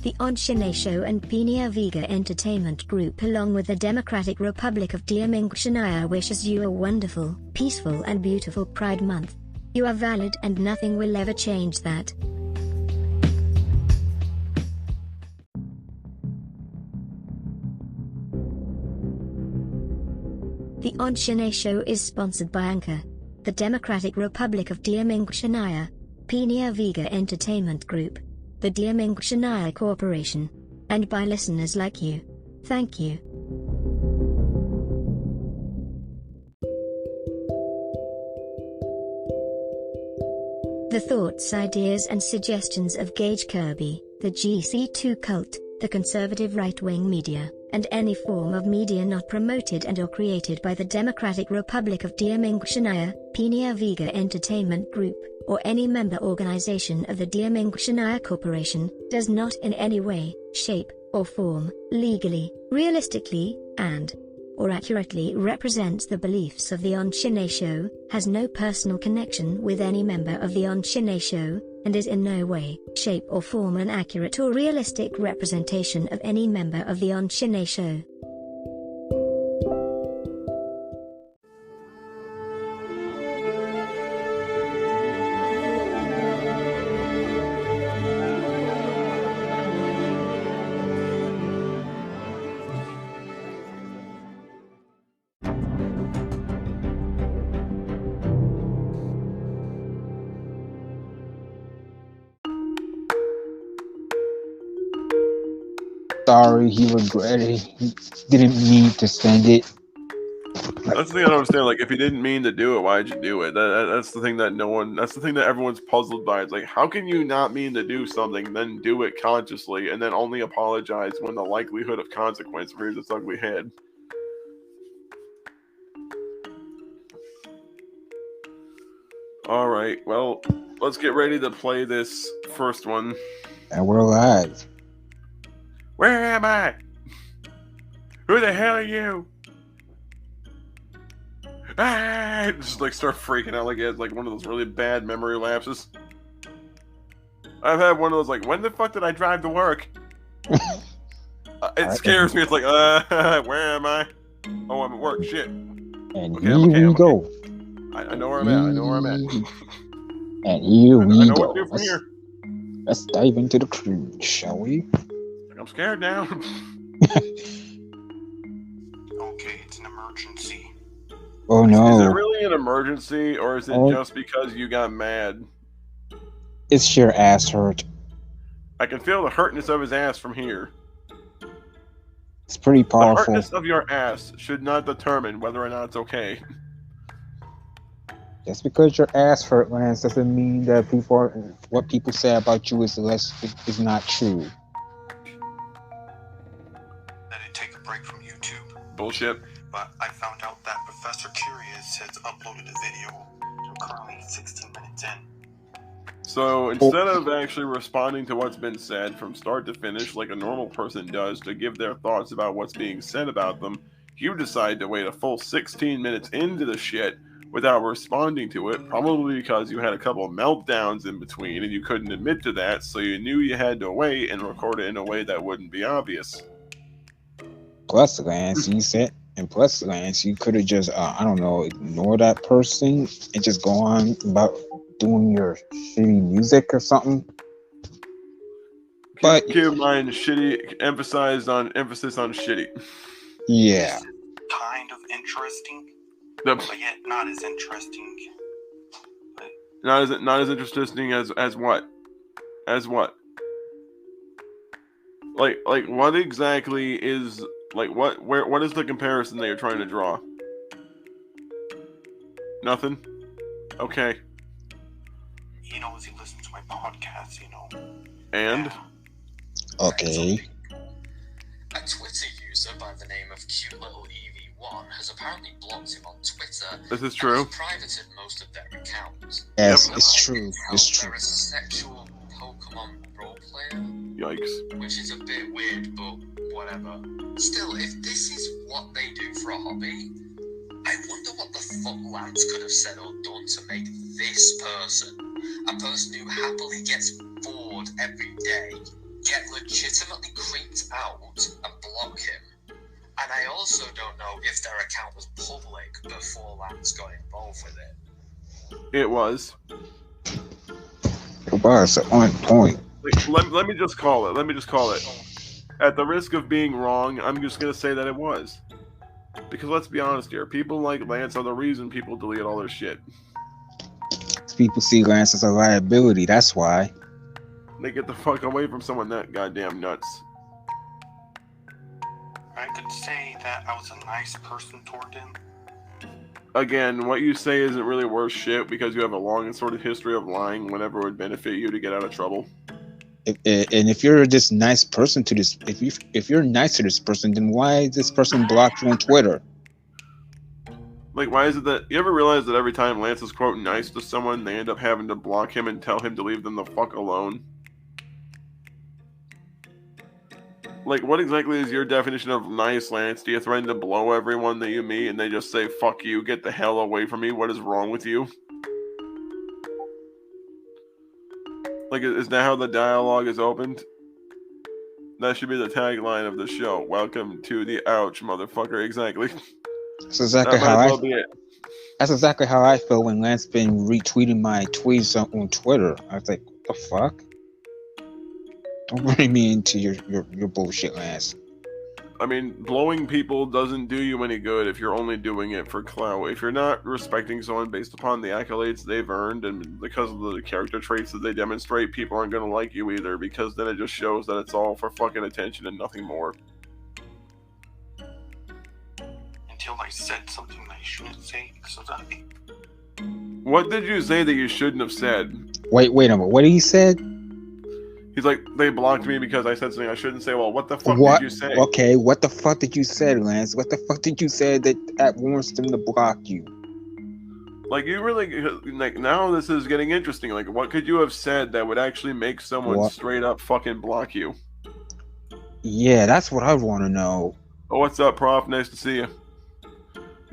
The Ahn Shin-Ae Show and Pina Vega Entertainment Group, along with the Democratic Republic of Ahn Shin-Ae, wishes you a wonderful, peaceful and beautiful Pride Month. You are valid and nothing will ever change that. The Ahn Shin-Ae Show is sponsored by Anchor, the Democratic Republic of Ahn Shin-Ae, Pina Vega Entertainment Group, the Ahn Shin-Ae Corporation, and by listeners like you. Thank you. The thoughts, ideas and suggestions of Gage Kirby, the GC2 cult, the conservative right-wing media, and any form of media not promoted and or created by the Democratic Republic of Ahn Shin-Ae, Pina Vega Entertainment Group, or any member organization of the Ahn Shin-Ae Corporation, does not in any way, shape, or form, legally, realistically, or accurately represents the beliefs of the Ahn Shin-Ae Show, has no personal connection with any member of the Ahn Shin-Ae Show, and is in no way, shape or form an accurate or realistic representation of any member of the Ahn Shin-Ae Show. Sorry, he regretted. He didn't mean to send it. That's the thing I don't understand. Like, if you didn't mean to do it, why'd you do it? That's the thing that that's the thing that everyone's puzzled by. It's like, how can you not mean to do something, then do it consciously, and then only apologize when the likelihood of consequence rears its ugly head? Alright, well, let's get ready to play this first one. And we're live. Where am I? Who the hell are you? Ah! Just like start freaking out like it has like one of those really bad memory lapses. I've had one of those like, when the fuck did I drive to work? It scares me. It's like, where am I? Oh, I'm at work. Shit. And here we go. I know where I'm at. I know where I'm at. And here we know go. What to do from here. Let's dive into the cruise, shall we? I'm scared now. Okay, it's an emergency. Oh no. Is it really an emergency, or is it just because you got mad? It's your ass hurt. I can feel the hurtness of his ass from here. It's pretty powerful. The hurtness of your ass should not determine whether or not it's okay. Just because your ass hurt, Lance, doesn't mean that what people say about you is not true. Take a break from YouTube. Bullshit. But I found out that Professor Curious has uploaded a video. I'm currently 16 minutes in. So instead of actually responding to what's been said from start to finish like a normal person does to give their thoughts about what's being said about them, you decide to wait a full 16 minutes into the shit without responding to it, probably because you had a couple of meltdowns in between and you couldn't admit to that, so you knew you had to wait and record it in a way that wouldn't be obvious. Plus, Lance, you could have just, ignore that person and just go on about doing your shitty music or something. But keep in mind, shitty, emphasis on shitty. Yeah. Kind of interesting, but yet not as interesting. But... Not as interesting as what? As what? Like what exactly is... Like, what is the comparison that you're trying to draw? Nothing? Okay. He knows he listens to my podcast, you know. And? Okay. A Twitter user by the name of Cute Little EV1 has apparently blocked him on Twitter. This is true. And privated most of their accounts. Yes, it's true. It's true. They're a sexual Pokemon role player. Yikes. Which is a bit weird, but whatever. Still, if this is what they do for a hobby, I wonder what the fuck Lance could have said or done to make this person, a person who happily gets bored every day, get legitimately creeped out and block him. And I also don't know if their account was public before Lance got involved with it. It was. It was on point. Let me just call it. At the risk of being wrong, I'm just going to say that it was. Because let's be honest here, people like Lance are the reason people delete all their shit. People see Lance as a liability, that's why. They get the fuck away from someone that goddamn nuts. I could say that I was a nice person toward him. Again, what you say isn't really worth shit because you have a long and sordid history of lying whenever it would benefit you to get out of trouble. If you're this nice person to this, if you're nice to this person, then why is this person blocked you on Twitter? Like, why is it that you ever realize that every time Lance is quote nice to someone, they end up having to block him and tell him to leave them the fuck alone? Like, what exactly is your definition of nice, Lance? Do you threaten to blow everyone that you meet and they just say, fuck you, get the hell away from me? What is wrong with you? Like, is that how the dialogue is opened? That should be the tagline of the show. Welcome to the ouch, motherfucker. Exactly. That's exactly That's exactly how I feel when Lance been retweeting my tweets on Twitter. I was like, what the fuck? Don't bring me into your bullshit, Lance. I mean, blowing people doesn't do you any good if you're only doing it for clout. If you're not respecting someone based upon the accolades they've earned and because of the character traits that they demonstrate, people aren't going to like you either, because then it just shows that it's all for fucking attention and nothing more. Until I said something I shouldn't say, so that... What did you say that you shouldn't have said? Wait a minute. What did he said? He's like, they blocked me because I said something I shouldn't say. Well, what the fuck did you say? Okay, what the fuck did you say, Lance? What the fuck did you say that warrants them to block you? Like, you really, like, now this is getting interesting. Like, what could you have said that would actually make someone straight up fucking block you? Yeah, that's what I want to know. Oh, what's up, Prof? Nice to see you.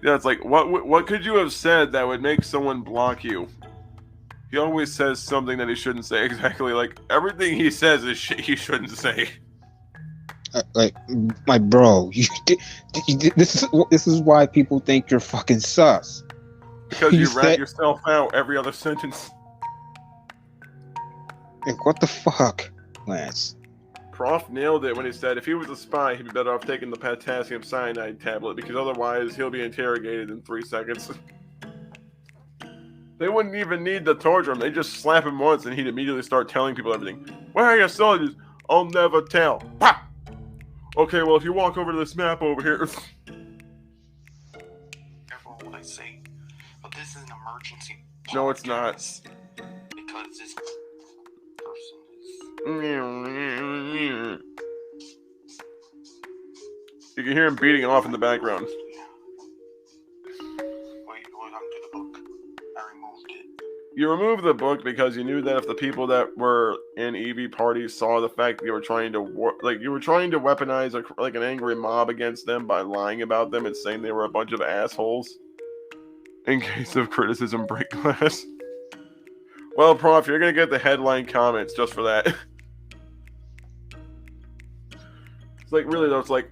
Yeah, it's like, what could you have said that would make someone block you? He always says something that he shouldn't say. Exactly, like, everything he says is shit he shouldn't say. Like, my bro, this is why people think you're fucking sus. Because you rat yourself out every other sentence. Like, what the fuck, Lance? Prof nailed it when he said if he was a spy, he'd be better off taking the potassium cyanide tablet, because otherwise he'll be interrogated in 3 seconds. They wouldn't even need to torture him. They just slap him once and he'd immediately start telling people everything. Where are your soldiers? I'll never tell. Pah! Okay, well, if you walk over to this map over here... Careful what I say, but this is an emergency podcast. No, it's not. Because this person is... You can hear him beating off in the background. You removed the book because you knew that if the people that were in EV parties saw the fact that you were trying to weaponize an angry mob against them by lying about them and saying they were a bunch of assholes. In case of criticism, break glass. Well, Prof, you're gonna get the headline comments just for that. It's like, really though, it's like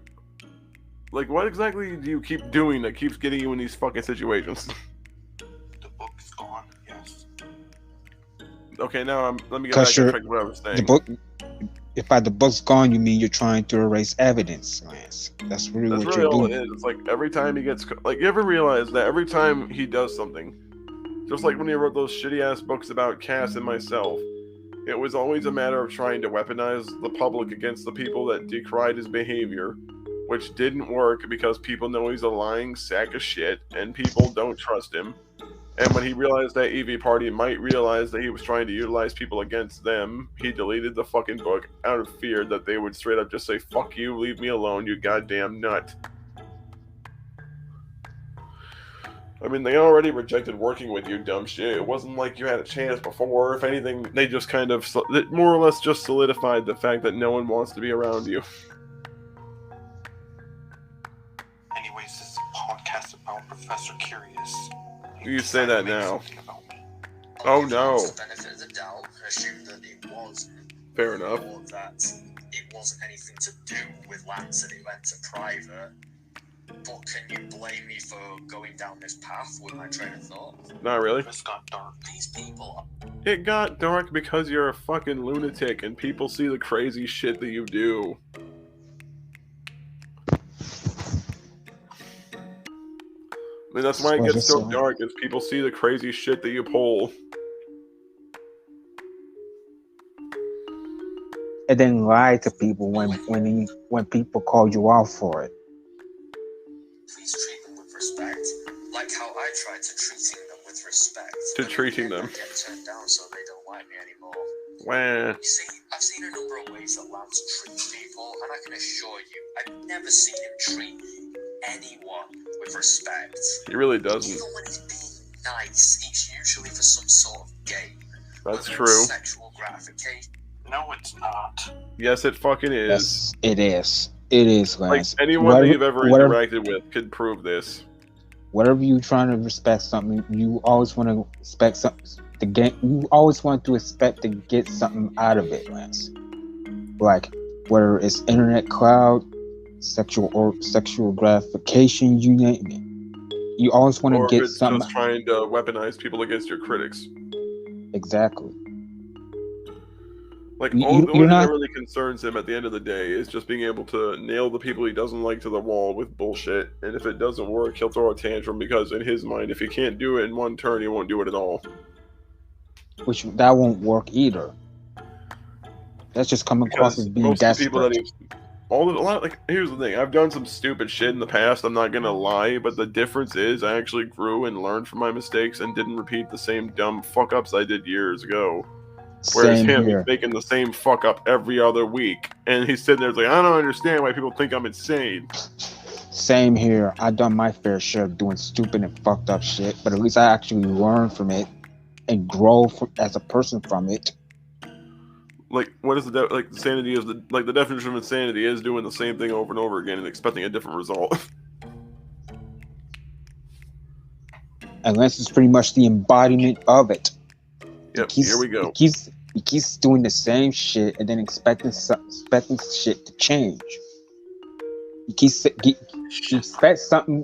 what exactly do you keep doing that keeps getting you in these fucking situations? The book's gone. Yes. Okay, now let me get back to what I was saying. The book. If the book's gone, you mean you're trying to erase evidence, Lance. That's really what you're all doing. it is. It's like every time he gets, like, you ever realize that every time he does something, just like when he wrote those shitty ass books about Cass and myself, it was always a matter of trying to weaponize the public against the people that decried his behavior, which didn't work because people know he's a lying sack of shit and people don't trust him. And when he realized that EV Party might realize that he was trying to utilize people against them, he deleted the fucking book out of fear that they would straight up just say, fuck you, leave me alone, you goddamn nut. I mean, they already rejected working with you, dumb shit. It wasn't like you had a chance before. If anything, they just kind of, more or less just solidified the fact that no one wants to be around you. Anyways, this is a podcast about Professor Curious. You say that now. Oh no. The benefit of the doubt and assume that it was Fair enough. Or that it wasn't anything to do with Lance and it went to private. But can you blame me for going down this path with my train of thought? Not really. This got dark. These people. It got dark because you're a fucking lunatic and people see the crazy shit that you do. I mean, that's why it gets so dark, is people see the crazy shit that you pull. And then lie to people when people call you out for it. Please treat them with respect, like how I tried to treating them with respect. Treating them. Get turned down so they don't like me anymore. Wow. You see, I've seen a number of ways that Lance treats people, and I can assure you, I've never seen him treat anyone with respect. He really doesn't. Even when he's being nice, it's usually for some sort of gain. That's Whether true. it's sexual gratification. No, it's not. Yes, it fucking is. Yes, it is. It is, Lance. Like, anyone that you've ever interacted with could prove this. Whatever you're trying to respect something, you always want to expect something to get. You always want to expect to get something out of it, Lance. Like whether it's internet cloud, sexual gratification, you name it. You always want to get something. Just trying to weaponize people against your critics. Exactly. Like, the only thing that really concerns him at the end of the day is just being able to nail the people he doesn't like to the wall with bullshit. And if it doesn't work, he'll throw a tantrum because in his mind, if he can't do it in one turn, he won't do it at all. Which, that won't work either. That's just coming across as being desperate. Here's the thing. I've done some stupid shit in the past, I'm not gonna lie, but the difference is I actually grew and learned from my mistakes and didn't repeat the same dumb fuck-ups I did years ago. Whereas he's making the same fuck up every other week. And he's sitting there like, I don't understand why people think I'm insane. Same here. I've done my fair share of doing stupid and fucked up shit, but at least I actually learn from it and grow as a person from it. Like, what is the insanity is the definition of insanity is doing the same thing over and over again and expecting a different result. And Lance is pretty much the embodiment of it. Yep, here we go. He keeps doing the same shit and then expecting shit to change. He expects something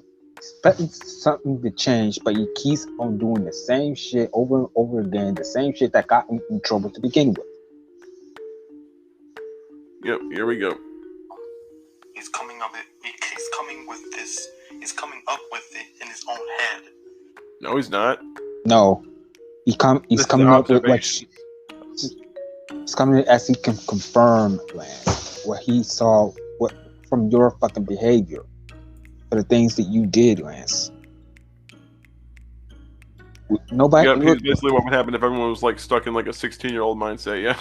to change, but he keeps on doing the same shit over and over again, the same shit that got him in trouble to begin with. Yep, here we go. He's coming up with it in his own head. No, he's not. No. He's coming up with he's coming as he can confirm, Lance, what he saw from your fucking behavior, for the things that you did, Lance. Nobody. Yep, he's basically what would happen if everyone was like stuck in like a 16-year-old mindset. Yeah.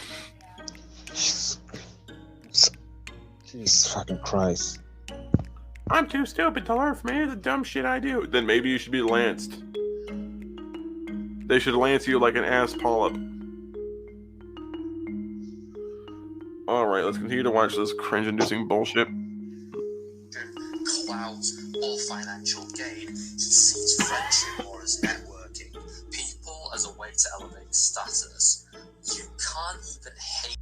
Jesus fucking Christ. I'm too stupid to learn from any of the dumb shit I do. Then maybe you should be lanced. They should lance you like an ass polyp. Alright, let's continue to watch this cringe-inducing bullshit. Clouds or financial gain. He sees friendship more as networking. People as a way to elevate status. You can't even hate.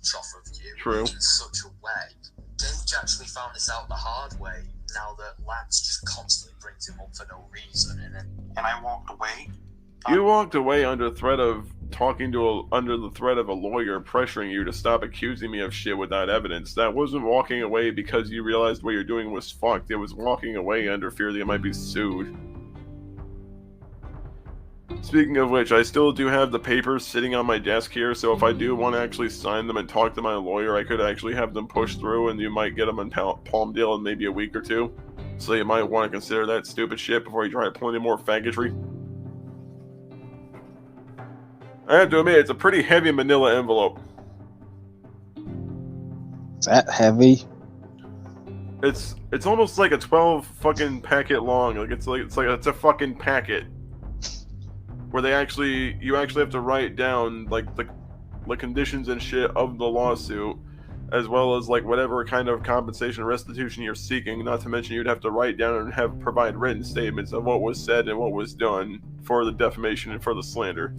trough of you. True. In such a way. Gage actually found this out the hard way, now that Lance just constantly brings him up for no reason, And I walked away. You walked away under the threat of a lawyer pressuring you to stop accusing me of shit without evidence. That wasn't walking away because you realized what you're doing was fucked. It was walking away under fear that you might be sued. Speaking of which, I still do have the papers sitting on my desk here, so if I do want to actually sign them and talk to my lawyer, I could actually have them pushed through, and you might get them in Palmdale in maybe a week or two. So you might want to consider that stupid shit before you try to pull any more faggotry. I have to admit, it's a pretty heavy manila envelope. Is that heavy? It's almost like a 12 fucking packet long. It's a fucking packet. Where you actually have to write down like the conditions and shit of the lawsuit, as well as like whatever kind of compensation or restitution you're seeking. Not to mention you'd have to write down and provide written statements of what was said and what was done for the defamation and for the slander.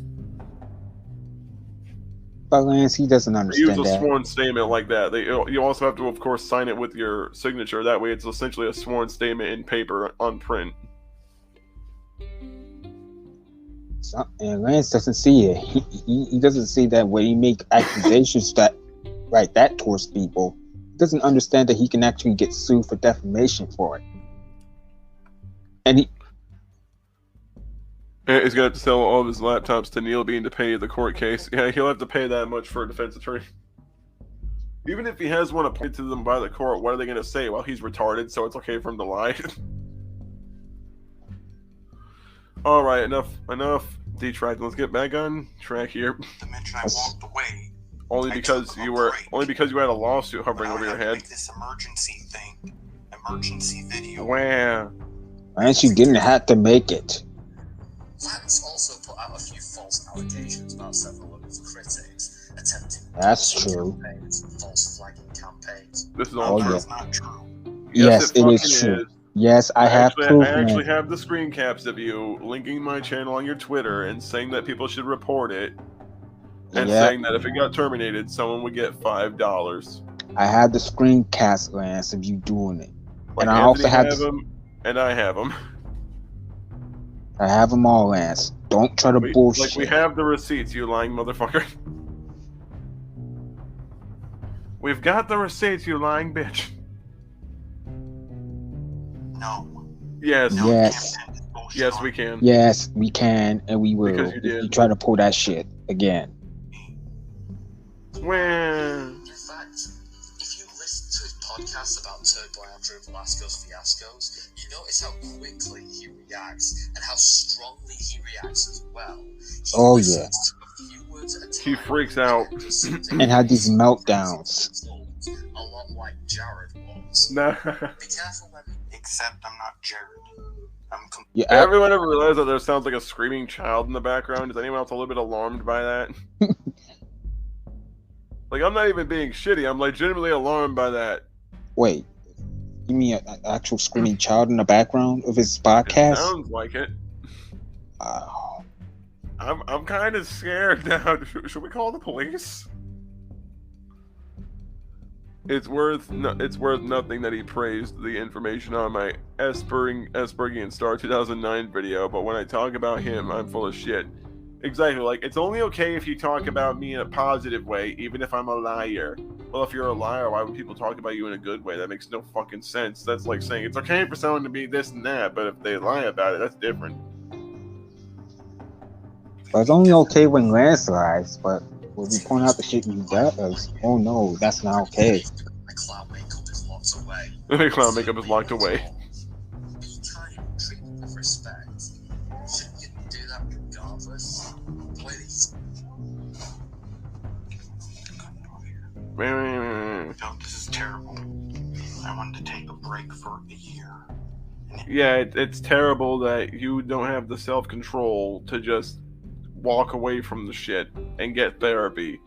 But Lance, he doesn't understand Use a that. sworn statement like that. You also have to, of course, sign it with your signature. That way, it's essentially a sworn statement in paper on print. And Lance doesn't see it. He doesn't see that when he make accusations that towards people. He doesn't understand that he can actually get sued for defamation for it. And he's gonna have to sell all of his laptops to Neil Bean to pay the court case. Yeah, he'll have to pay that much for a defense attorney. Even if he has one appointed to them by the court, what are they gonna say? Well, he's retarded, so it's okay for him to lie. Alright, enough detracting. Let's get back on track here. The minute I walked away, Only because you had a lawsuit hovering over your head. Make this emergency video. Wow. Lance, you didn't have to make it. Lance also put out a few false allegations about several of his critics attempting That's true. campaigns and false flagging campaigns. This is all Oh, true. yeah. That's not true. Yes, it is fucking true. Yes, I have proof. I actually have the screen caps of you linking my channel on your Twitter and saying that people should report it, and saying that if it got terminated, someone would get $5. I have the screen cast, Lance, of you doing it. Like and I also have them, and I have them. I have them all, Lance. Don't try to bullshit. Like we have the receipts, you lying motherfucker. We've got the receipts, you lying bitch. No. Yes. No, Yes. Yes, we can. Yes, we can, and we will. Because you did. If you try to pull that shit again. Well. In fact, if you listen to his podcast about Turbo Andrew Velasco's fiascos, you notice how quickly he reacts and how strongly he reacts as well. Oh, yeah. He freaks out. And had these meltdowns. A lot like Jared was. Nah. Be careful when... Except I'm not Jared. Yeah, Everyone ever realized that there sounds like a screaming child in the background? Is anyone else a little bit alarmed by that? Like, I'm not even being shitty. I'm legitimately alarmed by that. Wait, you mean an actual screaming child in the background of his podcast? It sounds like it. I'm kind of scared now. Should we call the police? It's worth nothing that he praised the information on my Aspergian Star 2009 video, but when I talk about him, I'm full of shit. Exactly, like, it's only okay if you talk about me in a positive way, even if I'm a liar. Well, if you're a liar, why would people talk about you in a good way? That makes no fucking sense. That's like saying it's okay for someone to be this and that, but if they lie about it, that's different. But it's only okay when Lance lies, but when we point out the shit he does, oh no, that's not okay. The clown makeup is locked away. The clown makeup is locked away. Be kind, treat them with respect. Shouldn't you do that regardless? Please. No, this is terrible. I wanted to take a break for a year. Yeah, it's terrible that you don't have the self-control to just walk away from the shit and get therapy.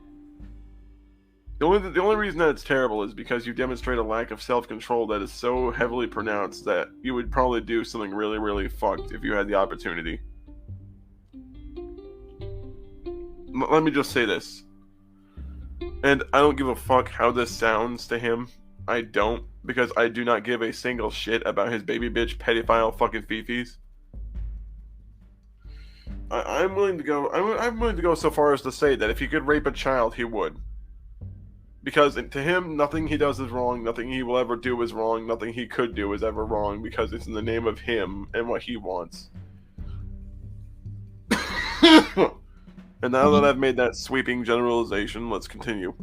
The only reason that it's terrible is because you demonstrate a lack of self-control that is so heavily pronounced that you would probably do something really, really fucked if you had the opportunity. Let me just say this. And I don't give a fuck how this sounds to him. I don't, because I do not give a single shit about his baby bitch pedophile fucking fifis. I'm willing to go. I'm willing to go so far as to say that if he could rape a child, he would. Because to him, nothing he does is wrong. Nothing he will ever do is wrong. Nothing he could do is ever wrong because it's in the name of him and what he wants. And now that I've made that sweeping generalization, let's continue.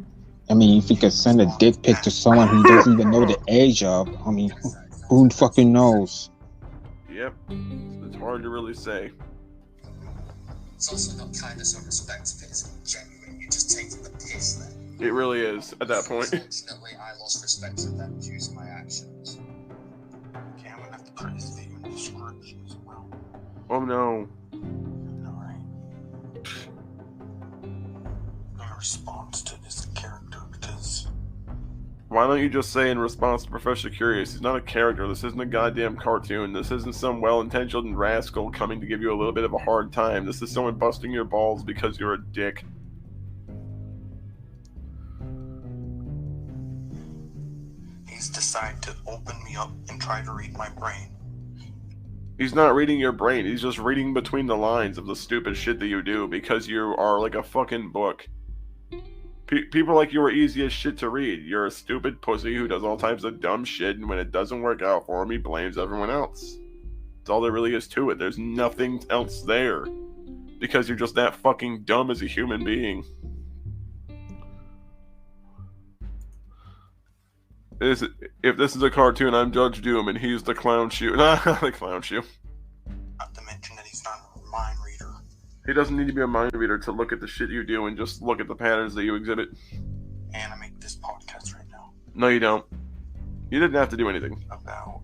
I mean, if he could send a dick pic to someone he doesn't even know the age of, I mean, who fucking knows? Yep, it's hard to really say. It's also not kindness or respect if it isn't genuine. You're just taking the piss then. It really is, at that point. Unfortunately, I lost respect for them due to my actions. Okay, I'm gonna have to put this video in the description as well. Oh no. Alright. In response to this character, because... Why don't you just say in response to Professor Curious, he's not a character, this isn't a goddamn cartoon, this isn't some well-intentioned rascal coming to give you a little bit of a hard time, this is someone busting your balls because you're a dick. He's decided to open me up and try to read my brain. He's not reading your brain, he's just reading between the lines of the stupid shit that you do because you are like a fucking book. People like you are easy as shit to read. You're a stupid pussy who does all types of dumb shit, and when it doesn't work out for him, he blames everyone else. That's all there really is to it. There's nothing else there. Because you're just that fucking dumb as a human being. If this is a cartoon, I'm Judge Doom, and he's the clown shoe. Not the clown shoe. Not to mention that he's not a mind reader. He doesn't need to be a mind reader to look at the shit you do and just look at the patterns that you exhibit. Animate this podcast right now. No, you don't. You didn't have to do anything. About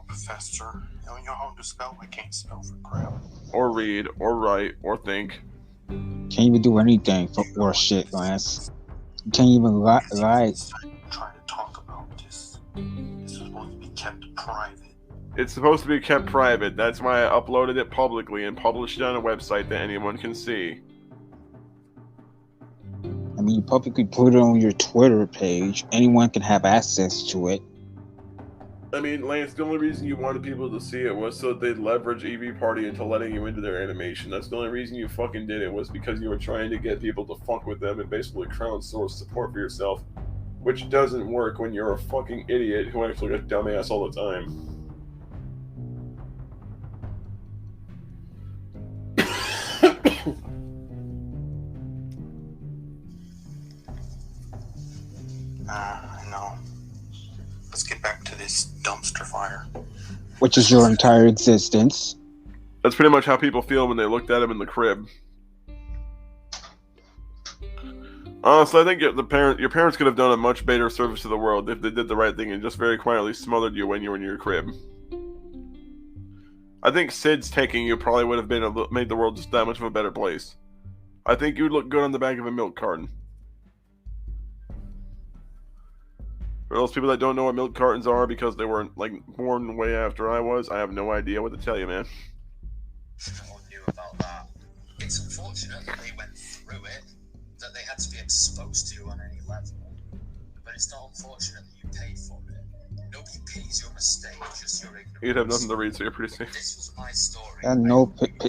Professor. You know how to spell? I can't spell for crap. Or read, or write, or think. Can't even do anything for or shit, Lance. You can't even lie. Trying to talk about this. This is supposed to be kept private. It's supposed to be kept private. That's why I uploaded it publicly and published it on a website that anyone can see. I mean, you publicly put it on your Twitter page. Anyone can have access to it. I mean, Lance, the only reason you wanted people to see it was so that they'd leverage EV Party into letting you into their animation. That's the only reason you fucking did it, was because you were trying to get people to fuck with them and basically crowdsource support for yourself. Which doesn't work when you're a fucking idiot who acts like a dumbass all the time. I know. Let's get back to this dumpster fire. Which is your entire existence. That's pretty much how people feel when they looked at him in the crib. Honestly, I think your parents could have done a much better service to the world if they did the right thing and just very quietly smothered you when you were in your crib. I think Sid's taking you probably would have made the world just that much of a better place. I think you'd look good on the back of a milk carton. For those people that don't know what milk cartons are because they weren't born way after I was, I have no idea what to tell you, man. No one knew about that. It's unfortunate that they went through it, that they had to be exposed to on any level. But it's not unfortunate that you paid for it. Nobody pities your mistake, just your ignorance. You'd have nothing to read, so you're pretty safe. This was my story.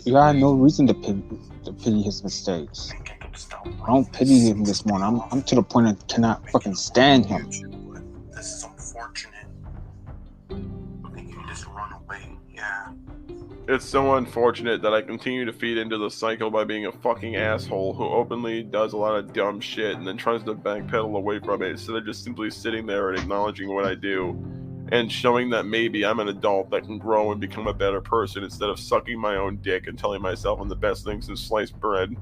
You had no reason to pity his mistakes. I don't pity him this morning. I'm to the point I cannot fucking stand him. This is unfortunate. I think you just run away. Yeah. It's so unfortunate that I continue to feed into the cycle by being a fucking asshole who openly does a lot of dumb shit and then tries to backpedal away from it instead of just simply sitting there and acknowledging what I do and showing that maybe I'm an adult that can grow and become a better person instead of sucking my own dick and telling myself I'm the best thing since sliced bread.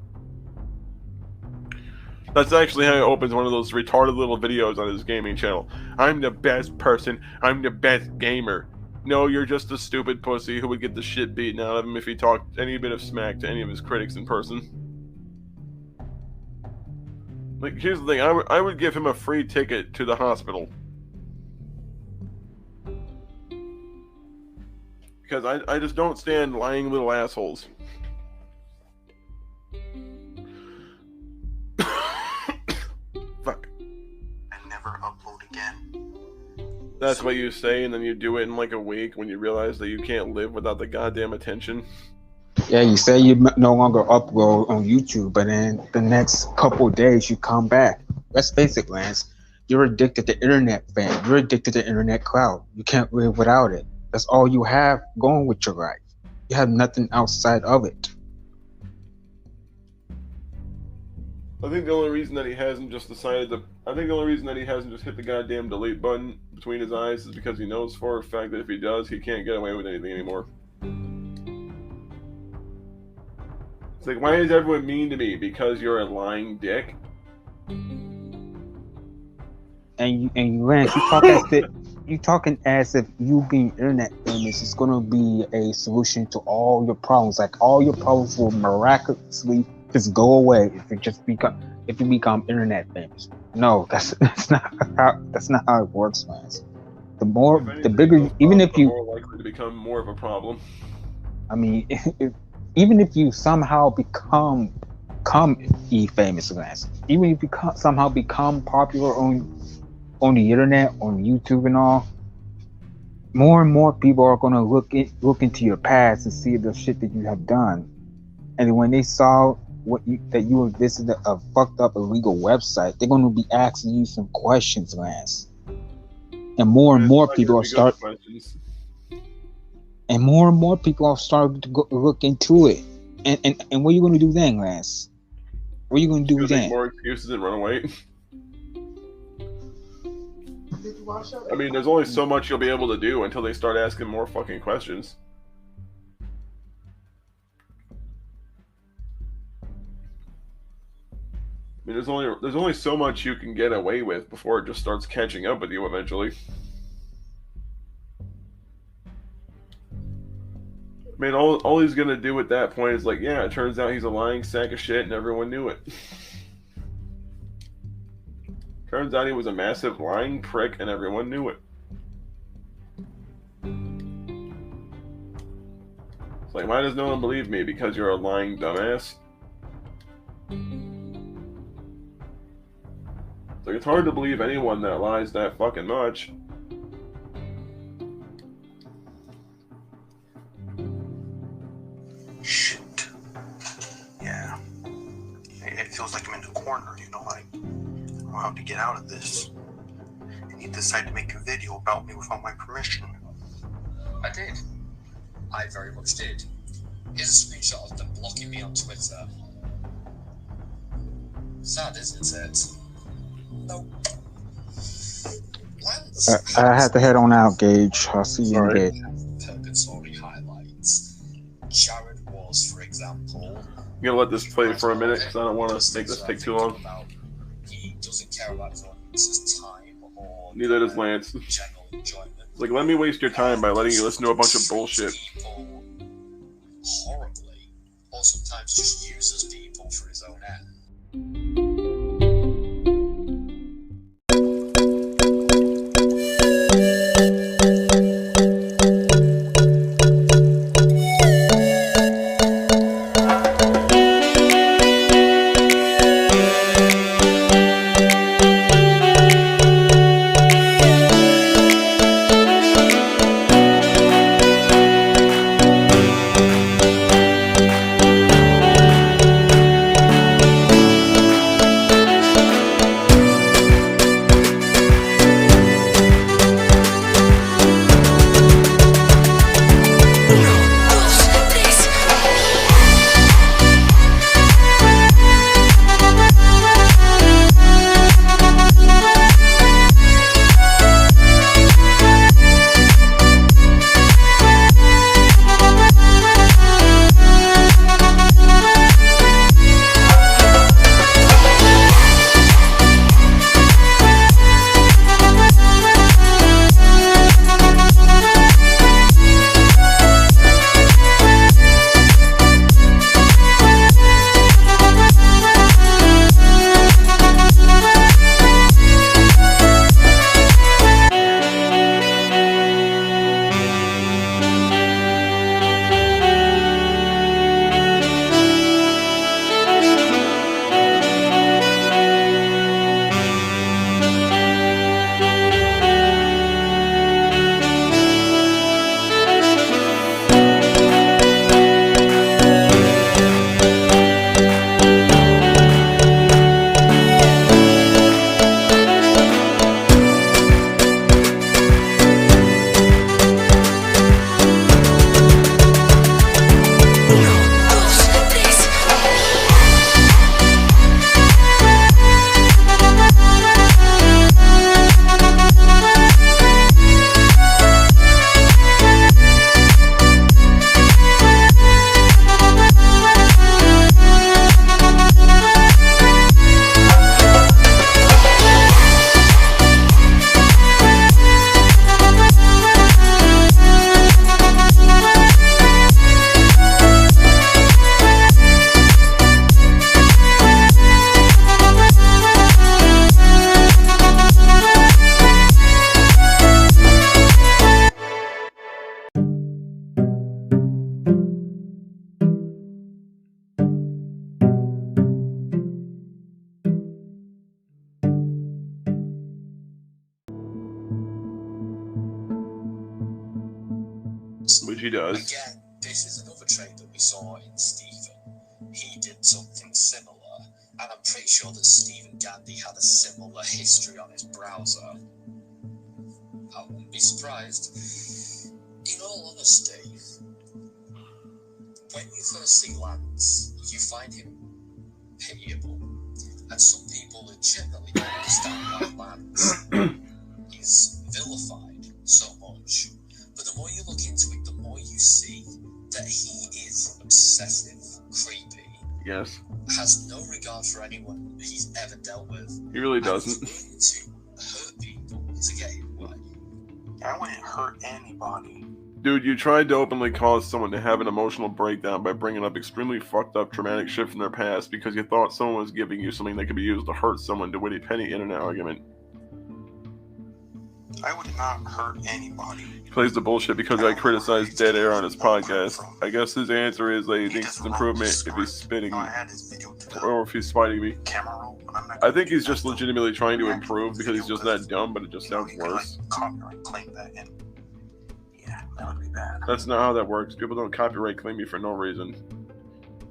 That's actually how he opens one of those retarded little videos on his gaming channel. I'm the best person. I'm the best gamer. No, you're just a stupid pussy who would get the shit beaten out of him if he talked any bit of smack to any of his critics in person. Like, here's the thing. I would give him a free ticket to the hospital. Because I just don't stand lying little assholes. That's what you say, and then you do it in like a week when you realize that you can't live without the goddamn attention. Yeah, you say you no longer upload on YouTube, but then the next couple of days you come back. Let's face it, Lance. You're addicted to internet fame. You're addicted to internet clout. You can't live without it. That's all you have going with your life. You have nothing outside of it. I think the only reason that he hasn't just decided to... I think the only reason that he hasn't just hit the goddamn delete button between his eyes is because he knows for a fact that if he does, he can't get away with anything anymore. It's like, why is everyone mean to me? Because you're a lying dick? And Lance, you talking as if you being internet famous is gonna be a solution to all your problems. Like all your problems will miraculously just go away if you become internet famous. No, that's not how it works, Lance. The bigger, even if you more likely to become more of a problem. I mean, even if you somehow become famous, Lance, even if you somehow become popular on the internet, on YouTube and all, more and more people are going to look into your past and see the shit that you have done. And when they saw that you were visiting a fucked up illegal website, they're going to be asking you some questions, Lance. And more people are starting to look into it. And what are you going to do then, Lance? What are you going to do then? Make more excuses and run away. I mean, there's only so much you'll be able to do until they start asking more fucking questions. I mean, there's only so much you can get away with before it just starts catching up with you eventually. I mean, all he's gonna do at that point is like, yeah, it turns out he's a lying sack of shit and everyone knew it. Turns out he was a massive lying prick and everyone knew it. It's like, why does no one believe me? Because you're a lying dumbass? It's like, it's hard to believe anyone that lies that fucking much. Shit. Yeah. It feels like I'm in a corner, you know, like, I don't know how to get out of this. And he decided to make a video about me without my permission. I did. I very much did. Here's a screenshot of them blocking me on Twitter. Sad, isn't it? No. I have to head on out, Gage. I'll see you in a bit. Purgatory highlights. Jared was, for example... I'm gonna let this play for a minute because I don't want to make this take too long. He doesn't care about his audience's time or... Neither does Lance. General enjoyment. Like, let me waste your time by letting you listen to a bunch of bullshit. People horribly, or sometimes just uses people for his own end. lands. Which he does. Again, this is another trait that we saw in Stephen. He did something similar, and I'm pretty sure that Stephen Gandhi had a similar history on his browser. I wouldn't be surprised. In all honesty, when you first see Lance, you find him pitiable. And some people legitimately don't understand why Lance is vilified so much. But the more you look into it, the more you see that he is obsessive, creepy. Yes. Has no regard for anyone he's ever dealt with. He really doesn't. He's willing to hurt people to get his way. I wouldn't hurt anybody. Dude, you tried to openly cause someone to have an emotional breakdown by bringing up extremely fucked up traumatic shit from their past because you thought someone was giving you something that could be used to hurt someone to win a penny internet argument. I would not hurt anybody. He plays the bullshit because I criticized Dead Air on his podcast. I guess his answer is that he thinks it's improvement if he's spitting or if he's fighting me. I think he's just legitimately trying to improve because he's just that dumb, but it just sounds worse. Copyright claim that in. Yeah, that would be bad. That's not how that works. People don't copyright claim you for no reason.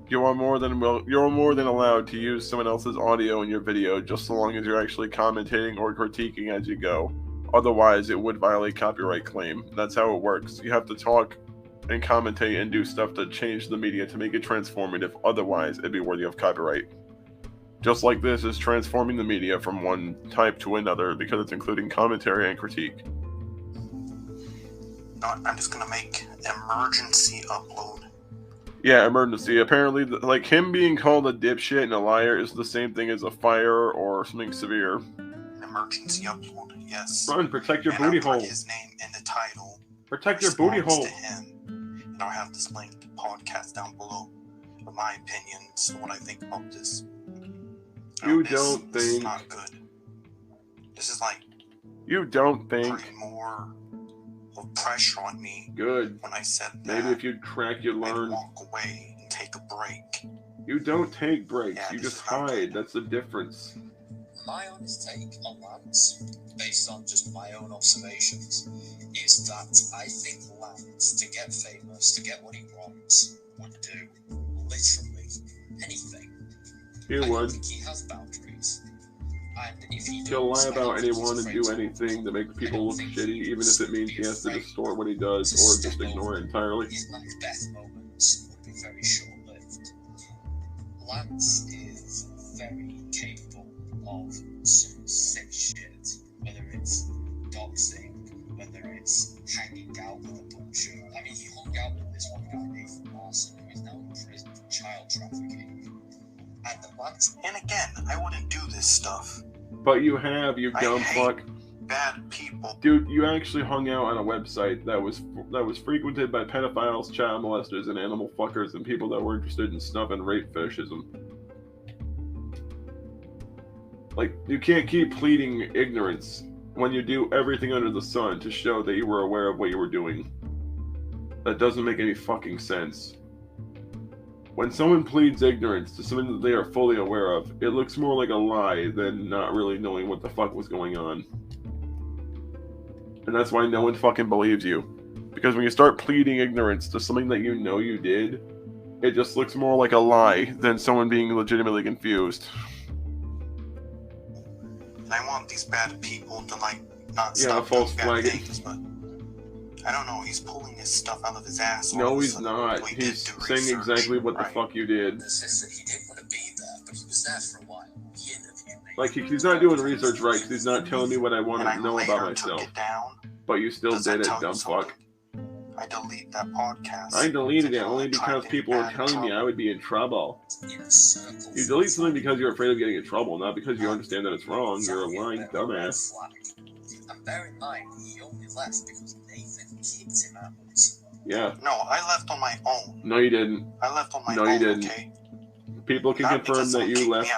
You're more than allowed to use someone else's audio in your video, just so long as you're actually commentating or critiquing as you go. Otherwise, it would violate copyright claim. That's how it works. You have to talk and commentate and do stuff to change the media to make it transformative. Otherwise, it'd be worthy of copyright. Just like this is transforming the media from one type to another because it's including commentary and critique. No, I'm just gonna make emergency upload. Yeah, emergency. Apparently, like him being called a dipshit and a liar is the same thing as a fire or something severe. An emergency upload, yes. Run, protect your booty hole. His name in the title. Protect your booty hole. To him, and I'll have this linked podcast down below for my opinions, what I think about this. You this don't is think. not good. This is like. You don't think. Putting more of pressure on me. Good. When I said that. Maybe if you'd crack, you'd learn. I'd walk away and take a break. You don't take breaks. Yeah, you just hide. That's the difference. My honest take on Lance, based on just my own observations, is that I think Lance, to get famous, to get what he wants, would do literally anything. He would. I don't think he has boundaries. And if he'll lie about anyone and do anything to make people look shitty, even if it means he has to distort what he does or just ignore it entirely. His Macbeth moments would be very short-lived. Lance is very capable of some sick shit, whether it's doxing, whether it's hanging out with a bunch of... I mean, he hung out with this one guy, Nathan Larson, who is now in prison for child trafficking. And the Lance... And again, I wouldn't do this stuff. But you have, you dumb fuck. Bad people. Dude, you actually hung out on a website that was frequented by pedophiles, child molesters, and animal fuckers, and people that were interested in snuff and rape fetishism. Like, you can't keep pleading ignorance when you do everything under the sun to show that you were aware of what you were doing. That doesn't make any fucking sense. When someone pleads ignorance to something that they are fully aware of, it looks more like a lie than not really knowing what the fuck was going on. And that's why no one fucking believes you. Because when you start pleading ignorance to something that you know you did, it just looks more like a lie than someone being legitimately confused. And I want these bad people to, like, not stop false flagging. Things, but I don't know, he's pulling his stuff out of his ass. No, he's not. He's saying exactly what the fuck you did. He didn't want to be there, but he was there for a while. He interviewed me. Like, he's not doing research right, because he's not telling me what I want to know about myself. But you still did it, dumb fuck. I deleted that podcast. I deleted it only because people were telling me I would be in trouble. You delete something because you're afraid of getting in trouble, not because you understand that it's wrong. You're a lying dumbass. And bear in mind, he only left because Nathan kicked him out. Yeah. No, I left on my own. No, you didn't. I left on my own. No, you didn't. Okay? People can confirm that you left.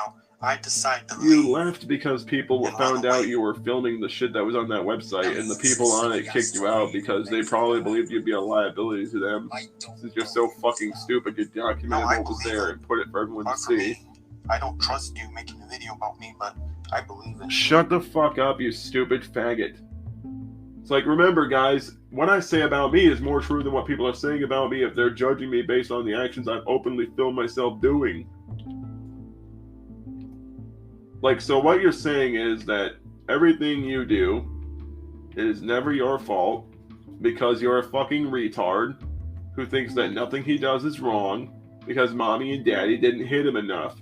I decided to leave. You left because people found out you were filming the shit that was on that website, and the people on it kicked you out because they probably believed you'd be a liability to them. This is just so fucking stupid. You documented what was there and put it for everyone to see. I don't trust you making a video about me, but I believe it. Shut the fuck up, you stupid faggot. like, remember, guys, what I say about me is more true than what people are saying about me if they're judging me based on the actions I've openly filmed myself doing. Like, so what you're saying is that everything you do is never your fault because you're a fucking retard who thinks that nothing he does is wrong because mommy and daddy didn't hit him enough.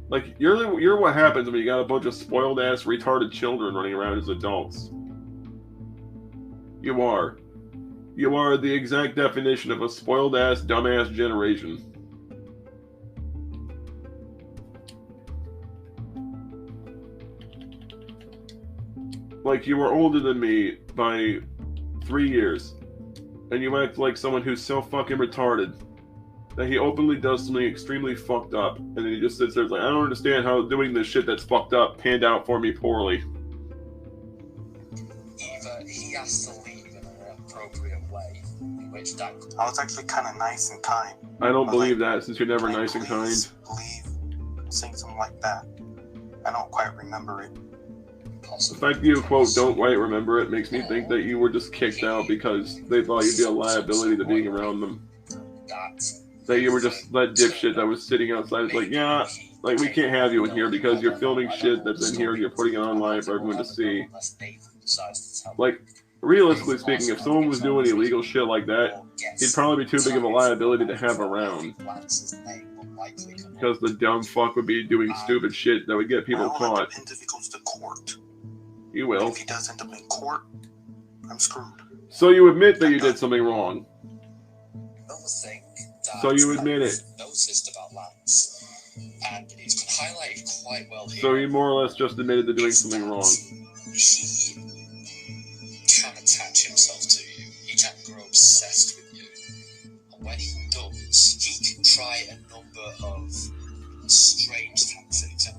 Like, you're what happens when you got a bunch of spoiled-ass, retarded children running around as adults. You are. You are the exact definition of a spoiled-ass, dumbass generation. Like, you are older than me by 3 years. And you act like someone who's so fucking retarded that he openly does something extremely fucked up, and then he just sits there like, I don't understand how doing this shit that's fucked up panned out for me poorly. Either he has to leave in an appropriate way, in which that... I was actually kind of nice and kind. I don't believe that, since you're never nice and kind. Leave, saying something like that. I don't quite remember it. The fact that you quote "don't quite remember it" makes me think that you were just kicked out because they thought you'd be a liability to being around them. That you were just that dipshit that was sitting outside. It's like, yeah, like, we can't have you in here because you're filming shit that's in here and you're putting it online for everyone to see. Like, realistically speaking, if someone was doing illegal shit like that, he'd probably be too big of a liability to have around. Because the dumb fuck would be doing stupid shit that would get people caught. If he goes to court. You will. If he does end up in court, I'm screwed. So you admit that you did something wrong. So you admit it. Noticed about Lance, and it's been highlighted quite well here. So you more or less just admitted to doing something wrong. He can attach himself to you. He can grow obsessed with you. And when he does, he can try a number of strange tactics and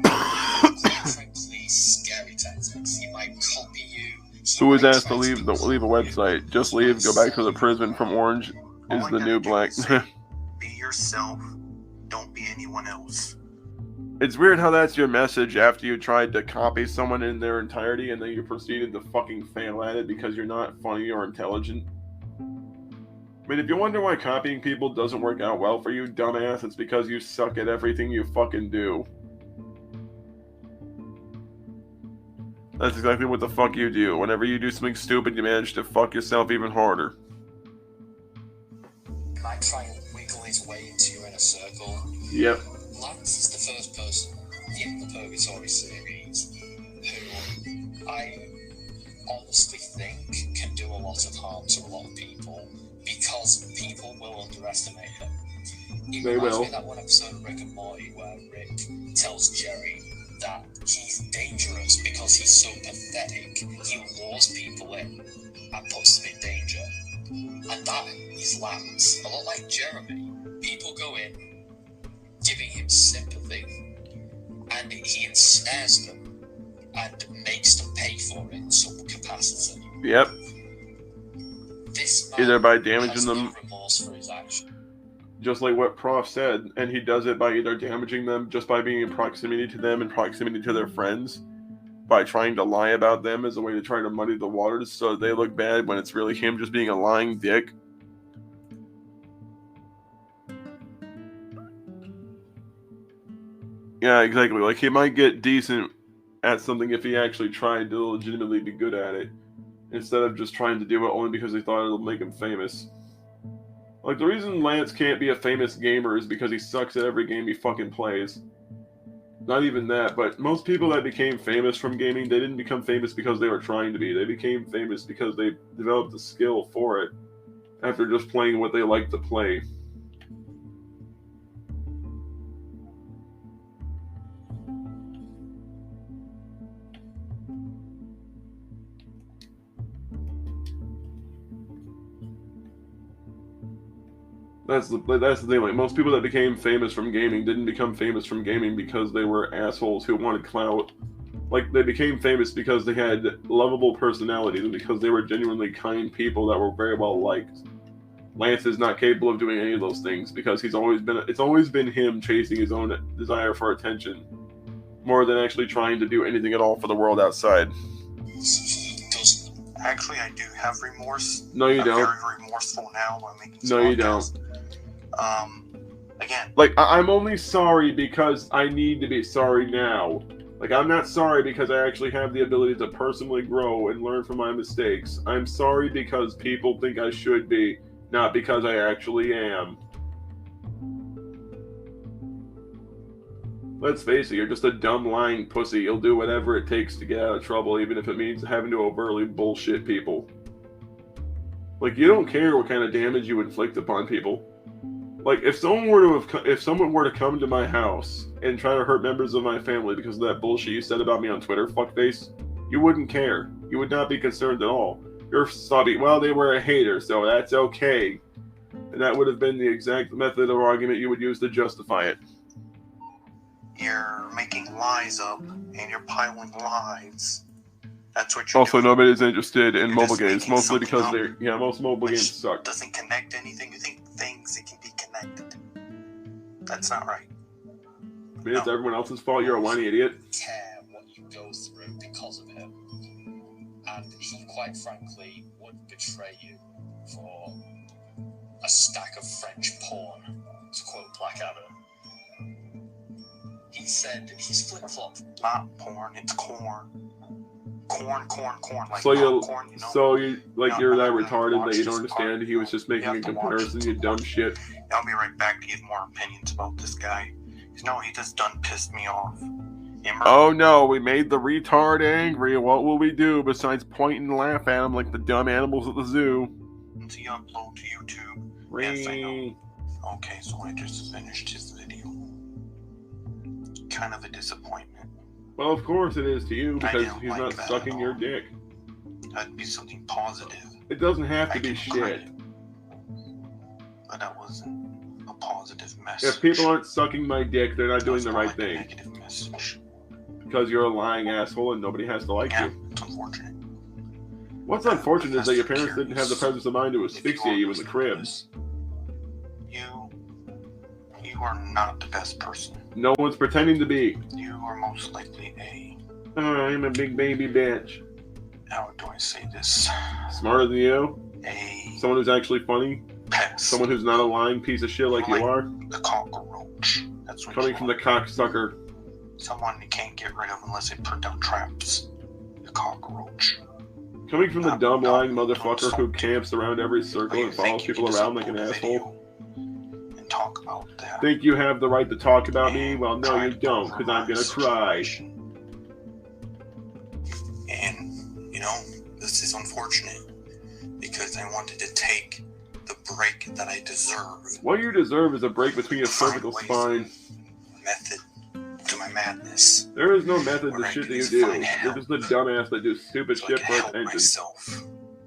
quite frankly scary tactics. He might copy you. Who was asked to leave a website? Just leave, go back to the prison from Orange is the new black. Be yourself. Don't be anyone else. It's weird how that's your message after you tried to copy someone in their entirety and then you proceeded to fucking fail at it because you're not funny or intelligent. I mean, if you wonder why copying people doesn't work out well for you, dumbass, it's because you suck at everything you fucking do. That's exactly what the fuck you do. Whenever you do something stupid, you manage to fuck yourself even harder. Might try and wiggle his way into your inner circle. Yep. Lance is the first person in the Purgatory series who I honestly think can do a lot of harm to a lot of people because people will underestimate him. It reminds me of that one episode of Rick and Morty where Rick tells Jerry that he's dangerous because he's so pathetic. He lures people in and puts them in danger. And that is Lance. A lot like Jeremy. People go in, giving him sympathy, and he ensnares them and makes them pay for it in some capacity. Yep. This man either by damaging them, no remorse for his action. Just like what Prof said, and he does it by either damaging them just by being in proximity to them and proximity to their friends, by trying to lie about them as a way to try to muddy the waters so they look bad when it's really him just being a lying dick. Yeah, exactly. Like, he might get decent at something if he actually tried to legitimately be good at it, instead of just trying to do it only because he thought it'll make him famous. Like, the reason Lance can't be a famous gamer is because he sucks at every game he fucking plays. Not even that, but most people that became famous from gaming, they didn't become famous because they were trying to be. They became famous because they developed the skill for it after just playing what they like to play. That's the thing. Like, most people that became famous from gaming didn't become famous from gaming because they were assholes who wanted clout. Like, they became famous because they had lovable personalities and because they were genuinely kind people that were very well liked. Lance is not capable of doing any of those things because it's always been him chasing his own desire for attention more than actually trying to do anything at all for the world outside. he doesn't. Actually, I do have remorse. No, you don't. I'm very remorseful now by making this No, you podcast. don't. Again. Like, I'm only sorry because I need to be sorry now. Like, I'm not sorry because I actually have the ability to personally grow and learn from my mistakes. I'm sorry because people think I should be, not because I actually am. Let's face it, you're just a dumb, lying pussy. You'll do whatever it takes to get out of trouble, even if it means having to overtly bullshit people. Like, you don't care what kind of damage you inflict upon people. Like, if someone were to come to my house and try to hurt members of my family because of that bullshit you said about me on Twitter, fuckface, you wouldn't care. You would not be concerned at all. You're sobby. Well, they were a hater, so that's okay. And that would have been the exact method or argument you would use to justify it. You're making lies up, and you're piling lies. That's what you're Also, doing. nobody's interested in You're mobile just games, making mostly because something most mobile games suck. Doesn't connect anything. You think things that can be connected. That's not right. I mean, it's everyone else's fault. You're a whiny idiot. Care what you go through because of him, and he, quite frankly, would betray you for a stack of French porn, to quote Blackadder. He said he's flip-flopped. Not porn, it's corn. Corn. Like So you, popcorn, you know? so you, like No, you're that no, retarded that you don't watch this understand. He was just making a have to watch comparison. it. You dumb shit. I'll be right back to give more opinions about this guy. You know, he just done pissed me off. Oh no, we made the retard angry. What will we do besides point and laugh at him like the dumb animals at the zoo? Does he upload to YouTube? Yes, I know. Okay, so I just finished his video. Kind of a disappointment. Well, of course it is to you because didn't he's like not that sucking at your all. dick. That'd be something positive. It doesn't have to I be can shit. credit. But that wasn't a positive message. If people aren't sucking my dick, they're not doing the right Like a thing. negative message. Because you're a lying asshole and nobody has to like Yeah, you. it's unfortunate. What's unfortunate is that your That's parents didn't have the curious. presence of mind to asphyxiate you in the crib. You are not the best person. No one's pretending to be. You are most likely I'm a big baby bitch. how do I say this? Smarter than you? A Someone who's actually funny? pest. Someone who's not a lying piece of shit like you are? The cockroach. That's what Coming you from the are. cocksucker. Someone you can't get rid of unless they put down traps. The cockroach. Coming from the Not- dumb not- lying don't motherfucker who insult camps around every circle and follows people around like an asshole. And talk about that. Think you have the right to talk about me? And Well, no, try you to don't, because I'm gonna cry. And, you know, this is unfortunate because I wanted to take the break that I deserve. What you deserve is a break between your cervical spine. Method to my madness. There is no method to What I shit do that you is do. find You're help. just a dumbass that do stupid So I shit can for help attention. myself.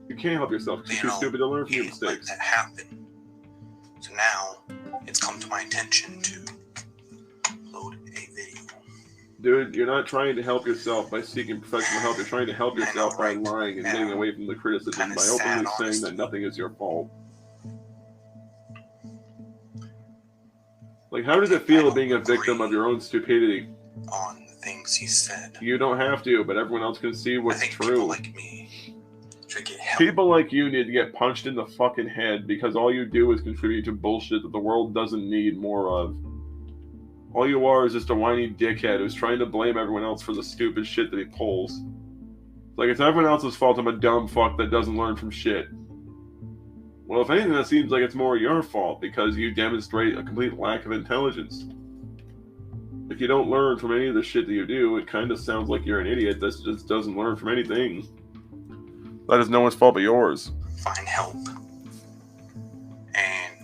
You can't help yourself. You're You too know, stupid to learn from your can't let mistakes. that happen. So now it's come to my attention to upload a video. Dude, you're not trying to help yourself by seeking professional help. You're trying to help I know, yourself by right? lying and Now, getting away from the criticism kinda by sad, openly saying honestly. that nothing is your fault. Like, how does it feel being a victim of your own stupidity? On the things he said. You don't have to, but everyone else can see I what's think people true. like me should get help. People like you need to get punched in the fucking head because all you do is contribute to bullshit that the world doesn't need more of. All you are is just a whiny dickhead who's trying to blame everyone else for the stupid shit that he pulls. Like, it's everyone else's fault I'm a dumb fuck that doesn't learn from shit. Well, if anything, that seems like it's more your fault because you demonstrate a complete lack of intelligence. If you don't learn from any of the shit that you do, it kind of sounds like you're an idiot that just doesn't learn from anything. That is no one's fault but yours. Find help. And,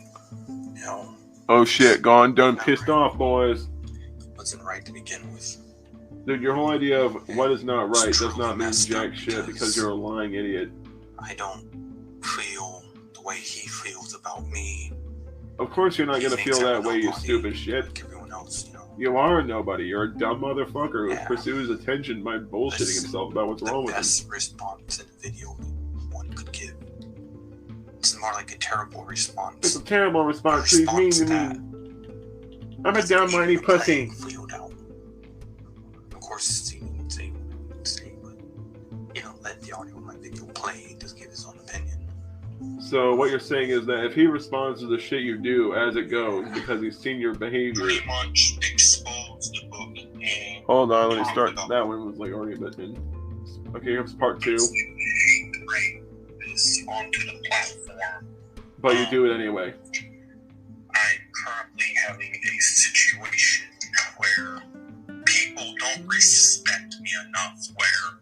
you know, Oh shit, gone, done, pissed off, boys. wasn't right to begin with. Dude, your whole idea of what is not right It's does truly not mean messed jack up shit because because you're a lying idiot. I don't feel the way he feels about me. Of course you're not He gonna thinks feel I'm that way, you nobody, stupid shit. like everyone else, you know. You are a nobody. You're a dumb motherfucker who Yeah. pursues attention by bullshitting This- himself about what's The wrong with him. best response in a video one could give. It's more like a terrible response. It's a terrible response. A He's mean to response me. I'm a dumb whiny pussy. Field out. Of course, he didn't say what he would say, but you know play, just give his own opinion. So what you're saying is that if he responds to the shit you do as it goes because he's seen your behavior, pretty much expose the book. And hold on, let me start. That one was like already a bit in. Okay, here's part 2. Bring this onto the platform. But you do it anyway. I'm currently having a situation where people don't respect me enough, where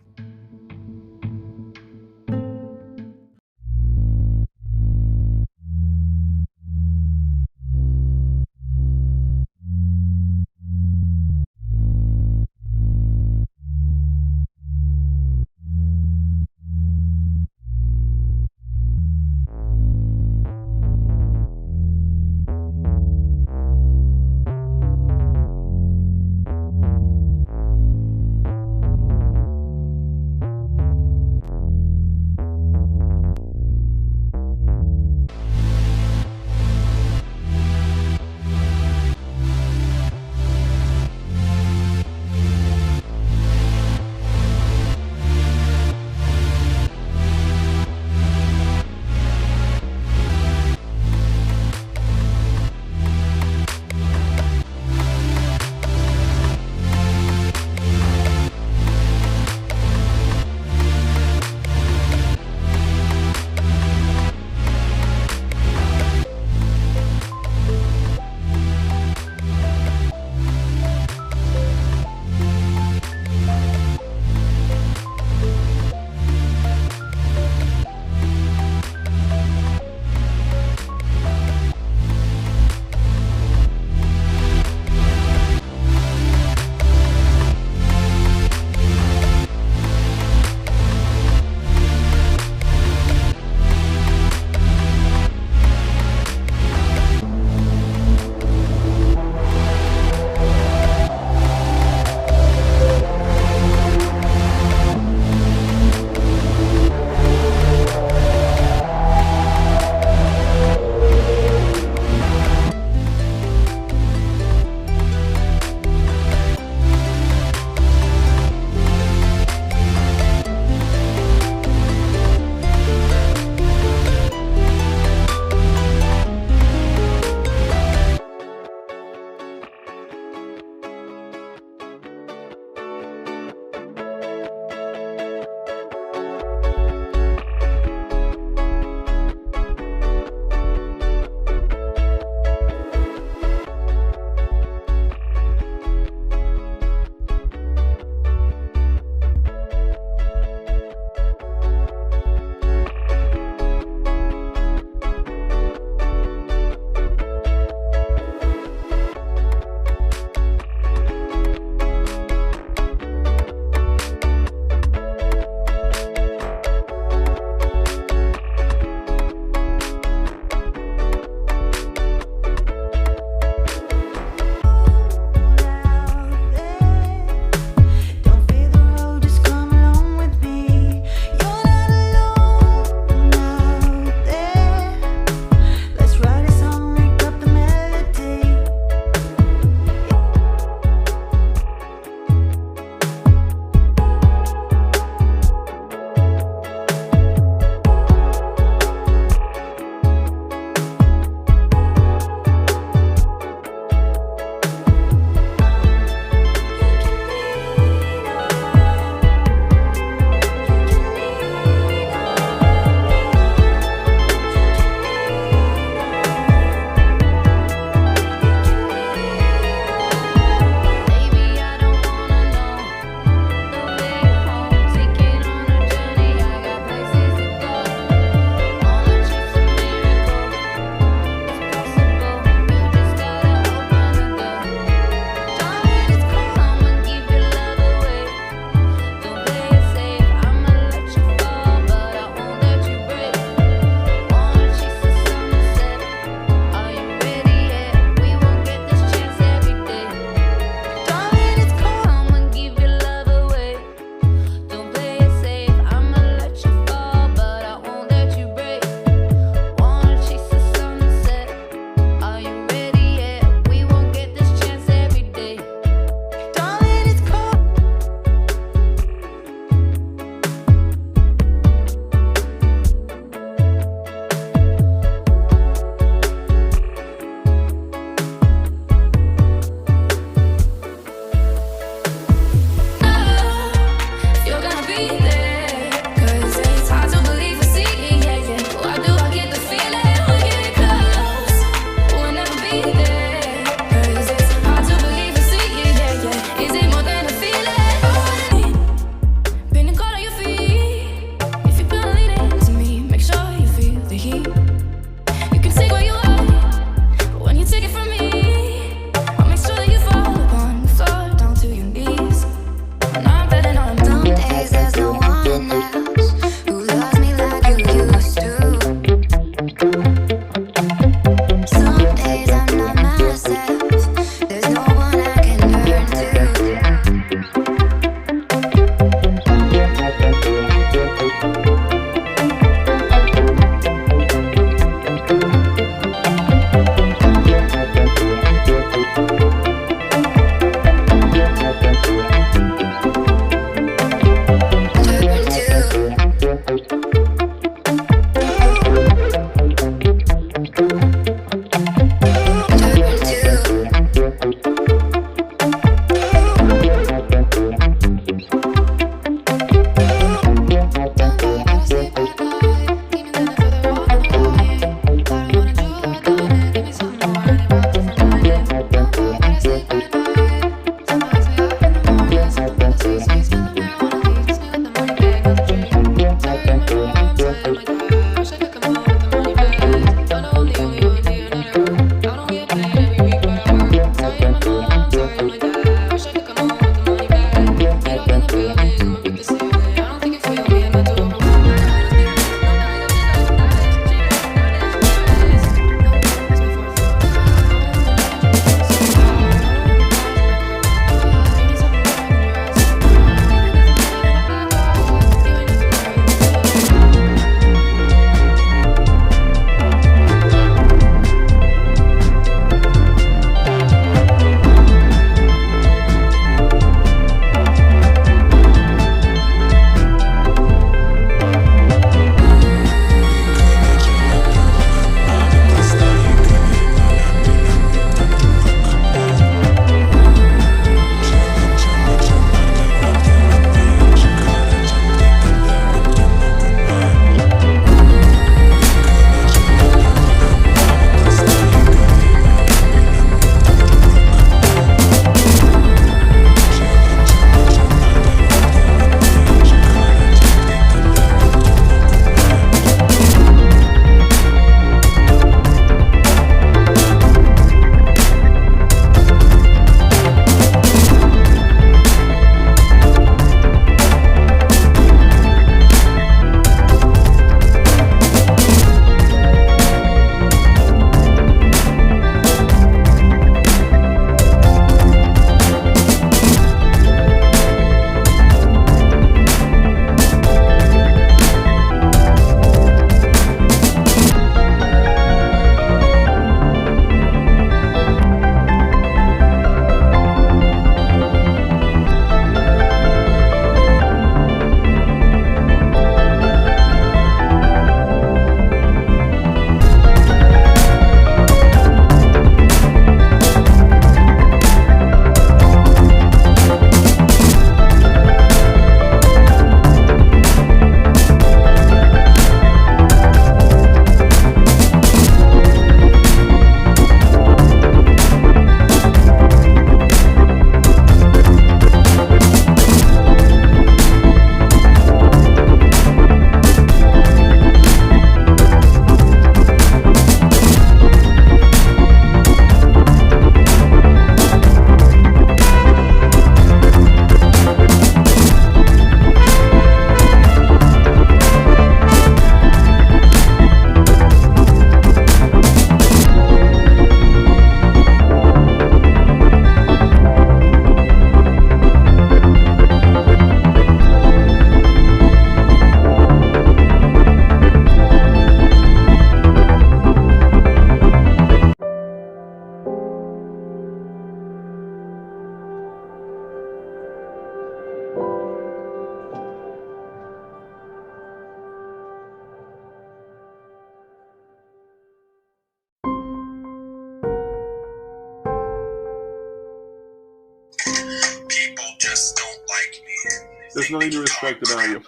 There's nothing to respect about you.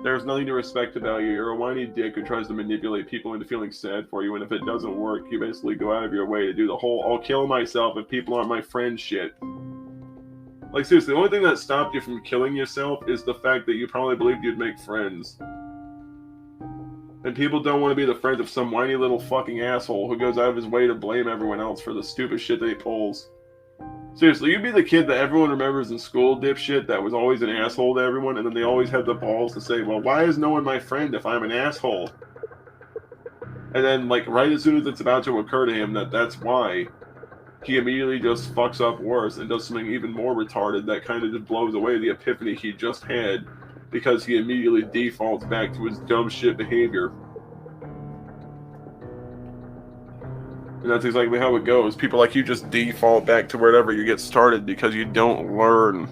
There's nothing to respect about you. You're a whiny dick who tries to manipulate people into feeling sad for you, and if it doesn't work, you basically go out of your way to do the whole I'll kill myself if people aren't my friend shit. Like, seriously, the only thing that stopped you from killing yourself is the fact that you probably believed you'd make friends. And people don't want to be the friends of some whiny little fucking asshole who goes out of his way to blame everyone else for the stupid shit that he pulls. Seriously, you'd be the kid that everyone remembers in school, dipshit, that was always an asshole to everyone, and then they always have the balls to say, well, why is no one my friend if I'm an asshole? And then, like, right as soon as it's about to occur to him that that's why, he immediately just fucks up worse and does something even more retarded that kind of just blows away the epiphany he just had, because he immediately defaults back to his dumb shit behavior. And that's exactly how it goes. People like you just default back to wherever you get started because you don't learn.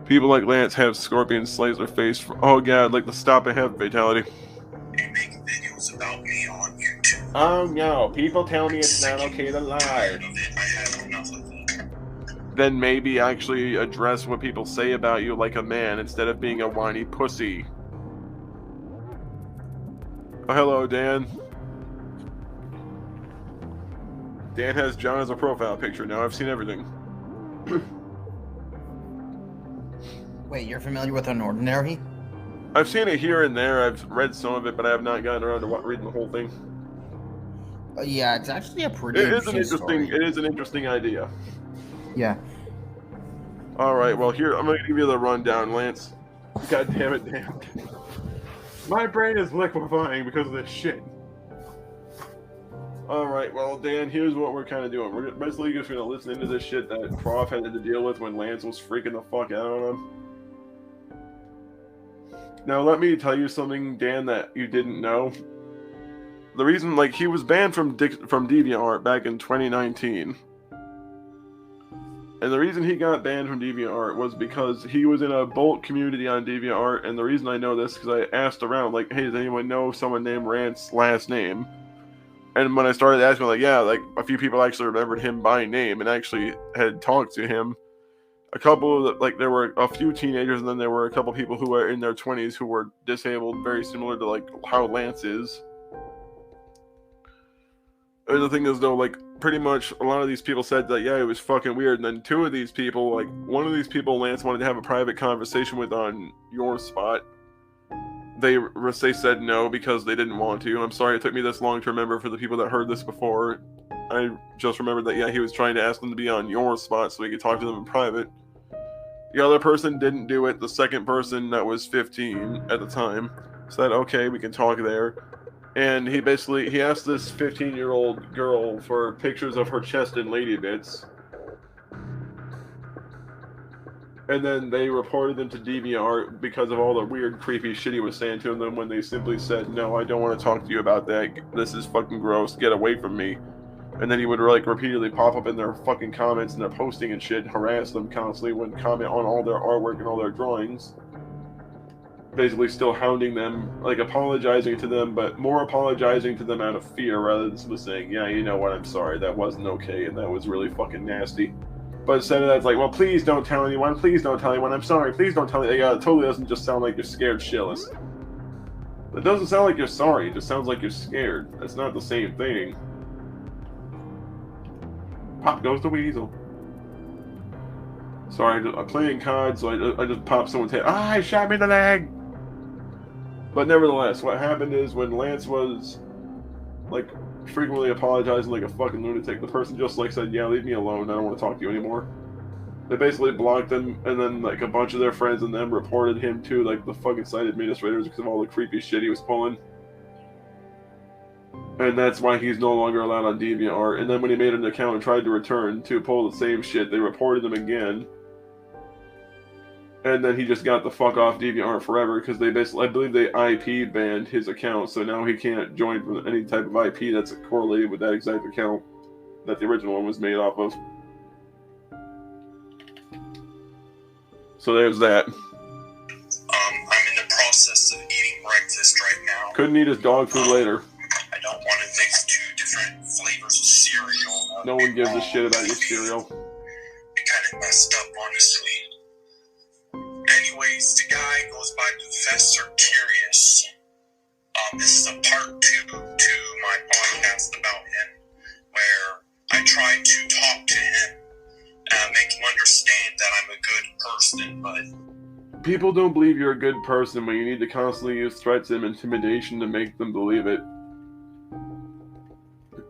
People like Lance have scorpion slays their face for, oh god, like the stop and have fatality. They make videos about me on YouTube. Oh no, people tell me it's not okay to lie. I have enough of it. Then maybe actually address what people say about you like a man instead of being a whiny pussy. Oh, hello, Dan. Dan has John as a profile picture now. I've seen everything. Wait, you're familiar with Unordinary? I've seen it here and there. I've read some of it, but I have not gotten around to reading the whole thing. Yeah, it's actually a pretty It is an interesting idea. Yeah. All right, well, here, I'm going to give you the rundown, Lance. God damn it, Dan. My brain is liquefying because of this shit. All right, well, Dan, here's what we're kind of doing. We're basically just going to listen into this shit that Prof had to deal with when Lance was freaking the fuck out on him. Now, let me tell you something, Dan, that you didn't know. The reason, like, he was banned from DeviantArt back in 2019. And the reason he got banned from DeviantArt was because he was in a Bolt community on DeviantArt, and the reason I know this is because I asked around, like, hey, does anyone know someone named Rant's last name? And when I started asking, like, yeah, like, a few people actually remembered him by name and actually had talked to him. A couple of, like, there were a few teenagers, and then there were a couple people who were in their 20s who were disabled, very similar to, like, how Lance is. And the thing is, though, like, pretty much a lot of these people said that, yeah, it was fucking weird, and then two of these people, like, one of these people Lance wanted to have a private conversation with on your spot. They said no because they didn't want to. I'm sorry it took me this long to remember for the people that heard this before. I just remembered that, yeah, he was trying to ask them to be on your spot so he could talk to them in private. The other person didn't do it. The second person, that was 15 at the time, said, okay, we can talk there. And he asked this 15-year-old girl for pictures of her chest and lady bits. And then they reported them to DeviantArt because of all the weird, creepy shit he was saying to them when they simply said, no, I don't want to talk to you about that. This is fucking gross. Get away from me. And then he would, like, repeatedly pop up in their fucking comments and their posting and shit, harass them constantly, would comment on all their artwork and all their drawings. Basically still hounding them, like, apologizing to them, but more apologizing to them out of fear rather than simply saying, yeah, you know what, I'm sorry, that wasn't okay, and that was really fucking nasty. But instead of that, it's like, well, please don't tell anyone, I'm sorry, please don't tell anyone. Yeah, it totally doesn't just sound like you're scared shitless. It doesn't sound like you're sorry, it just sounds like you're scared. That's not the same thing. Pop goes the weasel. Sorry, I'm playing cards, so I just popped someone's head. Ah, he shot me in the leg! But nevertheless, what happened is when Lance was, like, frequently apologizing like a fucking lunatic, the person just, like, said, yeah, leave me alone, I don't want to talk to you anymore. They basically blocked him, and then, like, a bunch of their friends and them reported him to, like, the fucking site administrators because of all the creepy shit he was pulling. And that's why he's no longer allowed on DeviantArt. And then when he made an account and tried to return to pull the same shit, they reported him again. And then he just got the fuck off DeviantArt forever because they basically, I believe they IP banned his account, so now he can't join from any type of IP that's correlated with that exact account that the original one was made off of. So there's that. I'm in the process of eating breakfast right now. Couldn't eat his dog food later. I don't want to mix two different flavors of cereal. No one gives a shit about your cereal. It kind of messed up, honestly. anyways, the guy goes by Professor Curious. This is a part 2 to my podcast about him, where I try to talk to him, make him understand that I'm a good person, but people don't believe you're a good person when you need to constantly use threats and intimidation to make them believe it.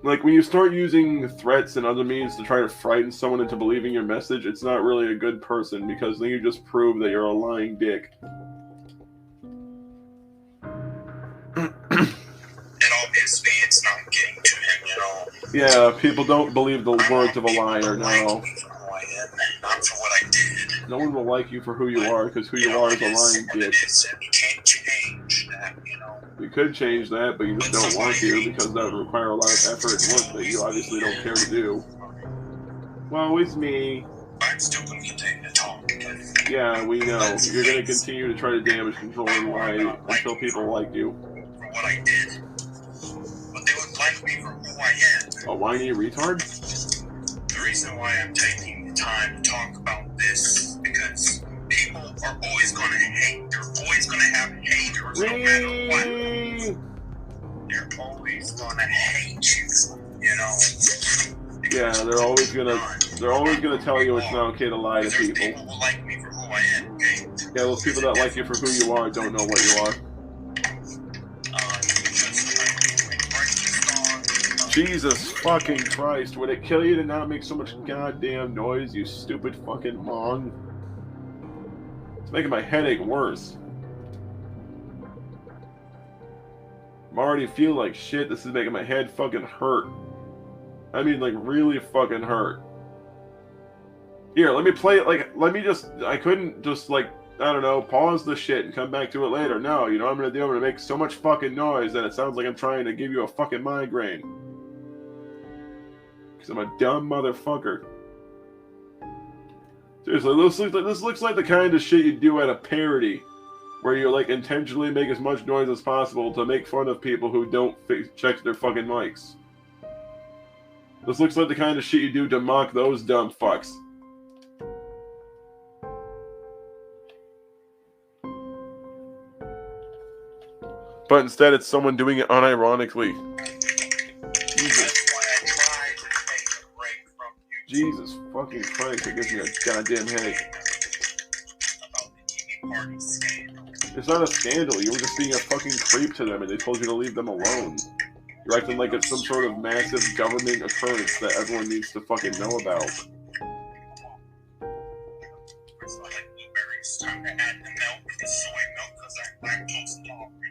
Like, when you start using threats and other means to try to frighten someone into believing your message, it's not really a good person, because then you just prove that you're a lying dick. And obviously it's not getting to him, you know. Yeah, people don't believe the words of a liar, no. Like me for who I am, not for what I did. No one will like you for who you are, because who you are is a lying dick. You can't change that, you know. You could change that, but you just don't want to, because that would require a lot of effort and work that you obviously don't care to do. Well, it's me. I'm still going to continue to talk. Yeah, we know. You're going to continue to try to damage, control, and lie until people like you. For what I did. But they would like me for who I am. A whiny retard? The reason why I'm taking the time to talk about this is because people are always going to hate. They're always going to have haters no matter what. They're always going to hate you, you know. Yeah, they're always gonna tell you it's not okay to lie to people. People will like me for who I am, okay? Yeah, those people that like you for who you are don't know what you are. Jesus fucking Christ, would it kill you to not make so much goddamn noise, you stupid fucking mong? It's making my headache worse. I'm already feeling like shit. This is making my head fucking hurt. I mean, like, really fucking hurt. Here, let me play it, like, I couldn't just, like, I don't know, pause the shit and come back to it later. No, you know what I'm gonna do? I'm gonna make so much fucking noise that it sounds like I'm trying to give you a fucking migraine. Because I'm a dumb motherfucker. Seriously, this looks like the kind of shit you do at a parody. Where you, like, intentionally make as much noise as possible to make fun of people who don't check their fucking mics. This looks like the kind of shit you do to mock those dumb fucks. But instead, it's someone doing it unironically. Jesus fucking Christ, it gives me a goddamn headache. It's not a scandal, you were just being a fucking creep to them and they told you to leave them alone. You're acting like it's some sort of massive government occurrence that everyone needs to fucking know about.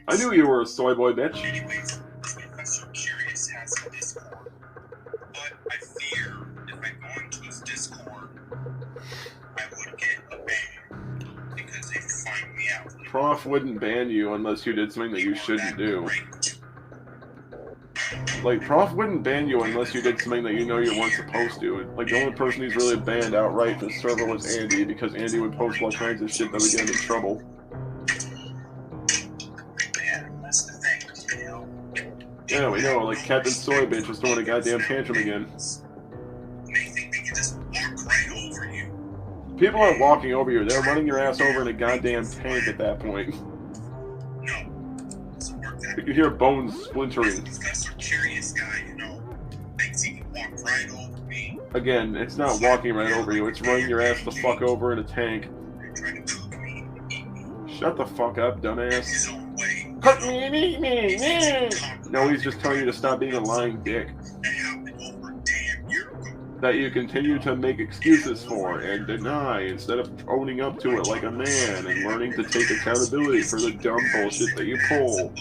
I knew you were a soy boy, bitch. Anyways, Professor Curious has a Discord, but I fear if I go into his Discord, I would get a ban because they find me out. Prof wouldn't ban you unless you did something that you shouldn't do. Like, Prof wouldn't ban you unless you did something that you know you weren't supposed to. Like, the only person he's really banned outright from the server was Andy, because Andy would post all kinds of shit that would get him in trouble. Yeah, we know, like Captain Soy Bitch was throwing a goddamn tantrum again. People aren't walking over you, they're running your ass over in a goddamn tank at that point. You can hear bones splintering. Again, it's not walking right over you, it's running your ass the fuck over in a tank. Shut the fuck up, dumbass. Cut me and eat me! No, he's just telling you to stop being a lying dick. That you continue to make excuses for and deny instead of owning up to it like a man and learning to take accountability for the dumb bullshit that you pull.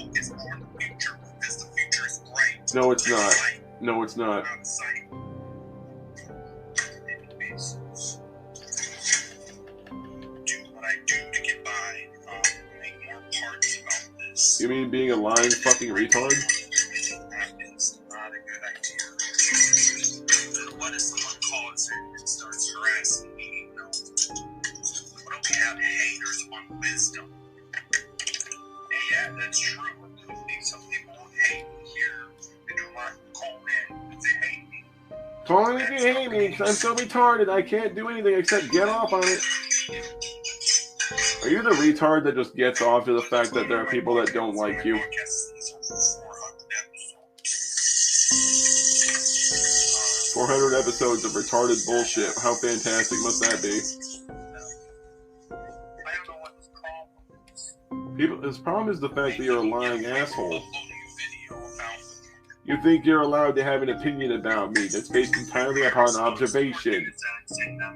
No, it's not. No, it's not. You mean being a lying fucking retard? It's not a good idea. What if someone calls and starts harassing me, you know? What if we have haters on wisdom? And yeah, that's true. I think some people hate me here. They do not call in if they hate me. Call in if you hate me, because I'm so retarded I can't do anything except get off on it. Are you the retard that just gets off to the fact that there are people that don't like you? 400 episodes of retarded bullshit. How fantastic must that be? His problem is the fact that you're a lying asshole. You think you're allowed to have an opinion about me that's based entirely upon observation.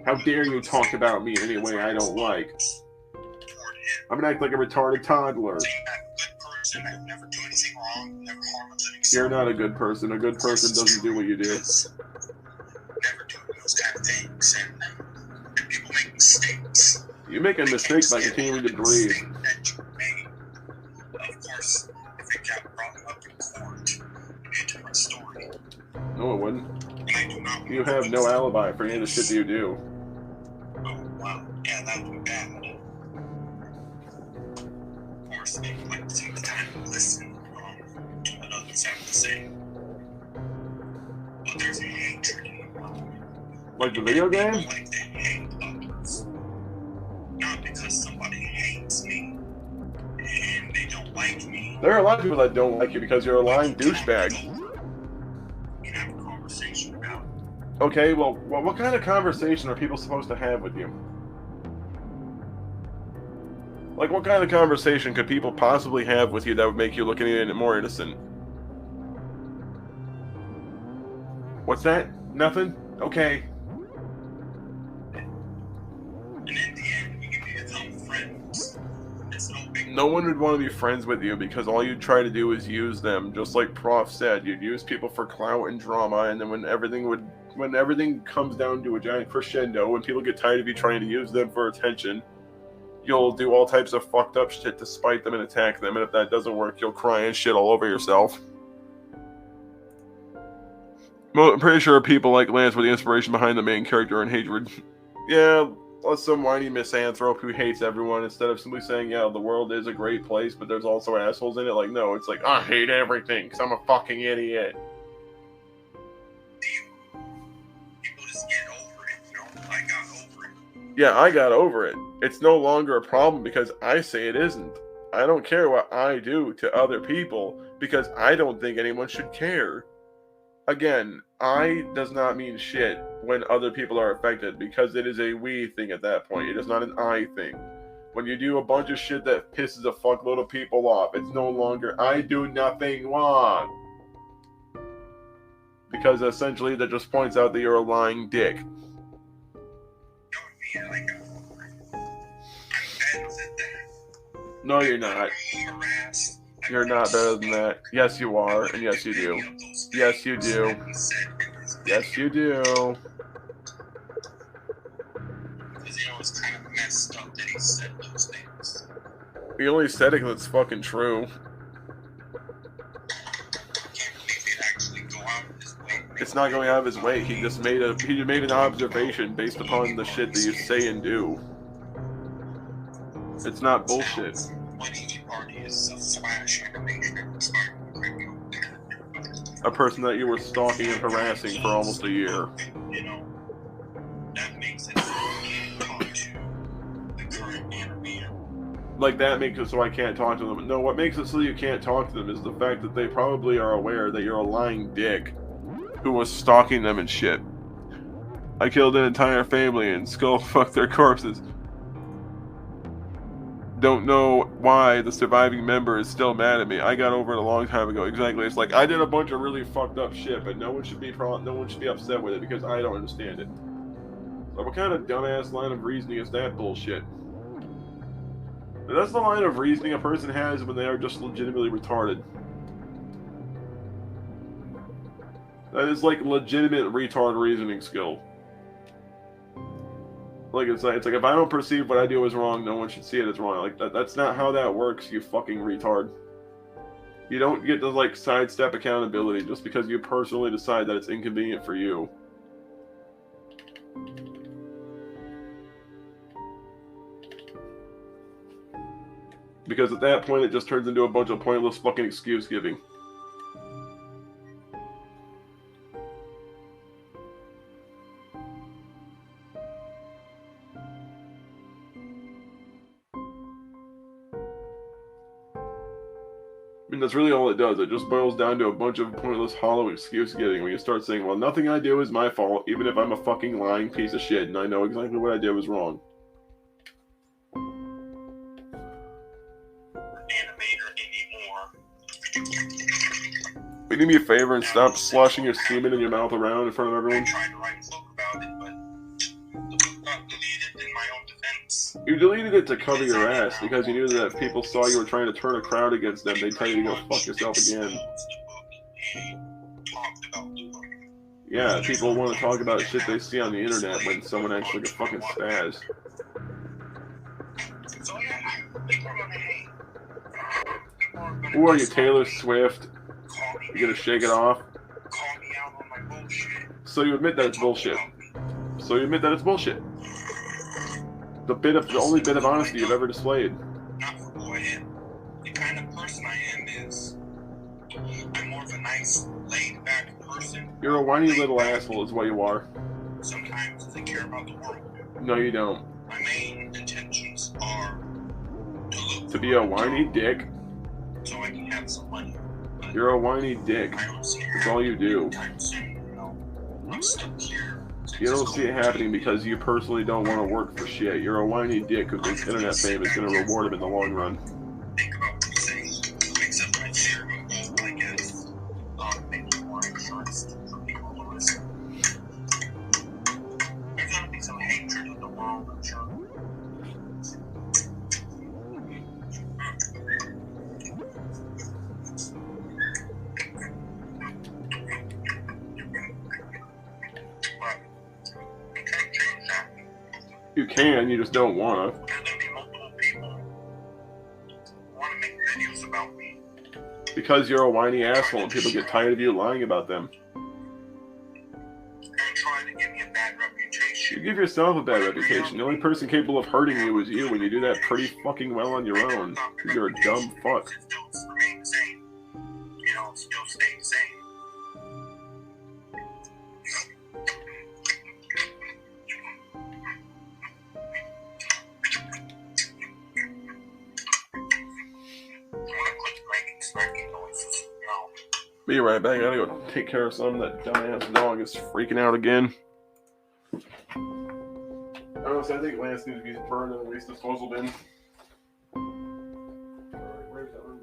How dare you talk about me in any way I don't like? I'm gonna act like a retarded toddler. You're not a good person. A good person doesn't do what you do. You make a mistake by continuing to breathe. No, it wouldn't. You have no alibi for any of the shit that you do. Oh, wow. Yeah, that would be bad. Of course, they like to take the time to listen to what others have to say. But there's a hatred in the world. Like the video game? Like they hate others. Not because somebody hates me and they don't like me. There are a lot of people that don't like you because you're a lying douchebag. Okay, well, what kind of conversation are people supposed to have with you? Like, what kind of conversation could people possibly have with you that would make you look any more innocent? What's that? Nothing? Okay. And in the end, we can become friends. It's no big No one would want to be friends with you because all you'd try to do is use them. Just like Prof said, you'd use people for clout and drama, and then when everything comes down to a giant crescendo, when people get tired of you trying to use them for attention, you'll do all types of fucked up shit to spite them and attack them, and if that doesn't work, you'll cry and shit all over yourself. Well, I'm pretty sure people like Lance were the inspiration behind the main character in Hatred. Yeah, some whiny misanthrope who hates everyone instead of simply saying, yeah, the world is a great place, but there's also assholes in it. Like, no, it's like, I hate everything because I'm a fucking idiot. People just get over it, you know? I got over it. Yeah, I got over it. It's no longer a problem because I say it isn't. I don't care what I do to other people because I don't think anyone should care. Again, I does not mean shit when other people are affected because it is a we thing at that point. It is not an I thing. When you do a bunch of shit that pisses a fuckload of people off, it's no longer I do nothing wrong. Because essentially that just points out that you're a lying dick. No, you're not. You're not better than that. Yes, you are, and yes, you do. Yes, you do. Yes, you do. Because, you know, it's kind of messed up that he said those things. He only said it because it's fucking true. It's not going out of his way. He just made an observation based upon the shit that you say and do. It's not bullshit. A person that you were stalking and harassing for almost a year. You know, that makes it so you can't talk to the current enemy. Like, that makes it so I can't talk to them. No, what makes it so you can't talk to them is the fact that they probably are aware that you're a lying dick who was stalking them and shit. I killed an entire family and skull-fucked their corpses. Don't know why the surviving member is still mad at me. I got over it a long time ago. Exactly. It's like I did a bunch of really fucked up shit, but no one should be upset with it because I don't understand it. So what kind of dumbass line of reasoning is that bullshit? That's the line of reasoning a person has when they are just legitimately retarded. That is like legitimate retard reasoning skill. Like it's like if I don't perceive what I do as wrong, no one should see it as wrong. Like that's not how that works, you fucking retard. You don't get to like sidestep accountability just because you personally decide that it's inconvenient for you. Because at that point it just turns into a bunch of pointless fucking excuse giving. that's really all it does. It just boils down to a bunch of pointless, hollow excuse getting when you start saying, well, nothing I do is my fault, even if I'm a fucking lying piece of shit and I know exactly what I did was wrong. Will you do me a favor and stop sloshing your semen in your mouth around in front of everyone? I tried to write a book about it, but the book got deleted in my own defense. You deleted it to cover your ass because you knew that if people saw you were trying to turn a crowd against them, they'd tell you to go fuck yourself again. Yeah, people want to talk about shit they see on the internet when someone acts like a fucking spaz. So yeah, people are gonna hate. Who are you, Taylor Swift? You gonna shake it off? Call me out on my bullshit. So you admit that it's bullshit. So you admit that it's bullshit. The only bit of honesty you've ever displayed. Not for who I am. The kind of person I am is I'm more of a nice, laid-back person. You're a whiny little asshole is what you are. Sometimes I care about the world. No, you don't. My main intentions are to be a whiny dick. So I can have some money. You're a whiny dick. That's all you do. I'm stuck here. You don't see it happening because you personally don't want to work for shit. You're a whiny dick who thinks internet fame is going to reward him in the long run. Think about what you're saying. Except my share of gold, I guess. Maybe more insurance for people to listen. There's going to be some hatred in the world, I'm sure. You can, you just don't wanna. There's gonna be multiple people who wanna make videos about me. Because you're a whiny asshole and people get tired of you lying about them. And trying to give me a bad reputation. You give yourself a bad reputation. The only person capable of hurting you is you when you do that pretty fucking well on your own. Because you're a dumb fuck. Still remain the same. You know, still stay the same. Be right back. I gotta go take care of something. That dumbass dog is freaking out again. Honestly, I think Lance needs to be burned in the waste disposal bin. Alright, where's that room?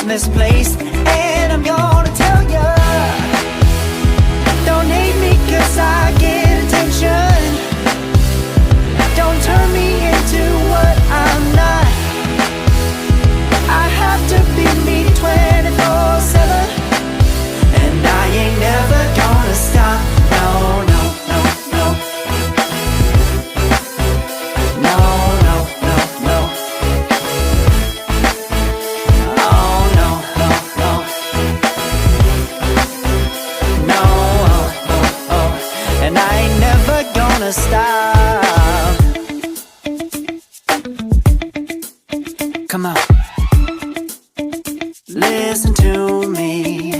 Misplaced, and I'm gonna tell ya, don't hate me 'cause I get attention. Don't turn me into what I'm not. I have to be me 24/7, and I ain't never gonna stop. No, no, no, no. No, no, no, no. Stop. Come on, listen to me.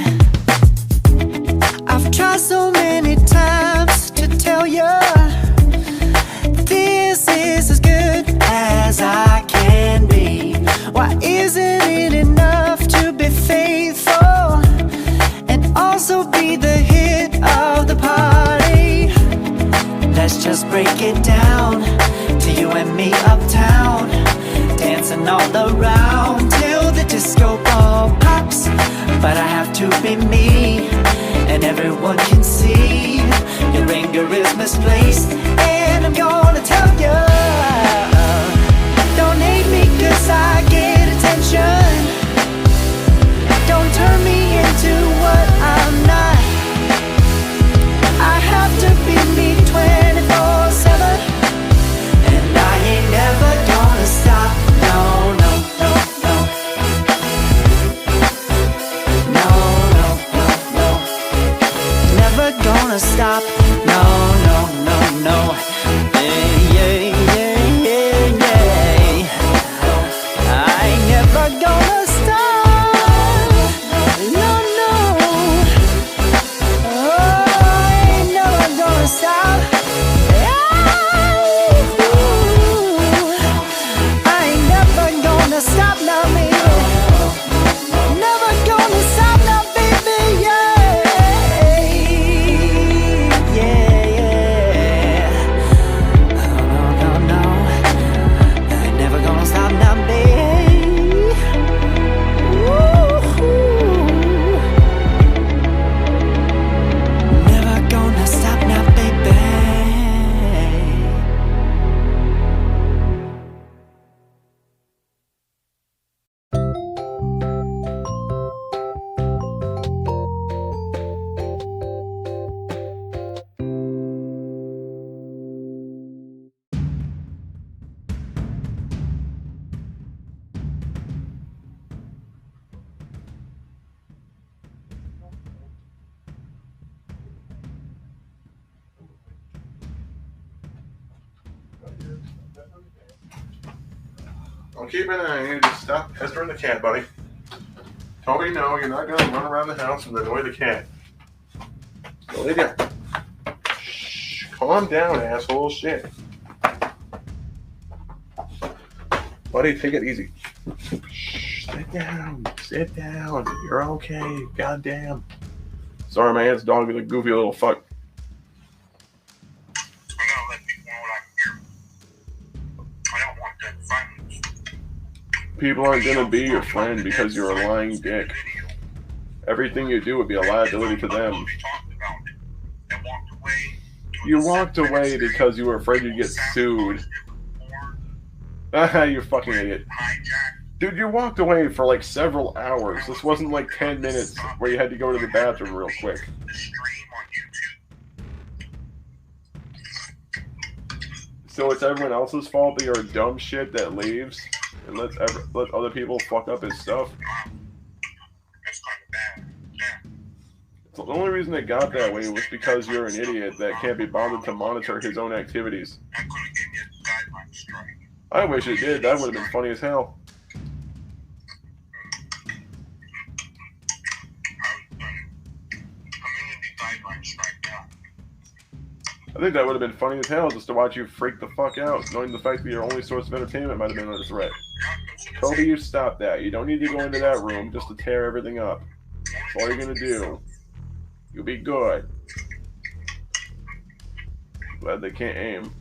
I've tried so many times to tell you this is as good as I can be. Why isn't it enough to be faithful and also be the hit of the party? Let's just break it down and me uptown, dancing all around till the disco ball pops. But I have to be me, and everyone can see your anger is misplaced, and I'm gonna tell you, don't hate me 'cause I get attention. Don't turn me into what I'm not. I have to be me 24/7, and I ain't never gonna stop. No, no, no, no. No, no, no, no. Never gonna stop. No, no, no, no. Yeah, yeah, yeah, yeah, yeah. I ain't never gonna stop. No, no. Oh, I ain't never gonna stop. I ain't never gonna stop now, baby. Never gonna stop now, baby. Yeah, yeah, yeah. No, no, no, no. I ain't never gonna stop now, baby. Woo-hoo. Never gonna stop now, baby. I'll keep an eye on you. Just stop pestering the cat, buddy. Tell me no, you're not going to run around the house and annoy the cat. Go lay down. Shh, calm down, asshole. Shit. Buddy, take it easy. Shh, sit down. Sit down. You're okay. Goddamn. Sorry, my aunt's dog is a goofy little fuck. People aren't going to be your friend because you're a lying dick. Everything you do would be a liability to them. You walked away because you were afraid you'd get sued. Ah, you fucking idiot. Dude, you walked away for like several hours. This wasn't like 10 minutes where you had to go to the bathroom real quick. So it's everyone else's fault that you're a dumb shit that leaves and let other people fuck up his stuff? The only reason it got that way was because you're an idiot that can't be bothered to monitor his own activities. I wish it did. That would have been funny as hell. I think that would have been funny as hell just to watch you freak the fuck out, knowing the fact that your only source of entertainment might have been under threat. Kobe, you stop that. You don't need to go into that room just to tear everything up. That's all you're gonna do. You'll be good. Glad they can't aim.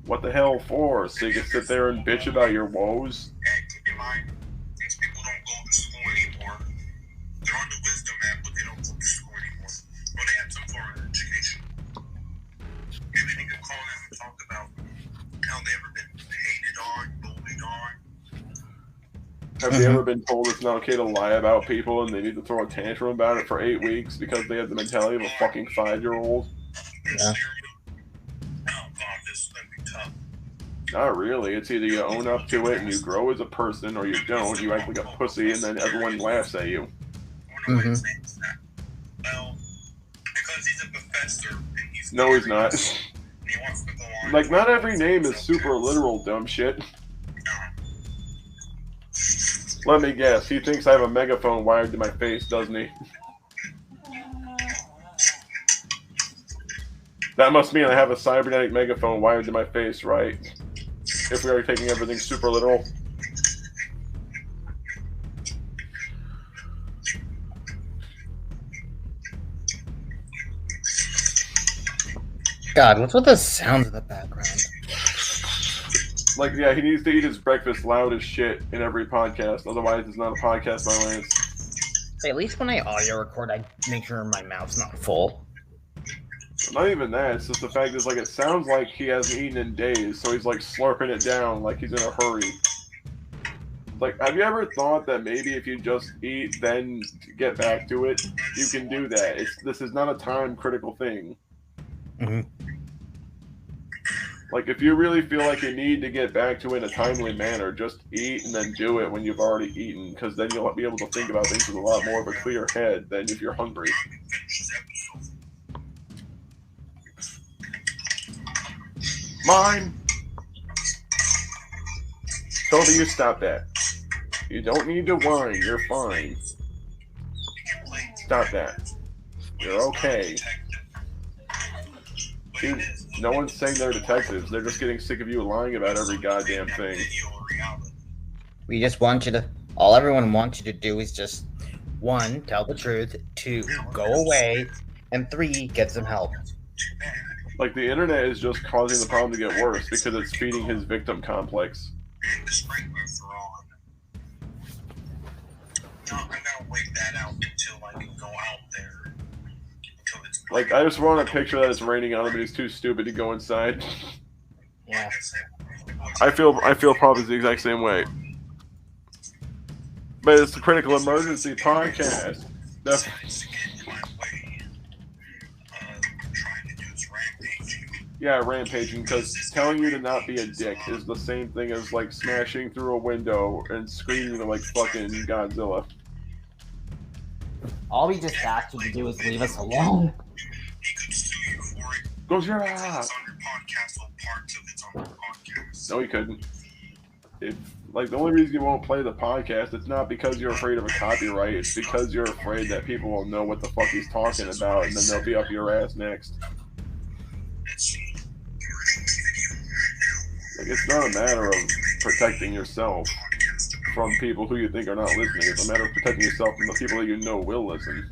What the hell for? So you can sit there and bitch about your woes? Have they ever been told it's not okay to lie about people and they need to throw a tantrum about it for 8 weeks because they have the mentality of a fucking 5-year-old? Yeah. Not really. It's either you own up to it and you grow as a person, or you don't. You act like a pussy and then everyone laughs at you. Mm-hmm. Well, because he's a professor and he's no, he's not. He wants to go on. Like, not every name is super literal, dumb shit. Let me guess. He thinks I have a megaphone wired to my face, doesn't he? That must mean I have a cybernetic megaphone wired to my face, right? If we are taking everything super literal. God, what's with the sounds in the background? Like, yeah, he needs to eat his breakfast loud as shit in every podcast. Otherwise, it's not a podcast by Lance. Hey, at least when I audio record, I make sure my mouth's not full. Not even that. It's just the fact is, like, it sounds like he hasn't eaten in days, so he's, like, slurping it down like he's in a hurry. Like, have you ever thought that maybe if you just eat, then get back to it, you can do that? This is not a time-critical thing. Mm-hmm. Like, if you really feel like you need to get back to it in a timely manner, just eat and then do it when you've already eaten, because then you'll be able to think about things with a lot more of a clear head than if you're hungry. Mine! Toby, you stop that. You don't need to whine, you're fine. Stop that. You're okay. Dude, no one's saying they're detectives. They're just getting sick of you lying about every goddamn thing. We just want you to... All everyone wants you to do is just, 1, tell the truth, 2, go away, and 3, get some help. Like, the internet is just causing the problem to get worse because it's feeding his victim complex. I'm gonna wait that out until I can go out there. Like, I just want a picture that it's raining on him and he's too stupid to go inside. Yeah. I feel probably the exact same way. But it's the Critical Emergency Podcast. Yeah, rampaging, because telling you to not be a dick is the same thing as, like, smashing through a window and screaming like fucking Godzilla. All we just asked you to do is leave us alone. Goes your ass. No, he couldn't. Like, the only reason you won't play the podcast, it's not because you're afraid of a copyright, it's because you're afraid that people will know what the fuck he's talking about, and then they'll be up your ass next. Like, it's not a matter of protecting yourself from people who you think are not listening. It's a matter of protecting yourself from the people that you know will listen.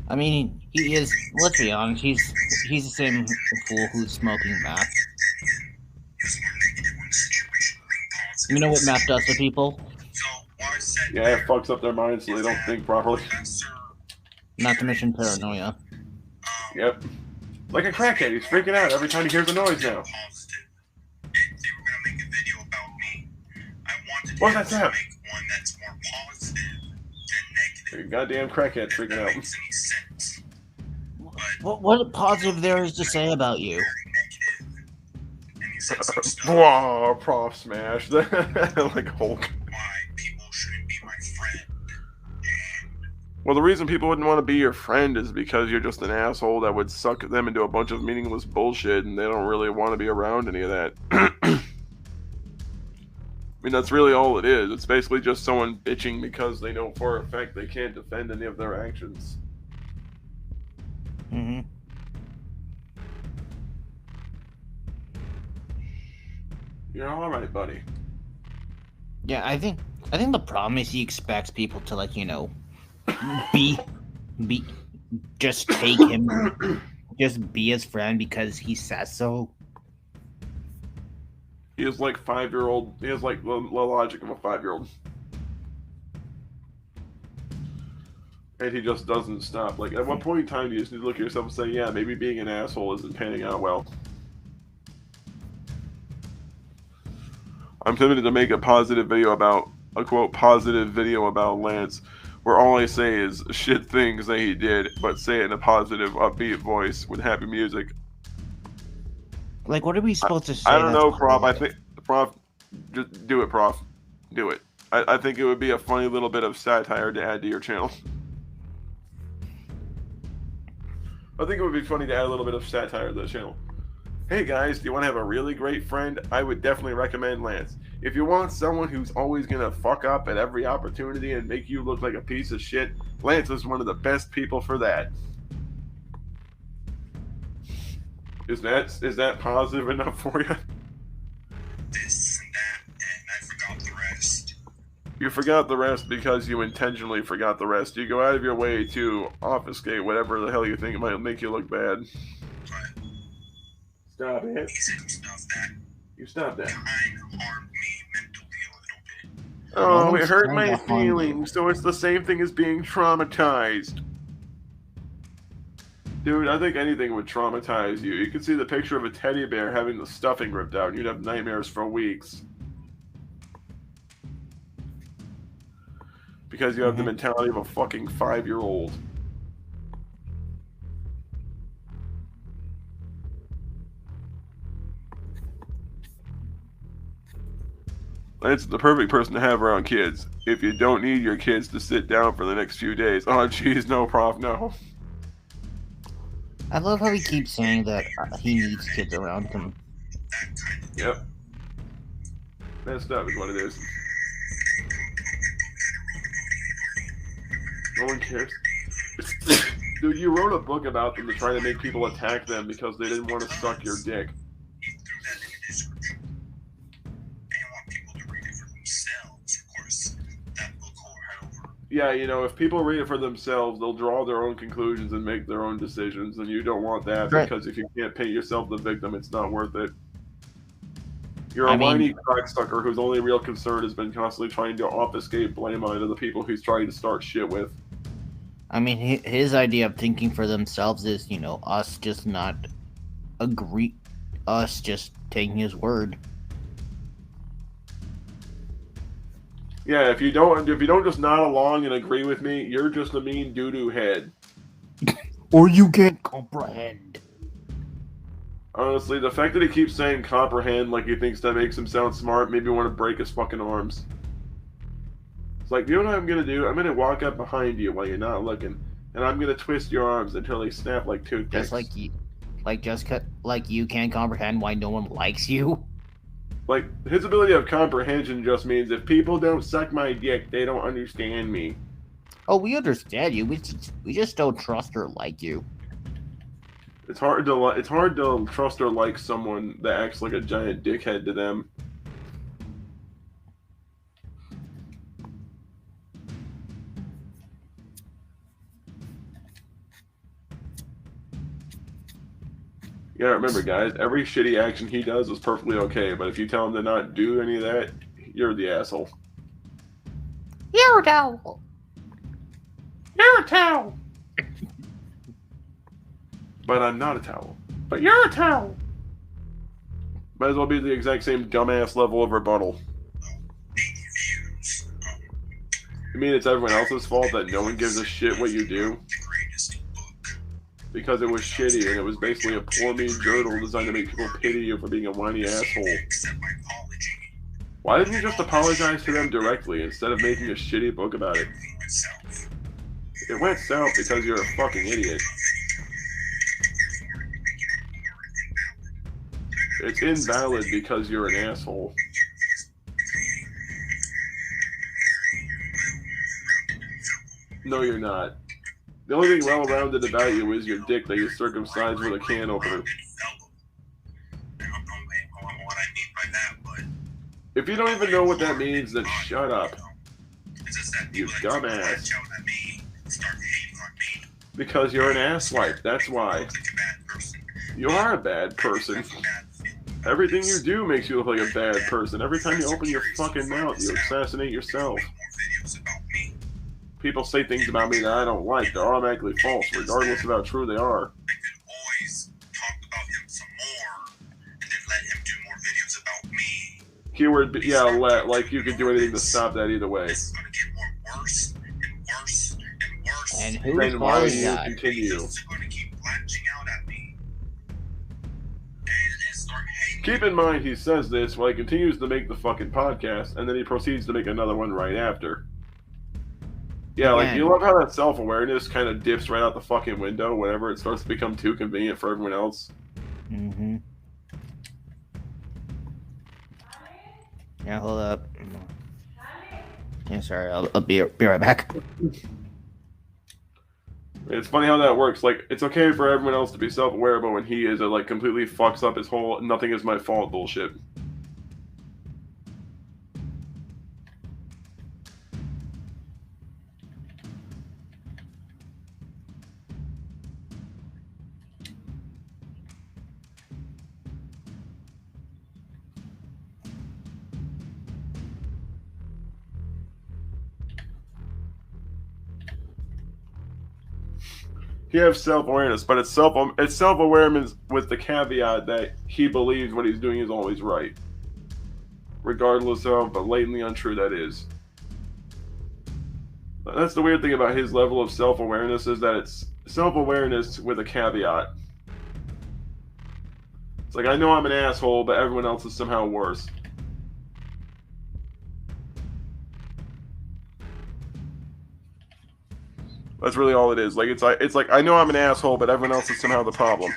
I mean, he is, let's be honest, he's the same fool who's smoking meth. You know what meth does to people? Yeah, it fucks up their minds so they don't think properly. Not to mention paranoia. Yep. Like a crackhead, he's freaking out every time he hears a noise now. What's that sound? Your goddamn crackhead freaking out. What positive there is to say about you? Whoa, Prof Smash. Like Hulk. Well, the reason people wouldn't want to be your friend is because you're just an asshole that would suck them into a bunch of meaningless bullshit and they don't really want to be around any of that. I mean, that's really all it is. It's basically just someone bitching because they know for a fact they can't defend any of their actions. Mm-hmm. You're alright, buddy. Yeah, I think the problem is he expects people to, like, you know, be just take him, just be his friend because he says so. He is like 5-year-old. He has like the logic of a 5-year-old. And he just doesn't stop. Like, at what point in time do you just need to look at yourself and say, yeah, maybe being an asshole isn't panning out well? I'm tempted to make a positive video about, a quote, positive video about Lance, where all I say is shit things that he did, but say it in a positive, upbeat voice with happy music. Like, what are we supposed to say? I don't know, Prof. I think, Prof, just do it, Prof. Do it. I think it would be a funny little bit of satire to add to your channel. I think it would be funny to add a little bit of satire to the channel. Hey guys, do you want to have a really great friend? I would definitely recommend Lance. If you want someone who's always going to fuck up at every opportunity and make you look like a piece of shit, Lance is one of the best people for that. Is that positive enough for you? This and that, and I forgot the rest. You forgot the rest because you intentionally forgot the rest. You go out of your way to obfuscate whatever the hell you think might make you look bad. but Stop it. he said some stuff that You stop that. kind of harmed me mentally a little bit. Oh, No it one's hurt trying my to harm you. feelings, so it's the same thing as being traumatized. Dude, I think anything would traumatize you. You could see the picture of a teddy bear having the stuffing ripped out, and you'd have nightmares for weeks. Because you have the mentality of a fucking 5-year-old. It's the perfect person to have around kids. If you don't need your kids to sit down for the next few days. Oh, jeez, no, prof, no. I love how he keeps saying that he needs kids around him. Yep. Messed up is what it is. No one cares. Dude, you wrote a book about them to try to make people attack them because they didn't want to suck your dick. He threw that in the description. And you want people to read it for themselves. Of course, that book will head over. Yeah, you know, if people read it for themselves, they'll draw their own conclusions and make their own decisions, and you don't want that Right. because if you can't paint yourself the victim, it's not worth it. You're a whiny cocksucker whose only real concern has been constantly trying to obfuscate blame onto the people he's trying to start shit with. I mean, his idea of thinking for themselves is, you know, us just not us just taking his word. Yeah, if you don't just nod along and agree with me, you're just a mean doo-doo head. Or you can't comprehend. Honestly, the fact that he keeps saying comprehend like he thinks that makes him sound smart made me want to break his fucking arms. It's like, you know what I'm gonna do? I'm gonna walk up behind you while you're not looking, and I'm gonna twist your arms until they snap like toothpicks. Just like you can't comprehend why no one likes you. Like, his ability of comprehension just means if people don't suck my dick, they don't understand me. Oh, we understand you. We just don't trust or like you. It's hard to trust or like someone that acts like a giant dickhead to them. Yeah, remember, guys, every shitty action he does is perfectly okay, but if you tell him to not do any of that, you're the asshole. You're a towel. You're a towel. But I'm not a towel. But you're a towel. Might as well be the exact same dumbass level of rebuttal. You mean it's everyone else's fault that no one gives a shit what you do? Because it was shitty and it was basically a poor mean journal designed to make people pity you for being a whiny asshole. Why didn't you just apologize to them directly instead of making a shitty book about it? It went south because you're a fucking idiot. It's invalid because you're an asshole. No, you're not. The only thing well-rounded about you is your dick that you circumcised with a can opener. If you don't even know what that means, then shut up. You dumbass. Because you're an asswipe, that's why. You are a bad person. Everything you do makes you look like a bad person. Every time you open your fucking mouth, you assassinate yourself. People say things about me that I don't like. They're automatically false, regardless of how true they are. I could always talk about him some more, and then let him do more videos about me. Keyword, yeah, like you could do anything to stop that either way. This is going to get more worse and worse and worse. And who's Then why do you that? continue? People are going to keep latching out at me. And start hating. Keep in mind, he says this while he continues to make the fucking podcast, and then he proceeds to make another one right after. Yeah, like, you love how that self-awareness kind of dips right out the fucking window whenever it starts to become too convenient for everyone else. Mm-hmm. Yeah, hold up. Yeah, sorry, I'll be right back. It's funny how that works. Like, it's okay for everyone else to be self-aware, but when he is, it, like, completely fucks up his whole nothing is my fault bullshit. He has self-awareness, but it's self-awareness with the caveat that he believes what he's doing is always right, regardless of how blatantly untrue that is. That's the weird thing about his level of self-awareness, is that it's self-awareness with a caveat. It's like, I know I'm an asshole, but everyone else is somehow worse. That's really all it is. Like, it's like I know I'm an asshole, but everyone else is somehow the problem.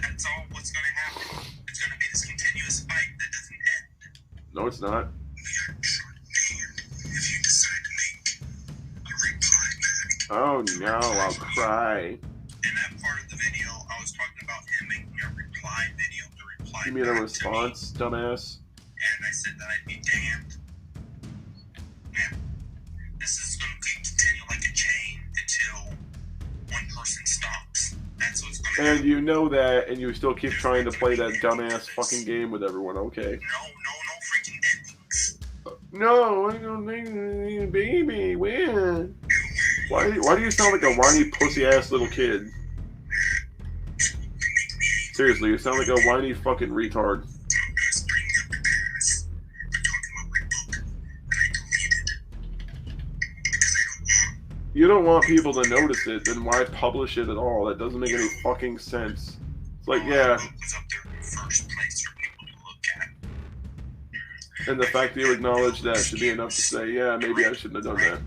That's all what's going to happen. It's going to be this continuous fight that doesn't end. No, it's not. If you decide to make a reply back. Oh no, I'll cry. In that part of the video, I was talking about him making a reply video to reply. You mean a response, dumbass? And I said that I'd be damned. Yeah. This is going to continue like a chain until one person stops. That's what's going to happen. And you know that, and you still keep trying to play that dumbass fucking game with everyone, okay? No freaking endings. No, I don't think, baby, when? Why do you sound like a whiny pussy-ass little kid? Seriously, you sound like a whiny fucking retard. You don't want people to notice it, then why publish it at all? That doesn't make any fucking sense. It's like, yeah. And the fact that you acknowledge that should be enough to say, yeah, maybe I shouldn't have done that.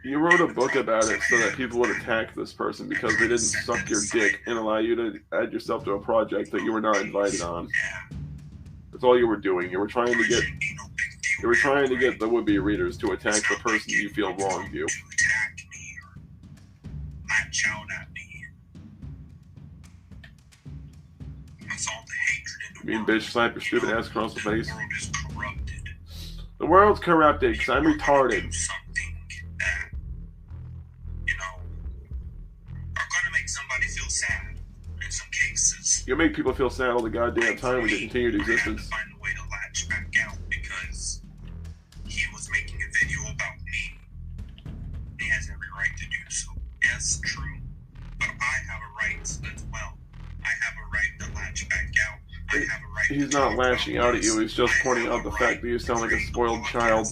You wrote a book about it so that people would attack this person because they didn't suck your dick and allow you to add yourself to a project that you were not invited on. That's all you were doing. You were trying to get the would-be readers to attack the person you feel wronged you. You mean bitch slap your stupid ass across the face? The world's corrupted because I'm retarded. You make people feel sad all the goddamn time with your continued existence. Find a way to latch back out because he was making a video about me. He has every right to do so. Yes, true. But I have a right as well. I have a right to latch back out. I have a right. He's not lashing out at you. He's just pointing out the fact that you sound like a spoiled child.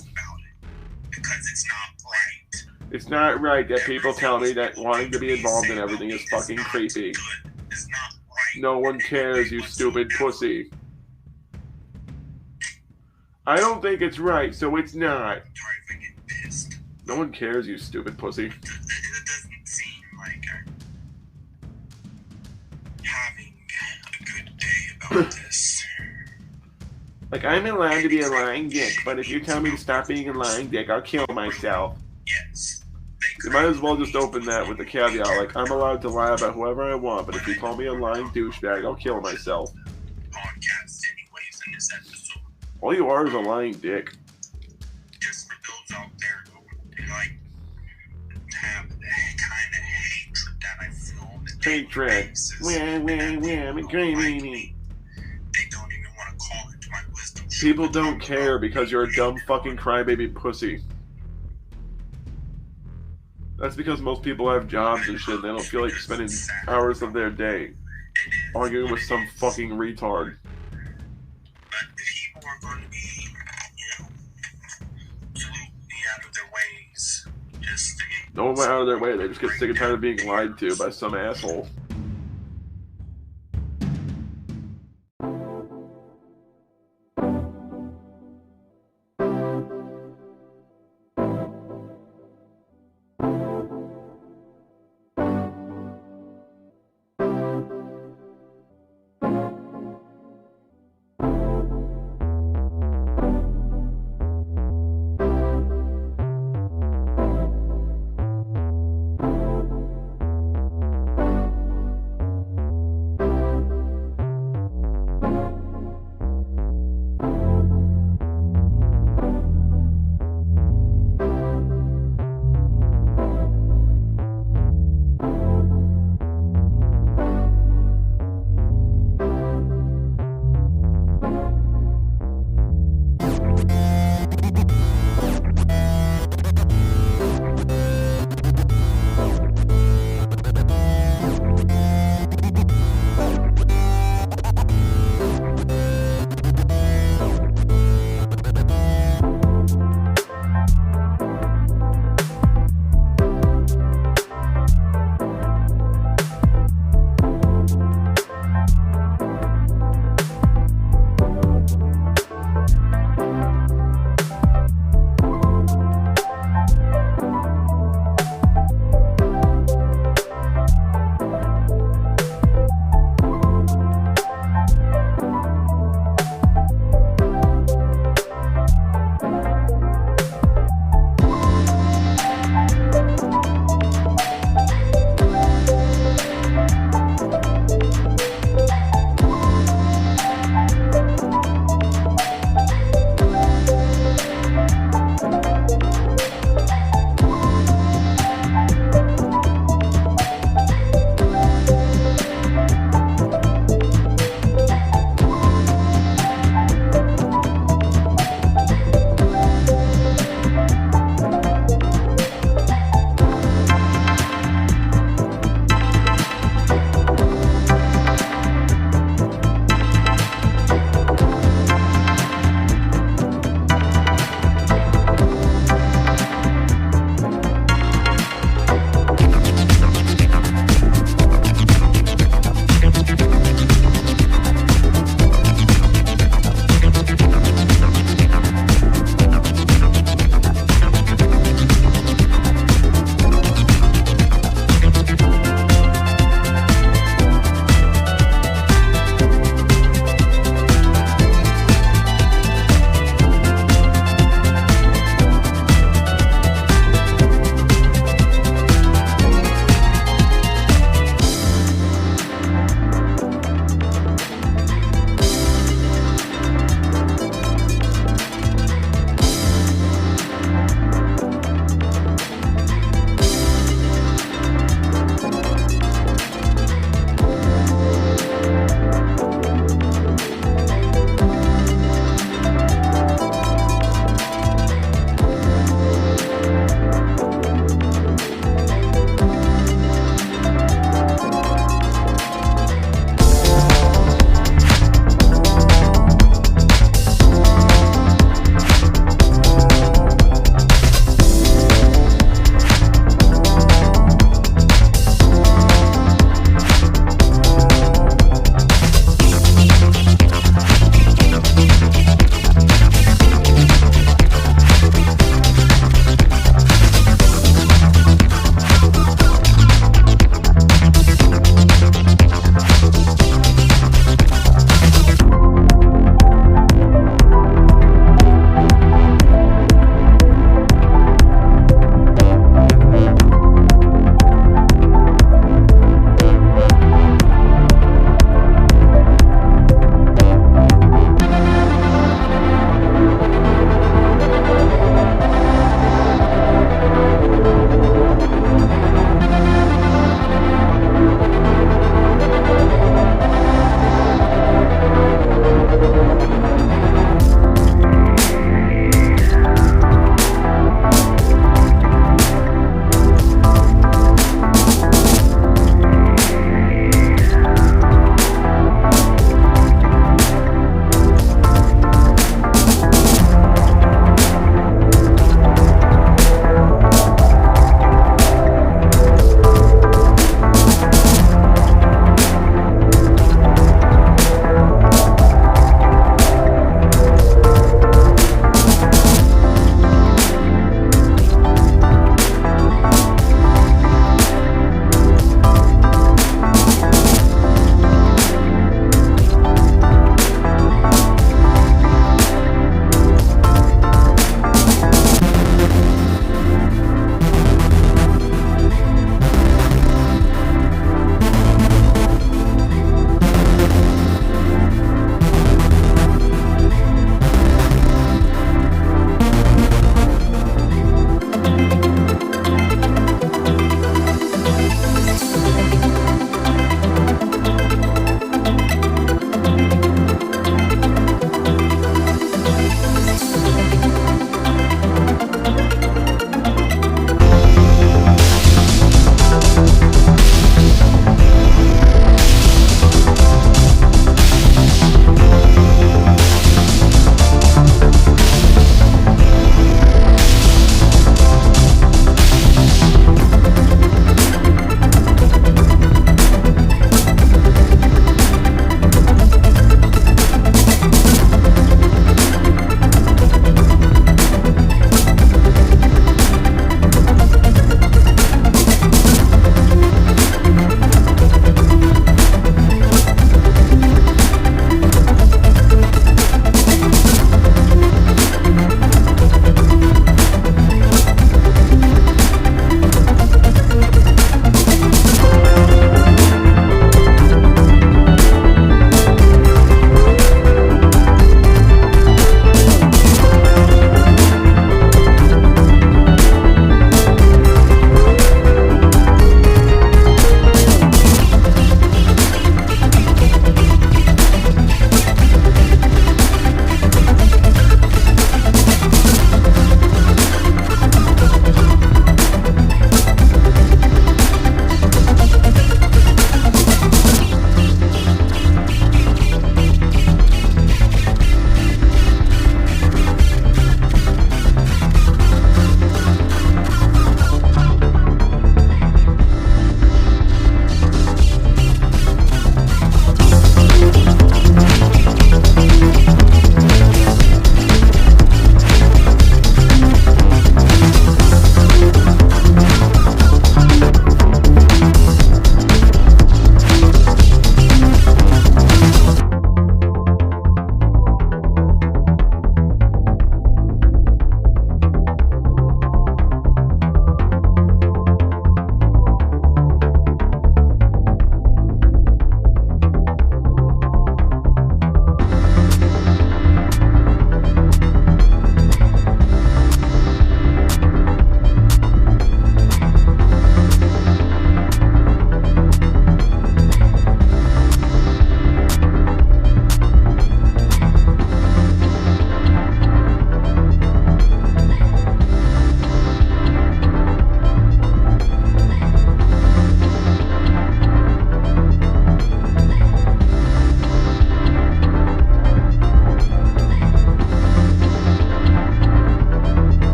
Because it's not right. It's not right that people tell me that wanting to be involved in everything is fucking creepy. It's not. No one cares, you stupid pussy. I don't think it's right, so it's not. No one cares, you stupid pussy. It doesn't seem like I'm having a good day about this. Like, I'm allowed to be a lying dick, but if you tell me to stop being a lying dick, I'll kill myself. Yes. You might as well just open that with the caveat, like, I'm allowed to lie about whoever I want, but if you call me a lying douchebag, I'll kill myself. Podcast anyways in this episode. All you are is a lying dick. Just for those out there who, like, have the kind of hatred that I feel. Hatred. I'm a crazy. They don't even want to call it my wisdom. People don't care because you're a dumb fucking crybaby pussy. That's because most people have jobs and shit. They don't feel like spending hours of their day arguing with some fucking retard. But people are going to be, completely out of their ways. Just to get... No one went out of their way. They just get sick and tired of being lied to by some asshole.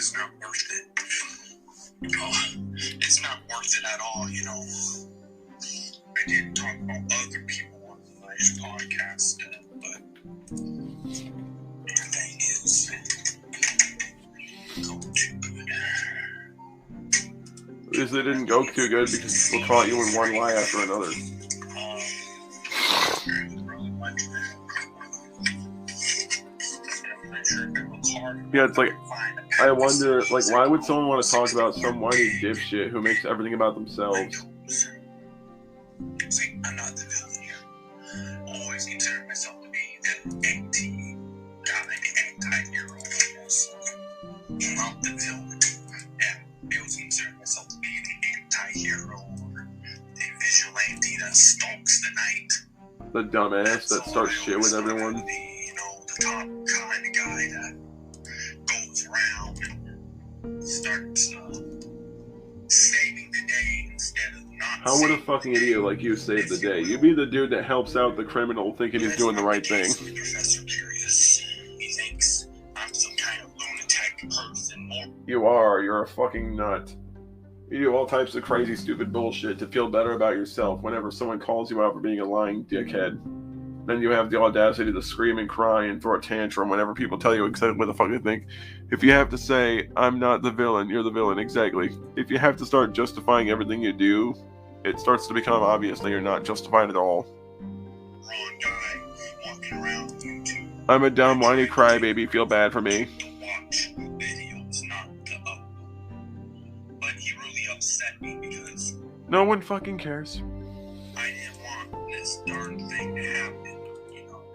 it's not worth it. It's not worth it at all, you know. I did talk about other people on my podcast, but the thing is, go too good. Because they didn't go too good because people caught you in one lie after another. Yeah, it's like, I wonder, like, why would someone want to talk about some whiny dipshit who makes everything about themselves? See, I'm not the villain here. I always consider myself to be the anti-hero. I'm not the villain. Yeah, I always consider myself to be the anti-hero or the vigilante that stalks the night. The dumbass that starts shit with everyone. You know, the top kind of guy that goes around and starts saving the day instead of not. How would a fucking idiot like you save the day? You'd be the dude that helps out the criminal thinking he's doing the right thing. Professor Curious. He thinks I'm some kind of lunatic person. You are. You're a fucking nut. You do all types of crazy, stupid bullshit to feel better about yourself whenever someone calls you out for being a lying dickhead. Then you have the audacity to scream and cry and throw a tantrum whenever people tell you exactly what the fuck they think. If you have to say, I'm not the villain, you're the villain, exactly. If you have to start justifying everything you do, it starts to become obvious that you're not justified at all. Wrong guy walking around YouTube. I'm a dumb, whiny crybaby, feel bad for me. To watch videos, not to upload. But he really upset me because No one fucking cares. I didn't want this darn thing to happen.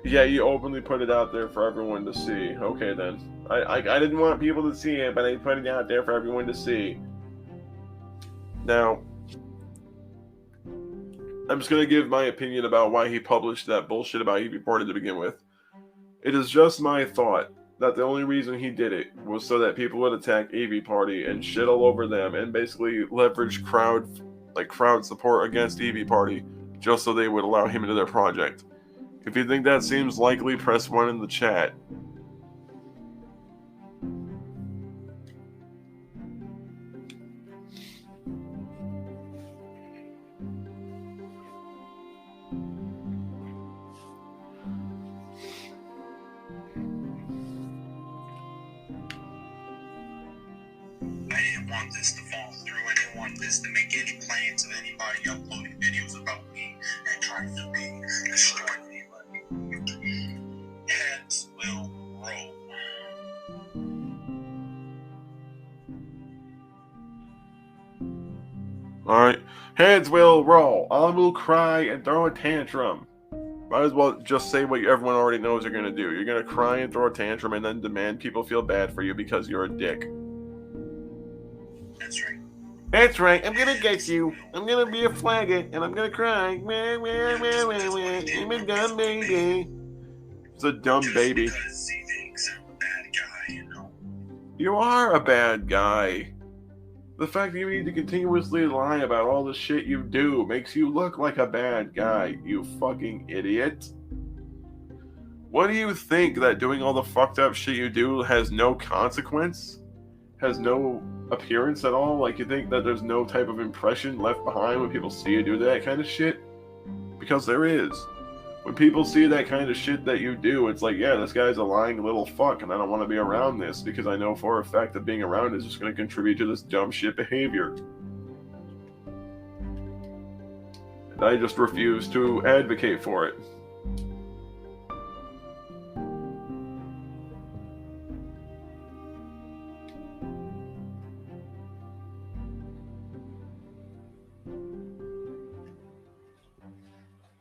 Yeah, you openly put it out there for everyone to see. Okay, then. I didn't want people to see it, but I put it out there for everyone to see. Now, I'm just going to give my opinion about why he published that bullshit about EV Party to begin with. It is just my thought that the only reason he did it was so that people would attack EV Party and shit all over them and basically leverage crowd support against EV Party just so they would allow him into their project. If you think that seems likely, press 1 in the chat. I didn't want this to fall through. I didn't want this to make any plans of anybody uploading videos about me and trying to destroy me. Heads will roll. Alright, heads will roll. I will cry and throw a tantrum. Might as well just say what everyone already knows you're going to do. You're going to cry and throw a tantrum and then demand people feel bad for you because you're a dick. That's right. That's right, I'm gonna get you. I'm gonna be a flaggot, and I'm gonna cry. I'm a dumb baby. It's a dumb baby. Because he thinks I'm a bad guy, you know. You are a bad guy. The fact that you need to continuously lie about all the shit you do makes you look like a bad guy, you fucking idiot. What do you think, that doing all the fucked up shit you do has no consequence? Has no appearance at all? Like, you think that there's no type of impression left behind when people see you do that kind of shit? Because there is. When people see that kind of shit that you do, it's like, yeah, this guy's a lying little fuck, and I don't want to be around this, because I know for a fact that being around is just going to contribute to this dumb shit behavior. And I just refuse to advocate for it.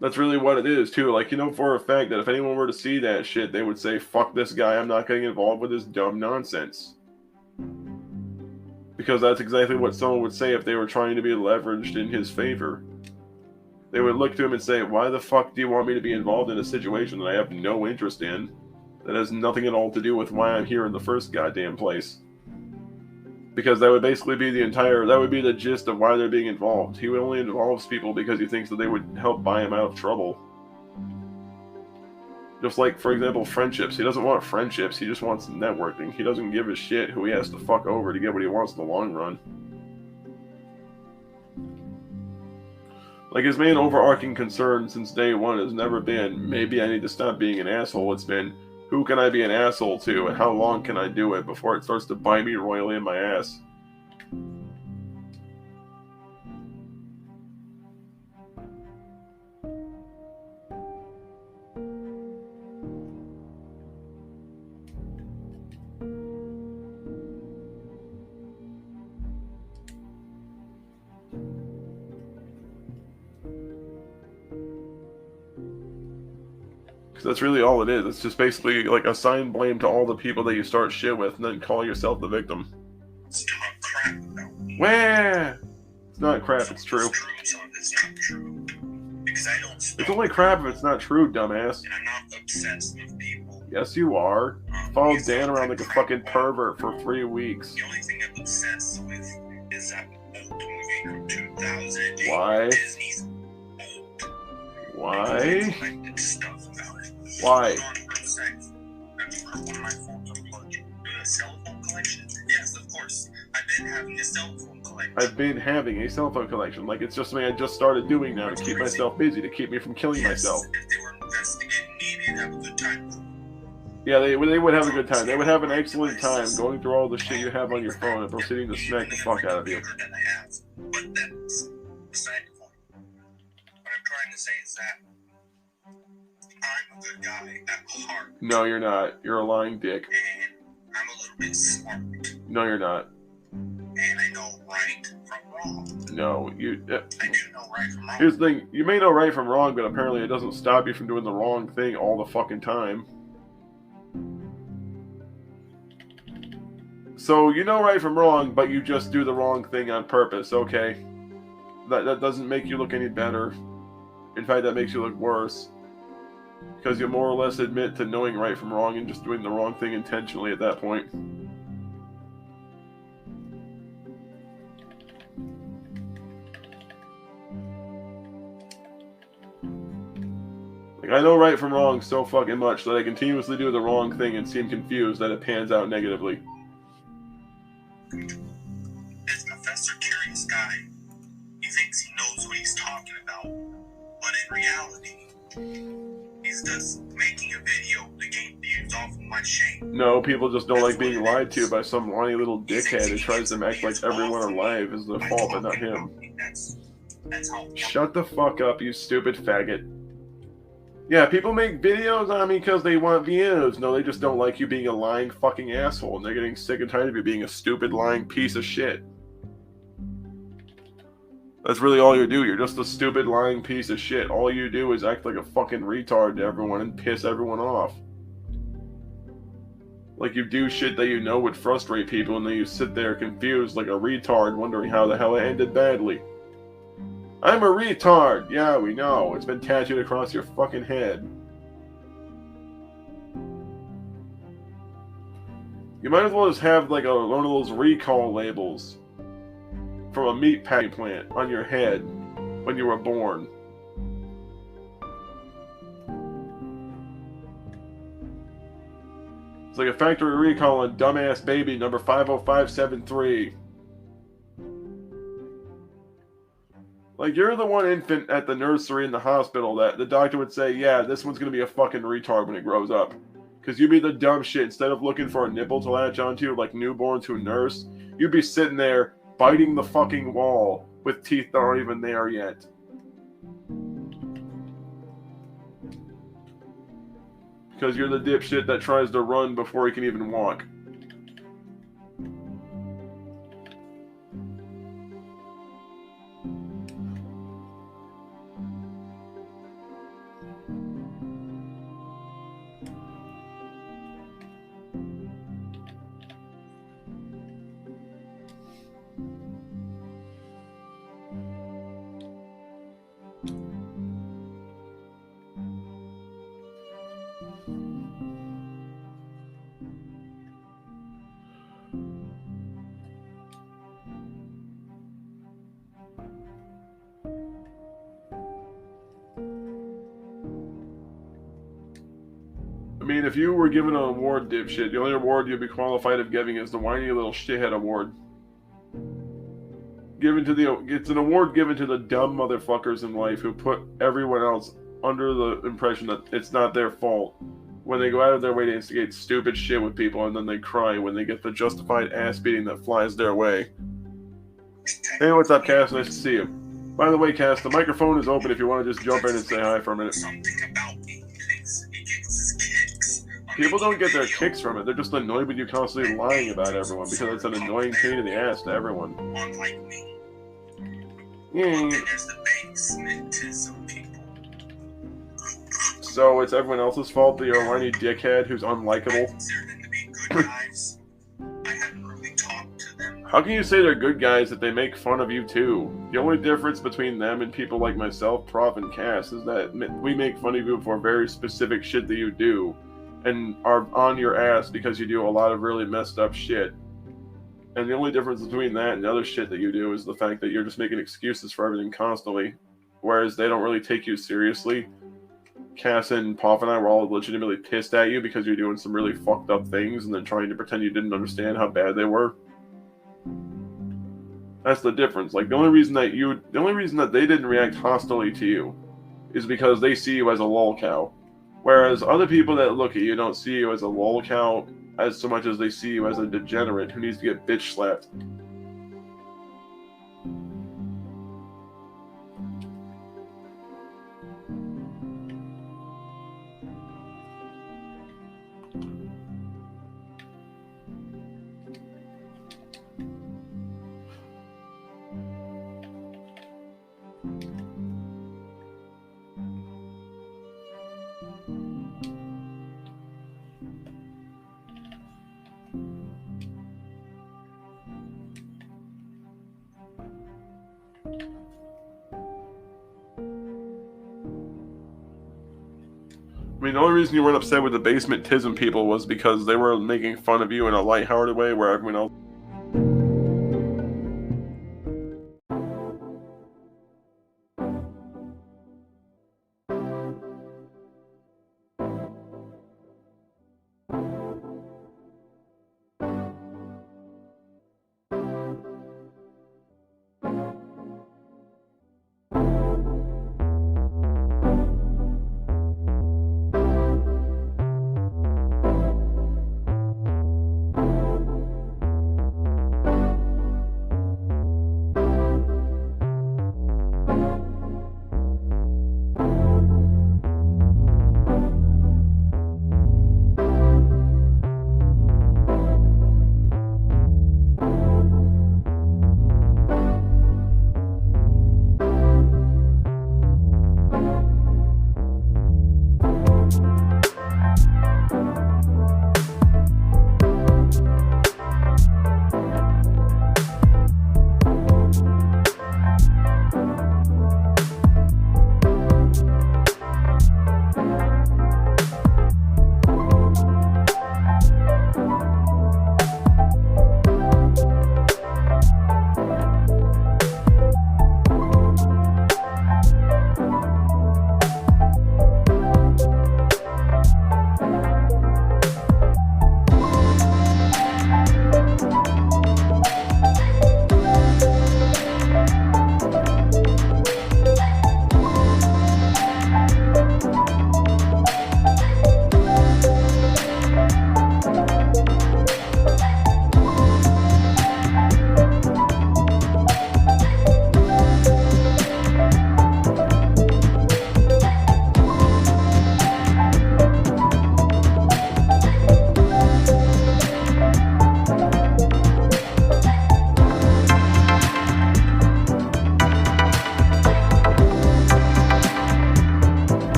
That's really what it is, too. Like, you know for a fact that if anyone were to see that shit, they would say, fuck this guy, I'm not getting involved with this dumb nonsense. Because that's exactly what someone would say if they were trying to be leveraged in his favor. They would look to him and say, why the fuck do you want me to be involved in a situation that I have no interest in, that has nothing at all to do with why I'm here in the first goddamn place? Because that would basically be that would be the gist of why they're being involved. He only involves people because he thinks that they would help buy him out of trouble. Just like, for example, friendships. He doesn't want friendships. He just wants networking. He doesn't give a shit who he has to fuck over to get what he wants in the long run. Like, his main overarching concern since day one has never been, maybe I need to stop being an asshole. It's been, who can I be an asshole to, and how long can I do it before it starts to bite me royally in my ass? That's really all it is. It's just basically like assign blame to all the people that you start shit with and then call yourself the victim. It's not crap, though. Wah! It's not crap, it's true. It's not true. Because I don't It's only crap if it's not true, dumbass. And I'm not obsessed with people. Yes, you are. Followed Dan around like a fucking pervert for 3 weeks. The only thing I'm obsessed with is that old movie from 2008. Why? Disney's old. Why? Stuff about it. Why? Hold on for a sec. One of my phones unplugged. A cell phone collection? Yes, of course. I've been having a cell phone collection. I've been having a cell phone collection. Like, it's just something I just started doing now to keep myself busy, to keep me from killing myself. If they were investigating me, they'd have a good time. Yeah, they would have a good time. They would have an excellent time going through all the shit you have on your phone and proceeding to smack the fuck out of you. But that's beside the point. What I'm trying to say is that I'm a good guy at heart. No, you're not. You're a lying dick. And I'm a little bit smart. No, you're not. And I know right from wrong. No, you... I do know right from wrong. Here's the thing. You may know right from wrong, but apparently it doesn't stop you from doing the wrong thing all the fucking time. So, you know right from wrong, but you just do the wrong thing on purpose, okay? That doesn't make you look any better. In fact, that makes you look worse. Because you more or less admit to knowing right from wrong and just doing the wrong thing intentionally at that point. Like, I know right from wrong so fucking much that I continuously do the wrong thing and seem confused that it pans out negatively. This Professor Curious guy, he thinks he knows what he's talking about. But in reality, he's just making a video to gain views off of my shame. No, people just don't like being lied to by some whiny little dickhead who tries to act like everyone alive is the fault, but not him. That's how. Shut the fuck up, you stupid faggot. Yeah, people make videos on me because they want views. No, they just don't like you being a lying fucking asshole, and they're getting sick and tired of you being a stupid, lying piece of shit. That's really all you do. You're just a stupid, lying piece of shit. All you do is act like a fucking retard to everyone and piss everyone off. Like you do shit that you know would frustrate people, and then you sit there confused like a retard wondering how the hell it ended badly. I'm a retard! Yeah, we know. It's been tattooed across your fucking head. You might as well just have like one of those recall labels from a meat packing plant on your head when you were born. It's like a factory recall on dumbass baby number 50573. Like, you're the one infant at the nursery in the hospital that the doctor would say, yeah, this one's going to be a fucking retard when it grows up. Because you'd be the dumb shit. Instead of looking for a nipple to latch onto like newborns who nurse, you'd be sitting there biting the fucking wall with teeth that aren't even there yet. Because you're the dipshit that tries to run before he can even walk. mean, if you were given an award, dipshit, the only award you'd be qualified of giving is the whiny little shithead award. It's an award given to the dumb motherfuckers in life who put everyone else under the impression that it's not their fault when they go out of their way to instigate stupid shit with people, and then they cry when they get the justified ass beating that flies their way. Hey, what's up, Cass? Nice to see you. By the way, Cass, the microphone is open if you want to just jump in and say hi for a minute. People don't get their kicks from it. They're just annoyed with you constantly lying about everyone because it's an annoying pain in the ass to everyone. Yeah. So it's everyone else's fault that you're a whiny dickhead who's unlikable? How can you say they're good guys if they make fun of you too? The only difference between them and people like myself, Prof, and Cass is that we make fun of you for very specific shit that you do and are on your ass because you do a lot of really messed up shit. And the only difference between that and the other shit that you do is the fact that you're just making excuses for everything constantly, whereas they don't really take you seriously. Cass and Prof and I were all legitimately pissed at you because you're doing some really fucked up things and then trying to pretend you didn't understand how bad they were. That's the difference. Like, the only reason that they didn't react hostilely to you is because they see you as a lolcow. Whereas other people that look at you don't see you as a lolcow as so much as they see you as a degenerate who needs to get bitch slapped. I mean, the only reason you weren't upset with the basement Tism people was because they were making fun of you in a lighthearted way where everyone else...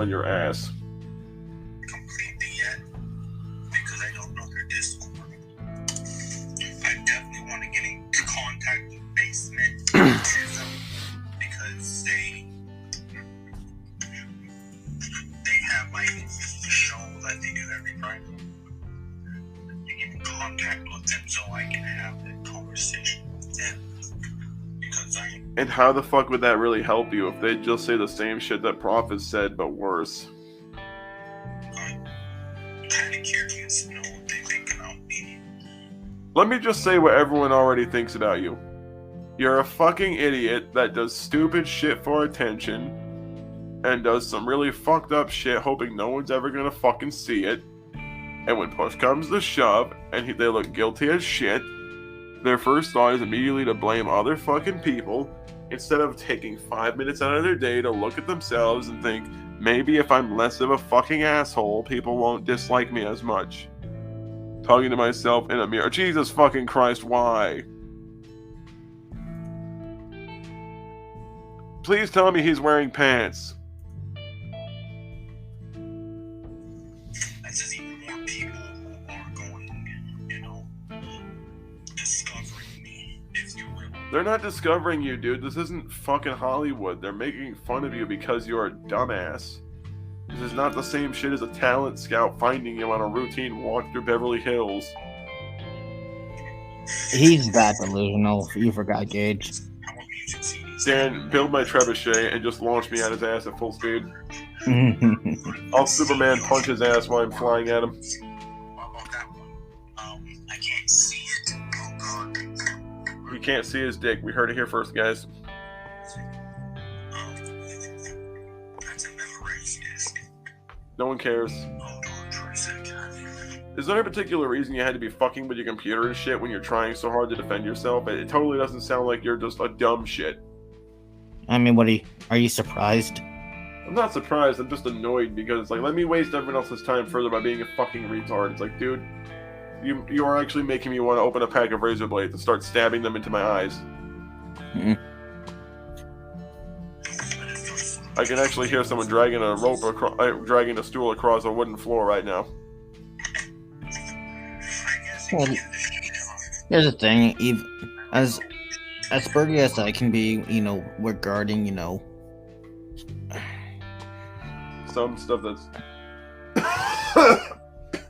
on your ass. Completely yet, because I don't know their Discord. I definitely want to get in contact with Basement because they have like a show that they do every Friday. You get in contact with them so I can have that conversation with them. And how the fuck would that really help you if they just say the same shit that Prophets said, but worse? I'm kind of curious to know what they think about me. Let me just say what everyone already thinks about you. You're a fucking idiot that does stupid shit for attention and does some really fucked up shit hoping no one's ever gonna fucking see it. And when push comes to shove and they look guilty as shit, their first thought is immediately to blame other fucking people instead of taking 5 minutes out of their day to look at themselves and think, maybe if I'm less of a fucking asshole, people won't dislike me as much. Talking to myself in a mirror. Jesus fucking Christ, why? Please tell me he's wearing pants. That's just even more people who are going, you know, discovering me, if you will. They're not discovering you, dude. This isn't fucking Hollywood. They're making fun of you because you're a dumbass. This is not the same shit as a talent scout finding you on a routine walk through Beverly Hills. He's that delusional. You forgot, Gage. Dan, build my trebuchet and just launch me at his ass at full speed. I'll Superman punch his ass while I'm flying at him. I can't see it. Oh god. You can't see his dick. We heard it here first, guys. That's a memory disk. No one cares. Hold on for a second. Is there a particular reason you had to be fucking with your computer and shit when you're trying so hard to defend yourself? It totally doesn't sound like you're just a dumb shit. I mean, are you surprised? I'm not surprised, I'm just annoyed because it's like, let me waste everyone else's time further by being a fucking retard. It's like, dude, you are actually making me want to open a pack of razor blades and start stabbing them into my eyes. Mm-hmm. I can actually hear someone dragging a dragging a stool across a wooden floor right now. Well, here's the thing, as spurgy as I can be, you know, regarding, you know, some stuff that's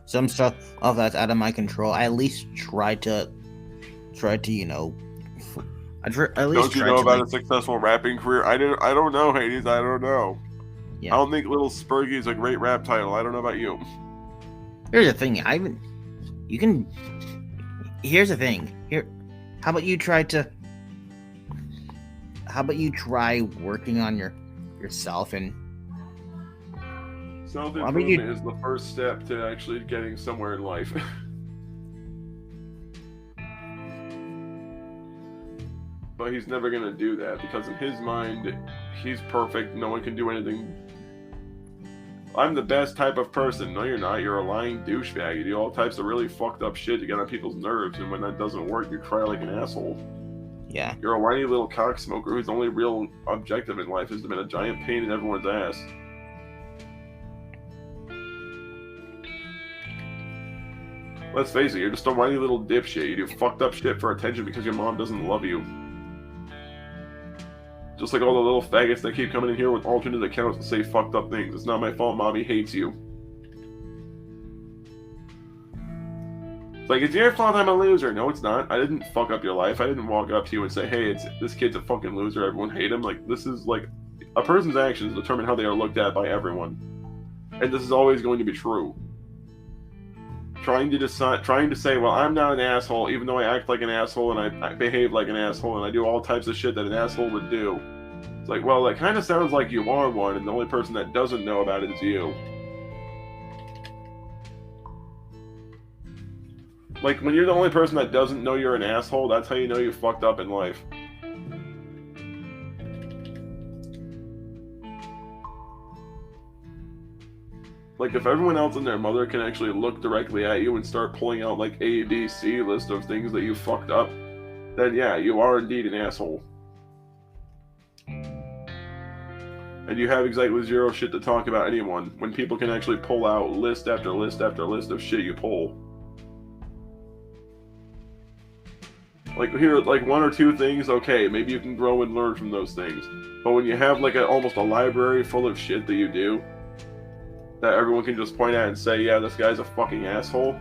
some stuff of that's out of my control. I at least try to, you know, at least don't you know about a successful rapping career? I don't know, Hades. I don't know. Yeah. I don't think Little Spurgy is a great rap title. I don't know about you. Here's the thing. Here's the thing. How about you try working on yourself and self-improvement is the first step to actually getting somewhere in life. But he's never gonna do that because in his mind, he's perfect. No one can do anything. I'm the best type of person. No, you're not. You're a lying douchebag. You do all types of really fucked up shit to get on people's nerves, and when that doesn't work, you cry like an asshole. Yeah. You're a whiny little cocksmoker whose only real objective in life is to be a giant pain in everyone's ass. Let's face it, you're just a whiny little dipshit. You do fucked up shit for attention because your mom doesn't love you. Just like all the little faggots that keep coming in here with alternate accounts to say fucked up things. It's not my fault mommy hates you. It's like, it's your fault I'm a loser. No, it's not. I didn't fuck up your life. I didn't walk up to you and say, hey, this kid's a fucking loser. Everyone hate him. Like, this is like, a person's actions determine how they are looked at by everyone. And this is always going to be true. Trying to say, well, I'm not an asshole, even though I act like an asshole and I behave like an asshole and I do all types of shit that an asshole would do. It's like, well, that kind of sounds like you are one, and the only person that doesn't know about it is you. Like, when you're the only person that doesn't know you're an asshole, that's how you know you fucked up in life. Like, if everyone else and their mother can actually look directly at you and start pulling out, like, A, B, C list of things that you fucked up, then yeah, you are indeed an asshole. And and you have exactly zero shit to talk about anyone, when people can actually pull out list after list after list of shit you pull. Like, here, like, one or two things, okay, maybe you can grow and learn from those things. But when you have, like, almost a library full of shit that you do, that everyone can just point at and say, yeah, this guy's a fucking asshole,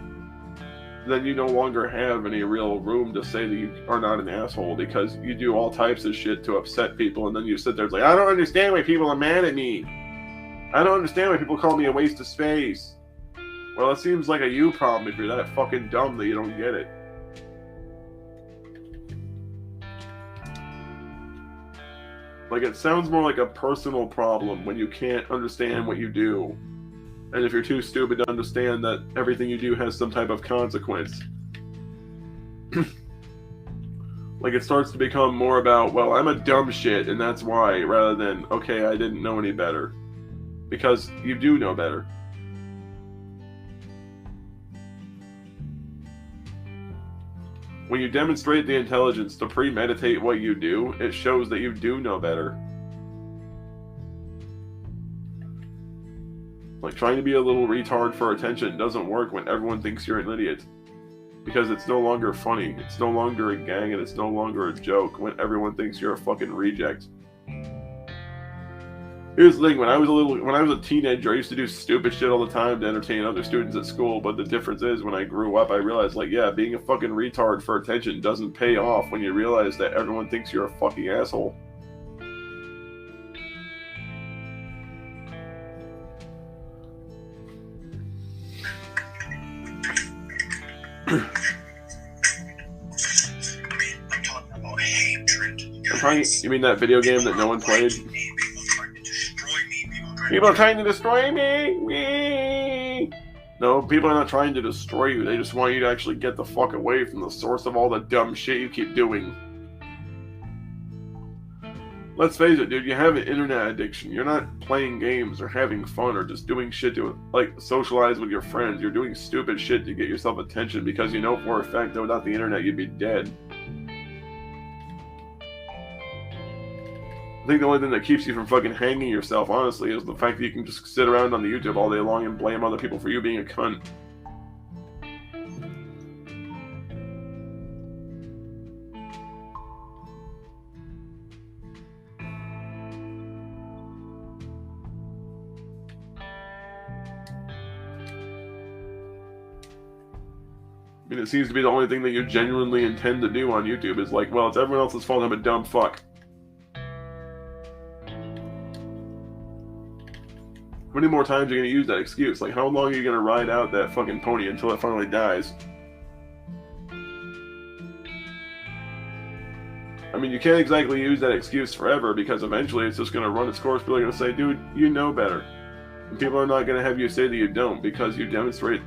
then you no longer have any real room to say that you are not an asshole, because you do all types of shit to upset people, and then you sit there and like, I don't understand why people are mad at me. I don't understand why people call me a waste of space. Well, it seems like a you problem if you're that fucking dumb that you don't get it. Like, it sounds more like a personal problem when you can't understand what you do. And if you're too stupid to understand that everything you do has some type of consequence. Like, it starts to become more about, well, I'm a dumb shit and that's why, rather than, okay, I didn't know any better. Because you do know better. When you demonstrate the intelligence to premeditate what you do, it shows that you do know better. Like, trying to be a little retard for attention doesn't work when everyone thinks you're an idiot. Because it's no longer funny, it's no longer a gang, and it's no longer a joke when everyone thinks you're a fucking reject. Here's the thing, when I was a teenager, I used to do stupid shit all the time to entertain other students at school, but the difference is, when I grew up, I realized, like, yeah, being a fucking retard for attention doesn't pay off when you realize that everyone thinks you're a fucking asshole. I'm talking about hatred. You mean that video game that no one played? People are trying to destroy me! Wee! No, people are not trying to destroy you. They just want you to actually get the fuck away from the source of all the dumb shit you keep doing. Let's face it, dude, you have an internet addiction. You're not playing games or having fun or just doing shit to, like, socialize with your friends. You're doing stupid shit to get yourself attention because you know for a fact that without the internet you'd be dead. I think the only thing that keeps you from fucking hanging yourself, honestly, is the fact that you can just sit around on the YouTube all day long and blame other people for you being a cunt. I mean, it seems to be the only thing that you genuinely intend to do on YouTube is like, well, it's everyone else's fault, I'm a dumb fuck. How many more times are you going to use that excuse? Like, how long are you going to ride out that fucking pony until it finally dies? I mean, you can't exactly use that excuse forever, because eventually it's just going to run its course. People are going to say, dude, you know better. And people are not going to have you say that you don't, because you demonstrate...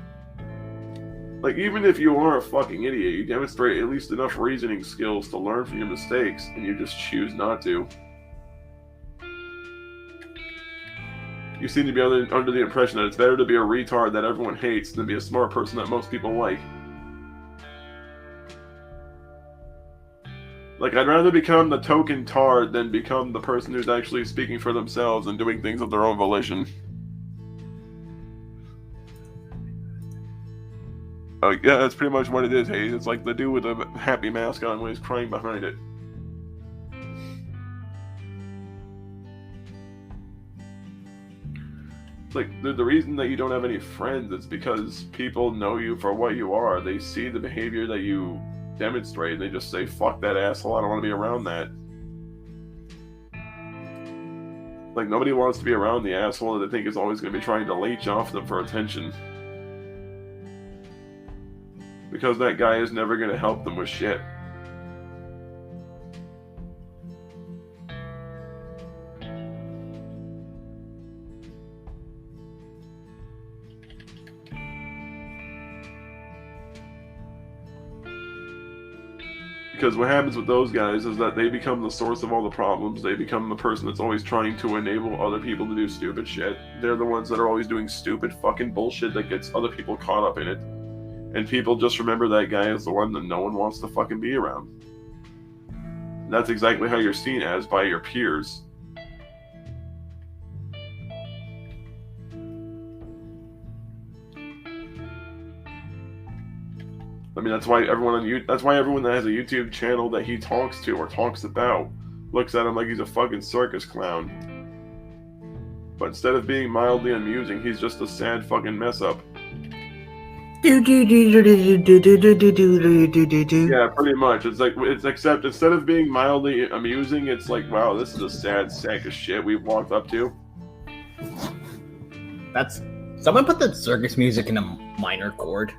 Like, even if you are a fucking idiot, you demonstrate at least enough reasoning skills to learn from your mistakes, and you just choose not to. You seem to be under the impression that it's better to be a retard that everyone hates than be a smart person that most people like. Like, I'd rather become the token tard than become the person who's actually speaking for themselves and doing things of their own volition. Oh, yeah, that's pretty much what it is, Hayes. It's like the dude with a happy mask on when he's crying behind it. Like, the reason that you don't have any friends is because people know you for what you are. They see the behavior that you demonstrate. They just say, fuck that asshole, I don't want to be around that. Like, nobody wants to be around the asshole that they think is always going to be trying to leech off them for attention. Because that guy is never going to help them with shit. Because what happens with those guys is that they become the source of all the problems. They become the person that's always trying to enable other people to do stupid shit. They're the ones that are always doing stupid fucking bullshit that gets other people caught up in it. And people just remember that guy as the one that no one wants to fucking be around. And that's exactly how you're seen as by your peers. I mean, that's why everyone that has a YouTube channel that he talks to or talks about looks at him like he's a fucking circus clown. But instead of being mildly amusing, he's just a sad fucking mess up. Yeah, pretty much. It's except instead of being mildly amusing, it's like, wow, this is a sad sack of shit we've walked up to. Someone put the circus music in a minor chord.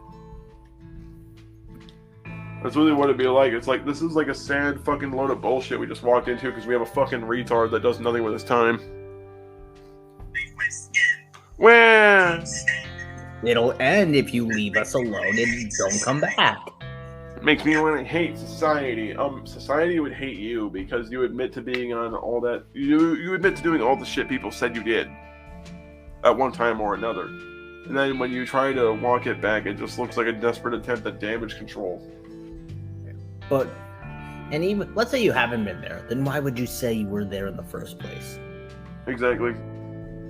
That's really what it'd be like. It's like, this is like a sad fucking load of bullshit we just walked into because we have a fucking retard that does nothing with his time. Where? It'll end if you leave us alone and don't come back. It makes me want to hate society. Society would hate you because you admit to being on all that. You admit to doing all the shit people said you did at one time or another. And then when you try to walk it back, it just looks like a desperate attempt at damage control. But, and even, let's say you haven't been there, then why would you say you were there in the first place? Exactly.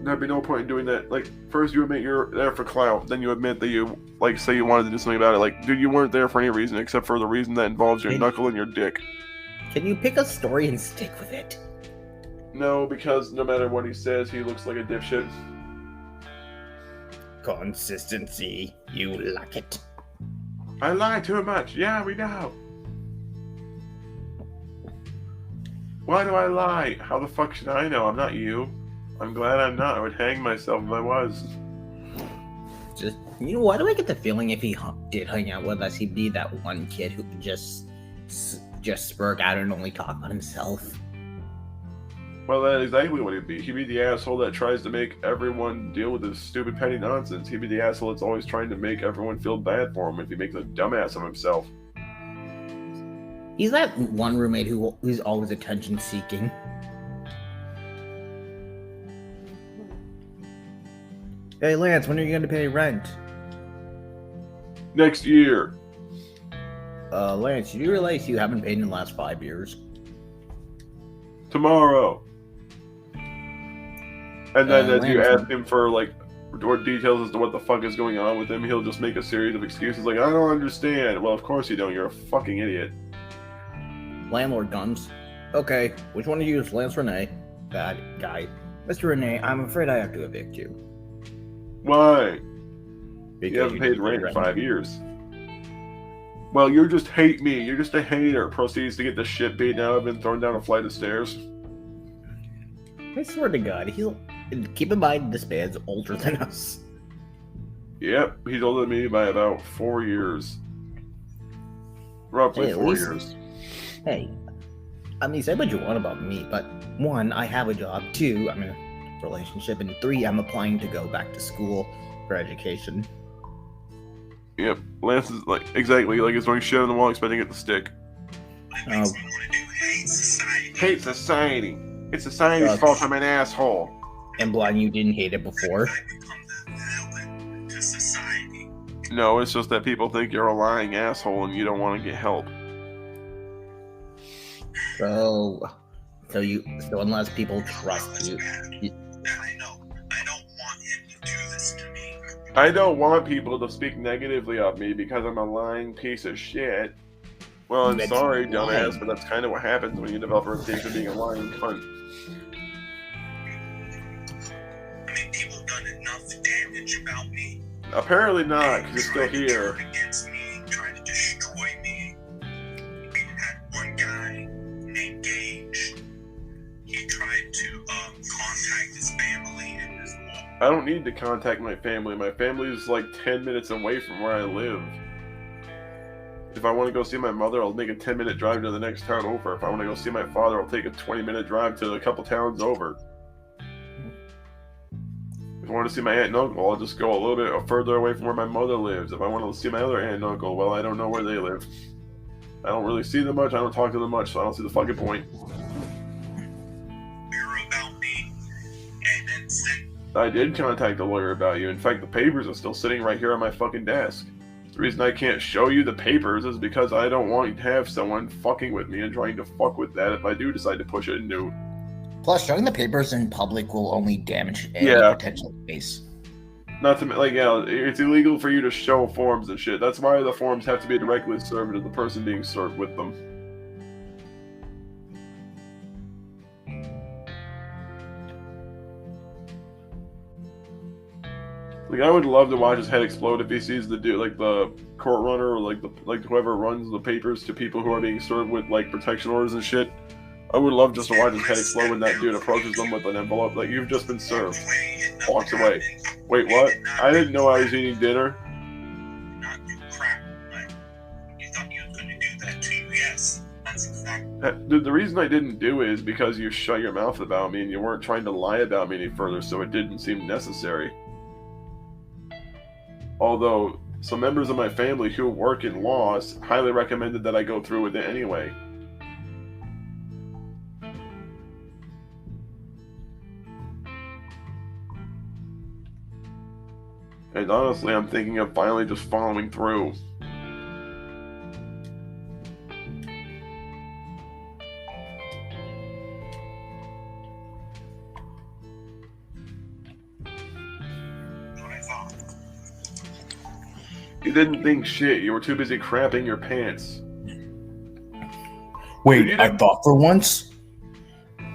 There'd be no point in doing that. Like, first you admit you're there for clout, then you admit that you, like, say you wanted to do something about it. Like, dude, you weren't there for any reason except for the reason that involves your knuckle and your dick. Can you pick a story and stick with it? No, because no matter what he says, he looks like a dipshit. Consistency. You like it. I lie too much. Yeah, we know. Why do I lie? How the fuck should I know? I'm not you. I'm glad I'm not. I would hang myself if I was. Just, you know, why do I get the feeling if he did hang out with us, he'd be that one kid who could just spurg out and only talk about himself? Well, that's exactly what he'd be. He'd be the asshole that tries to make everyone deal with his stupid petty nonsense. He'd be the asshole that's always trying to make everyone feel bad for him if he makes a dumbass of himself. He's that one roommate who's always attention-seeking. Hey, Lance, when are you going to pay rent? Next year. Lance, do you realize you haven't paid in the last 5 years? Tomorrow. And then as you ask him for, like, more details as to what the fuck is going on with him, he'll just make a series of excuses like, I don't understand. Well, of course you don't. You're a fucking idiot. Landlord comes. Okay, which one of you is Lance Renee? Bad guy. Mr. Renee, I'm afraid I have to evict you. Why? Because you haven't paid rent in 5 years. Well, you just hate me. You're just a hater. Proceeds to get the shit beaten out of him and thrown down a flight of stairs. I swear to God, keep in mind this man's older than us. Yep, he's older than me by about 4 years. Roughly 4 years. Hey, I mean, say what you want about me, but 1, I have a job. 2, I'm in a relationship, and 3, I'm applying to go back to school for education. Yep, Lance is exactly like he's throwing shit on the wall, expecting it to stick. Hate society. Hate society. It's society's fault I'm an asshole. And blind, you didn't hate it before. I become the villain to society. No, it's just that people think you're a lying asshole and you don't want to get help. So unless people trust you. I know. I don't want him to do this to me. I don't want people to speak negatively of me because I'm a lying piece of shit. Well, I'm sorry, dumbass, but that's kind of what happens when you develop a reputation of being a lying cunt. I mean, people have done enough damage about me. Apparently not, because you're still here. Against me, trying to destroy me. We had one guy named Gage. He tried to contact his family and his mom. I don't need to contact my family. My family is like 10 minutes away from where I live. If I want to go see my mother, I'll make a 10-minute drive to the next town over. If I want to go see my father, I'll take a 20-minute drive to a couple towns over. If I want to see my aunt and uncle, I'll just go a little bit further away from where my mother lives. If I want to see my other aunt and uncle, well, I don't know where they live. I don't really see them much, I don't talk to them much, so I don't see the fucking point. About me, and then said, I did contact a lawyer about you. In fact, the papers are still sitting right here on my fucking desk. The reason I can't show you the papers is because I don't want to have someone fucking with me and trying to fuck with that if I do decide to push it and do it. Plus, showing the papers in public will only damage any potential case. Not to like, yeah, it's illegal for you to show forms and shit. That's why the forms have to be directly served to the person being served with them. Like, I would love to watch his head explode if he sees the dude, like the court runner, or like whoever runs the papers to people who are being served with like protection orders and shit. I would love just to watch his head explode when that dude approaches them with an envelope. Like, you've just been served. Walks away. Wait, what? I didn't know I was eating dinner. Not do crap. Like, you thought you were going to do that too. Yes, that's a fact. The reason I didn't do it is because you shut your mouth about me and you weren't trying to lie about me any further, so it didn't seem necessary. Although, some members of my family who work in law highly recommended that I go through with it anyway. And honestly, I'm thinking of finally just following through. You didn't think shit. You were too busy crapping your pants. Wait, Dude, I thought for once?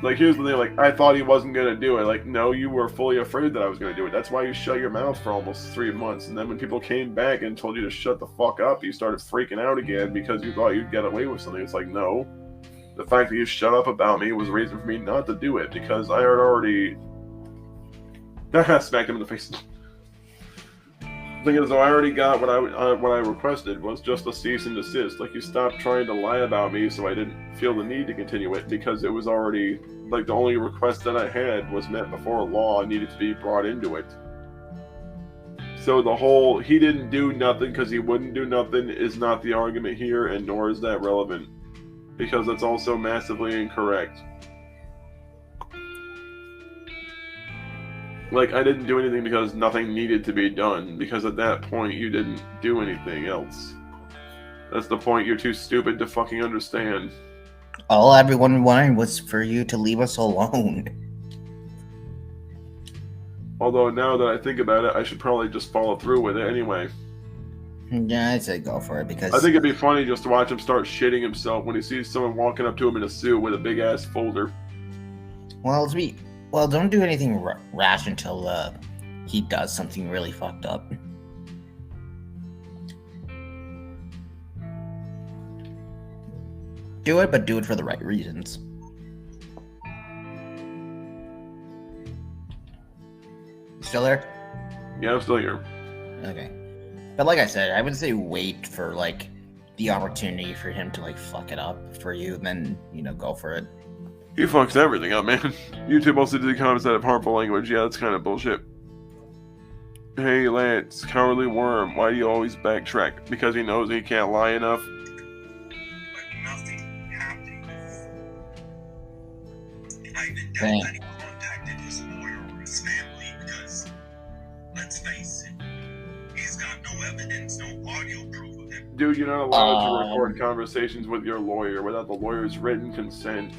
Like, here's the thing, like, I thought he wasn't gonna do it. Like, no, you were fully afraid that I was gonna do it. That's why you shut your mouth for almost 3 months. And then when people came back and told you to shut the fuck up, you started freaking out again because you thought you'd get away with something. It's like, no. The fact that you shut up about me was a reason for me not to do it, because I had already... smacked him in the face. The thing is, though, I already got what I requested was just a cease and desist. Like, you stopped trying to lie about me, so I didn't feel the need to continue it, because it was already, like, the only request that I had was met before law needed to be brought into it. So the whole, he didn't do nothing because he wouldn't do nothing is not the argument here, and nor is that relevant, because that's also massively incorrect. Like, I didn't do anything because nothing needed to be done, because at that point you didn't do anything else. That's the point you're too stupid to fucking understand. All everyone wanted was for you to leave us alone. Although, now that I think about it, I should probably just follow through with it anyway. Yeah, I'd say go for it, because... I think it'd be funny just to watch him start shitting himself when he sees someone walking up to him in a suit with a big-ass folder. Well, don't do anything rash until he does something really fucked up. Do it, but do it for the right reasons. Still there? Yeah, I'm still here. Okay. But like I said, I would say wait for, like, the opportunity for him to, like, fuck it up for you, then, go for it. He fucks everything up, man. YouTube also did comments that have harmful language. Yeah, that's kind of bullshit. Hey, Lance, cowardly worm, why do you always backtrack? Because he knows he can't lie enough? But nothing happened. I even doubt that he contacted his lawyer or his family because, let's face it, he's got no evidence, no audio proof of him. Dude, you're not allowed to record conversations with your lawyer without the lawyer's written consent.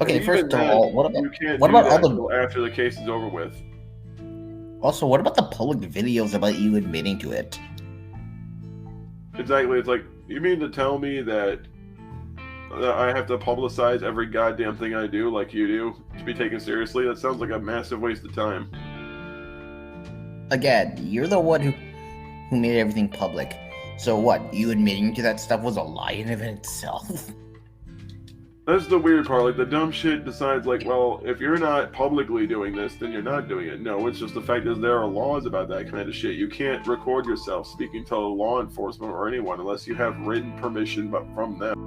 Okay, first of all, what about all the... after the case is over with. Also, what about the public videos about you admitting to it? Exactly, it's like, you mean to tell me that I have to publicize every goddamn thing I do like you do to be taken seriously? That sounds like a massive waste of time. Again, you're the one who made everything public. So what, you admitting to that stuff was a lie in of itself? That's the weird part. Like, the dumb shit decides, like, well, if you're not publicly doing this, then you're not doing it. No, it's just the fact that there are laws about that kind of shit. You can't record yourself speaking to law enforcement or anyone unless you have written permission from them.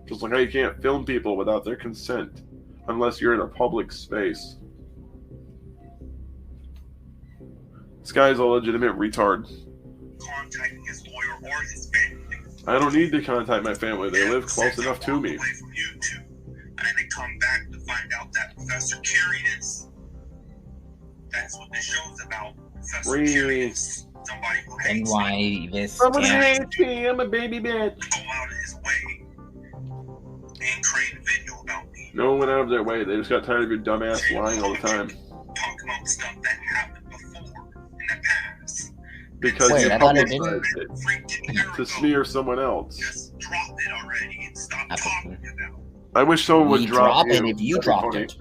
Just like how you can't film people without their consent, unless you're in a public space. This guy's a legitimate retard. Contacting his lawyer or his family. I don't need to contact my family. They live close enough to me. Away from you two, and then they come back to find out that Professor Curious. That's what this show's about. Professor Curious. Somebody who hates And why this? Someone hates me. I'm a baby bitch. go out of his way and create a video about me. No one went out of their way. They just got tired of your dumbass lying all the time. Talk about stuff that happened before in the past. Because Wait, you I thought it publicized it to smear someone else. Just drop it already and stop talking about it. I wish someone would We drop drop it you. if you That'd be dropped funny. it.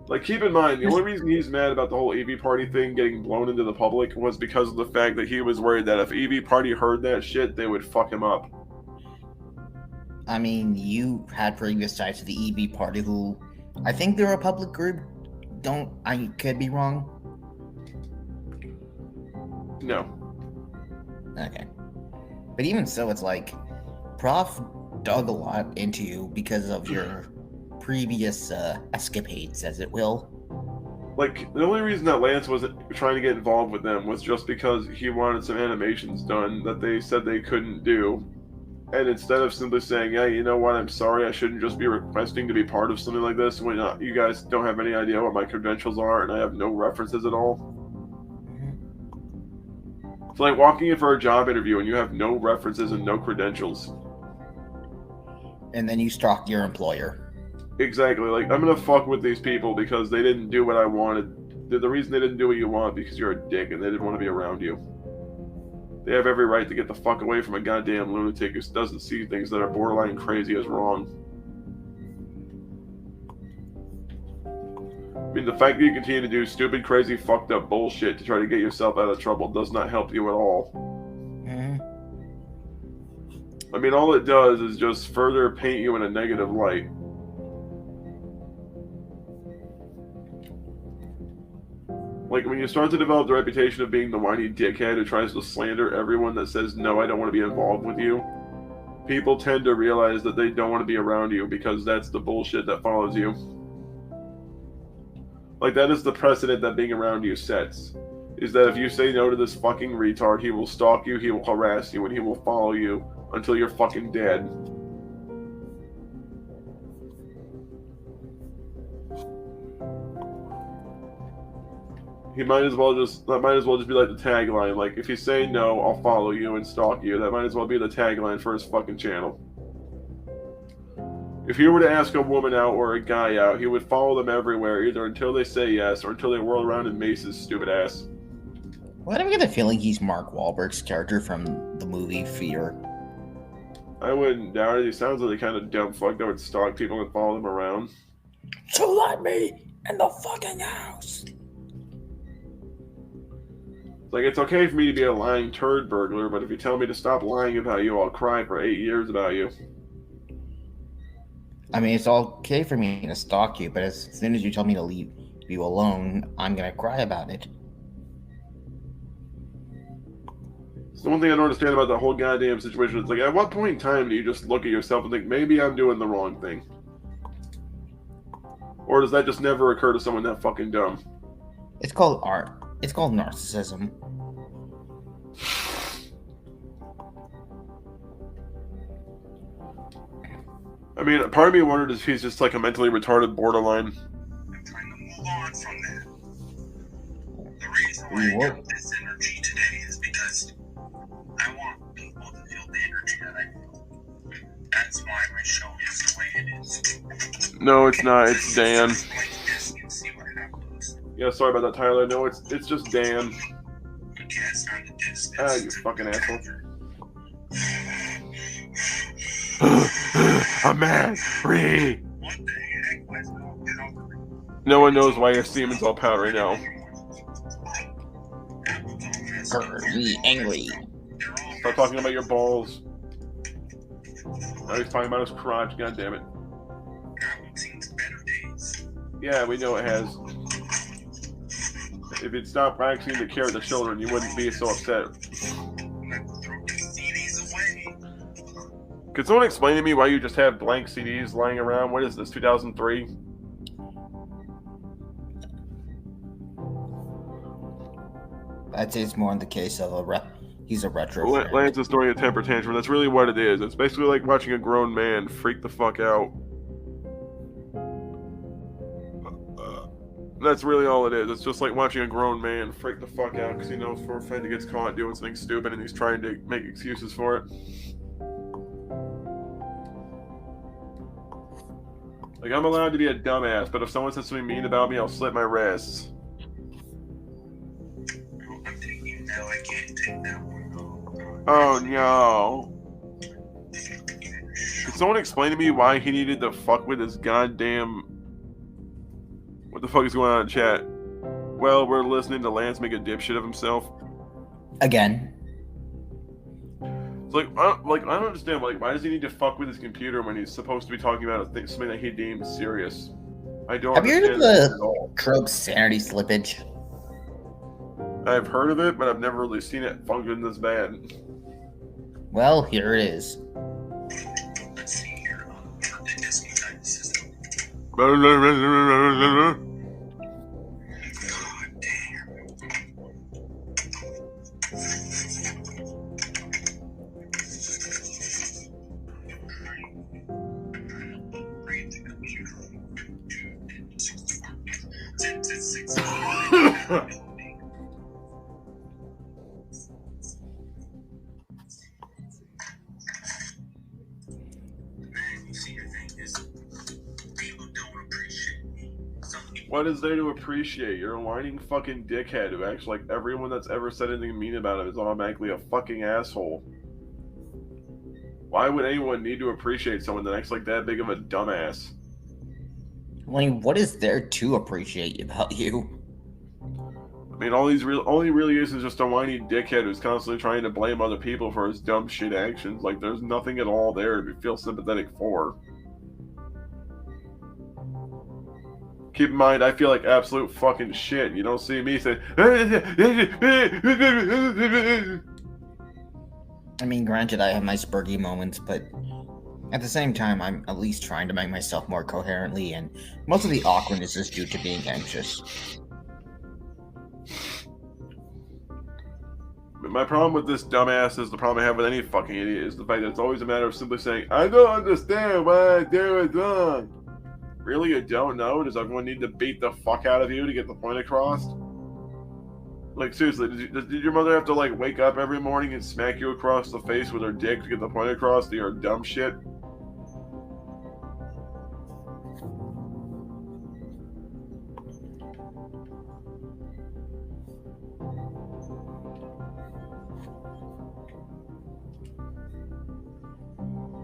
Like, keep in mind, the only reason he's mad about the whole EV Party thing getting blown into the public was because of the fact that he was worried that if EV Party heard that shit, they would fuck him up. I mean, you had previous ties to the EB Party, who I think they're a public group. I could be wrong. No. Okay. But even so, it's like, Prof dug a lot into you because of your previous escapades, as it will. Like, the only reason that Lance wasn't trying to get involved with them was just because he wanted some animations done that they said they couldn't do. And instead of simply saying, yeah, you know what, I'm sorry, I shouldn't just be requesting to be part of something like this when you guys don't have any idea what my credentials are and I have no references at all. It's like walking in for a job interview and you have no references and no credentials. And then you stalk your employer. Exactly. Like, I'm gonna fuck with these people because they didn't do what I wanted. The reason they didn't do what you want because you're a dick and they didn't want to be around you. They have every right to get the fuck away from a goddamn lunatic who doesn't see things that are borderline crazy as wrong. I mean, the fact that you continue to do stupid, crazy, fucked up bullshit to try to get yourself out of trouble does not help you at all. I mean, all it does is just further paint you in a negative light. Like, when you start to develop the reputation of being the whiny dickhead who tries to slander everyone that says, no, I don't want to be involved with you, people tend to realize that they don't want to be around you because that's the bullshit that follows you. Like, that is the precedent that being around you sets. Is that if you say no to this fucking retard, he will stalk you, he will harass you, and he will follow you until you're fucking dead. That might as well just be like the tagline. Like, if you say no, I'll follow you and stalk you. That might as well be the tagline for his fucking channel. If he were to ask a woman out or a guy out, he would follow them everywhere, either until they say yes or until they whirl around in Mace's stupid ass. Well, I get the feeling he's Mark Wahlberg's character from the movie Fear. I wouldn't doubt it. He sounds like the kind of dumb fuck that would stalk people and follow them around. So let me in the fucking house. Like, it's okay for me to be a lying turd burglar, but if you tell me to stop lying about you, I'll cry for 8 years about you. I mean, it's okay for me to stalk you, but as soon as you tell me to leave you alone, I'm gonna cry about it. It's the one thing I don't understand about the whole goddamn situation. It's like, at what point in time do you just look at yourself and think, maybe I'm doing the wrong thing? Or does that just never occur to someone that fucking dumb? It's called art. It's called narcissism. I mean, part of me wondered if he's just like a mentally retarded borderline. I'm trying to move on from that. The reason why I got this energy today is because I want people to feel the energy that I feel. That's why my show is the way it is. No, it's not. It's Dan. Like this, you see what happens. Yeah, sorry about that, Tyler. No, it's just Dan. Okay, I sounded this. Ah, you fucking asshole. I'm mad. Ree. What the heck? Let's go. Get over it. No one knows why your semen's all powdery now. Me angry. Start talking about your balls. Now he's talking about his crotch. God damn it. Yeah, we know it has. If you'd stop practicing to care of the children, you wouldn't be so upset. Could someone explain to me why you just have blank CDs lying around? What is this, 2003? I'd say it's more in the case of he's a retro fan. Lance is throwing a temper tantrum. That's really what it is. It's basically like watching a grown man freak the fuck out. That's really all it is. It's just like watching a grown man freak the fuck out because he knows for a fact he gets caught doing something stupid and he's trying to make excuses for it. Like, I'm allowed to be a dumbass, but if someone says something mean about me, I'll slit my wrists. I'm taking now. I can't take that one. Oh no. Can someone explain to me why he needed to fuck with his goddamn... What the fuck is going on in chat? Well, we're listening to Lance make a dipshit of himself. Again. It's like, I don't understand. Like, why does he need to fuck with his computer when he's supposed to be talking about something that he deems serious? I don't. Have you heard of the trope sanity slippage? I've heard of it, but I've never really seen it function this bad. Well, here it is. Let's see here. The Disney type system. God damn. Read the computer. 64. What is there to appreciate? You're a whining fucking dickhead who acts like everyone that's ever said anything mean about him is automatically a fucking asshole. Why would anyone need to appreciate someone that acts like that big of a dumbass? I mean, what is there to appreciate about you? I mean, all he really is just a whiny dickhead who's constantly trying to blame other people for his dumb shit actions. Like, there's nothing at all there to feel sympathetic for. Keep in mind, I feel like absolute fucking shit. You don't see me say... I mean, granted, I have my spurgy moments, but at the same time, I'm at least trying to make myself more coherently, and most of the awkwardness is due to being anxious. My problem with this dumbass is the problem I have with any fucking idiot is the fact that it's always a matter of simply saying, I don't understand why I do it wrong. Really, you don't know? Does everyone need to beat the fuck out of you to get the point across? Like, seriously, did your mother have to, like, wake up every morning and smack you across the face with her dick to get the point across that you're dumb shit?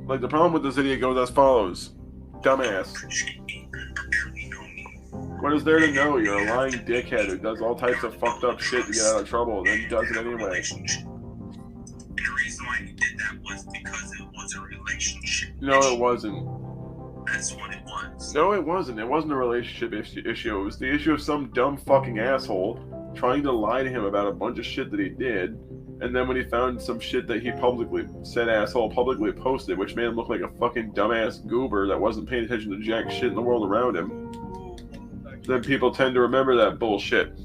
Like, the problem with this idiot goes as follows. Dumbass. What is there to know? You're a lying dickhead who does all types of fucked up shit to get out of trouble, and then he does it anyway. And the reason why he did that was because it was a relationship. No, it wasn't. That's what it was. No, it wasn't. It wasn't a relationship issue. It was the issue of some dumb fucking asshole trying to lie to him about a bunch of shit that he did, and then when he found some shit that he publicly said asshole publicly posted, which made him look like a fucking dumbass goober that wasn't paying attention to jack shit in the world around him, then people tend to remember that bullshit.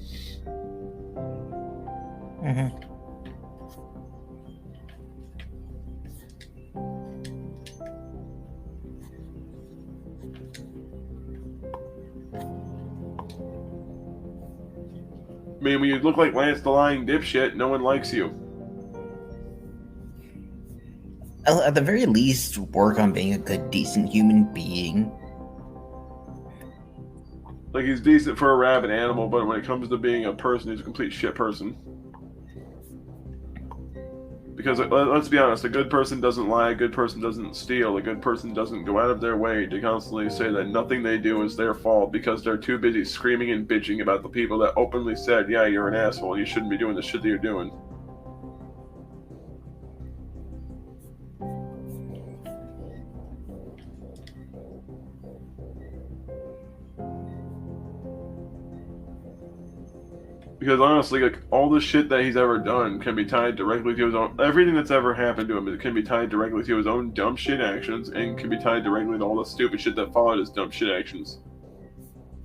Mm-hmm. I mean, when you look like Lance the lying dipshit, no one likes you. At the very least, work on being a good, decent human being. Like, he's decent for a rabid animal, but when it comes to being a person, he's a complete shit person. Because, let's be honest, a good person doesn't lie, a good person doesn't steal, a good person doesn't go out of their way to constantly say that nothing they do is their fault because they're too busy screaming and bitching about the people that openly said, yeah, you're an asshole, you shouldn't be doing the shit that you're doing. Because honestly, like, all the shit that he's ever done can be tied directly to his own... Everything that's ever happened to him can be tied directly to his own dumb shit actions, and can be tied directly to all the stupid shit that followed his dumb shit actions.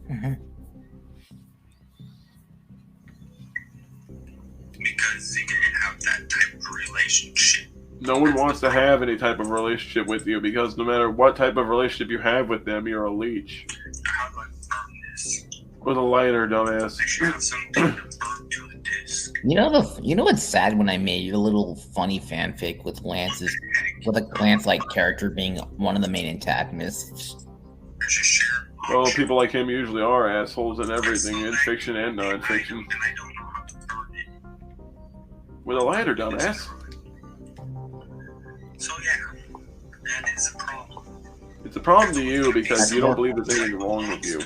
Mm-hmm. Because he didn't have that type of relationship. No one wants to have any type of relationship with you, because no matter what type of relationship you have with them, you're a leech. How do I burn this? With a lighter, dumbass. I should have something to burn to the disc. You know what's sad when I made a little funny fanfic with Lance like character being one of the main antagonists. Well, people like him usually are assholes in everything, in fiction and non-fiction. And I don't know how to burn it. With a lighter, dumbass. So yeah, that is a problem. It's a problem to you because you don't believe there's anything wrong with you.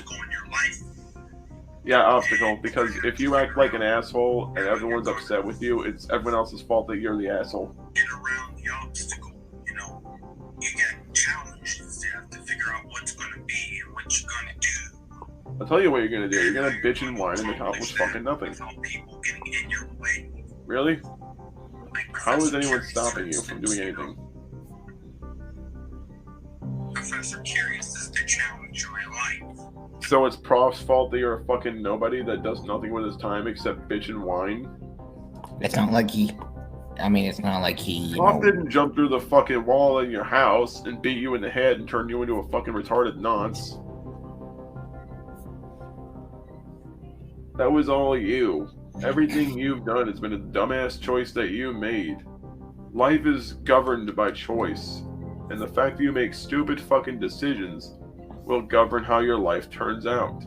Yeah, obstacle. Because if you act like an asshole and everyone's upset with you, it's everyone else's fault that you're the asshole. Get around the obstacle, you know. You get challenges. You have to figure out what's going to be and what you're going to do. I'll tell you what you're going to do. You're going to bitch and whine and accomplish fucking nothing. People getting in your way. Really? How is anyone stopping you from doing anything? Professor Curious is the challenge of my life. So it's Prof's fault that you're a fucking nobody that does nothing with his time except bitch and whine? It's not like he... it's not like he... Prof didn't jump through the fucking wall in your house and beat you in the head and turn you into a fucking retarded nonce. That was all you. Everything you've done has been a dumbass choice that you made. Life is governed by choice. And the fact that you make stupid fucking decisions will govern how your life turns out.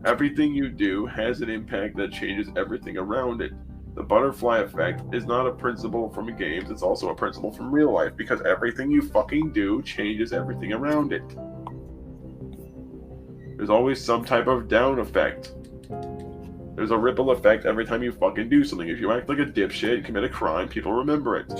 Everything you do has an impact that changes everything around it. The butterfly effect is not a principle from games, it's also a principle from real life, because everything you fucking do changes everything around it. There's always some type of down effect. There's a ripple effect every time you fucking do something. If you act like a dipshit and commit a crime, people remember it.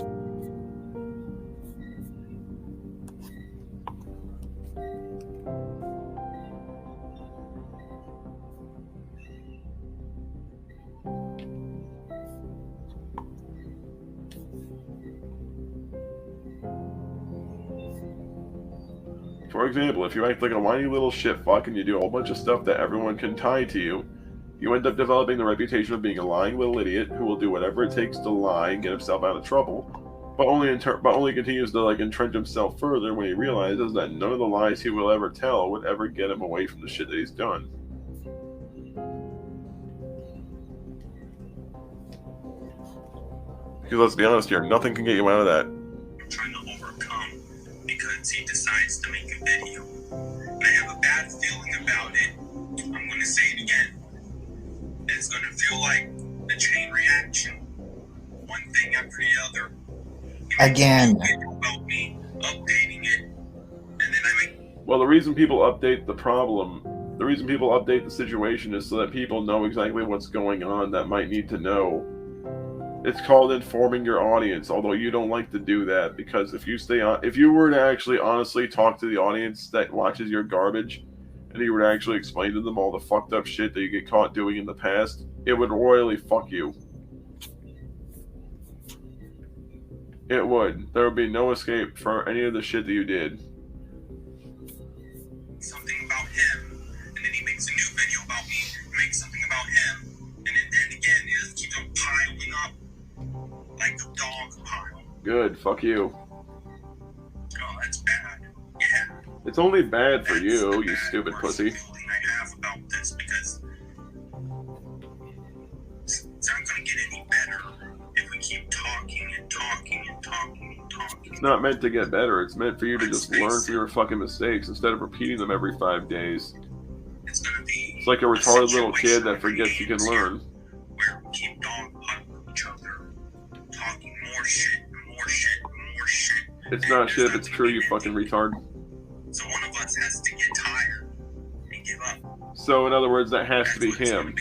For example, if you act like a whiny little shit fuck and you do a whole bunch of stuff that everyone can tie to you, you end up developing the reputation of being a lying little idiot who will do whatever it takes to lie and get himself out of trouble, but only continues to entrench himself further when he realizes that none of the lies he will ever tell would ever get him away from the shit that he's done. Because let's be honest here, nothing can get you out of that. I'm trying to overcome because he decides to make a video. And I have a bad feeling about it. I'm going to say it again. It's going to feel like a chain reaction. One thing after the other. Again. About me updating it. And then I make... Well, the reason people update the reason people update the situation is so that people know exactly what's going on that might need to know. It's called informing your audience, although you don't like to do that, because if you were to actually honestly talk to the audience that watches your garbage, and you were to actually explain to them all the fucked up shit that you get caught doing in the past, it would royally fuck you. It would. There would be no escape for any of the shit that you did. Something about him, and then he makes a new video about me, makes something about him, and then again, it just keeps on piling up. Like a dog pile. Good, fuck you. Oh, that's bad. Yeah. It's only bad for you, you stupid pussy. I have about this because it's not going to get any better if we keep talking and talking and talking and talking. It's not meant to get better, it's meant for you to just learn from your fucking mistakes instead of repeating them every 5 days. It's going to be... It's like a retarded little kid that forgets he can learn. Where we keep dogpiling each other, talking more shit and more shit and more shit. It's not shit if it's true, you fucking retard. So one of us has to get tired and give up. So in other words, that has to be him.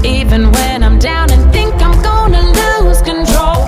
Even when I'm down and think I'm gonna lose control,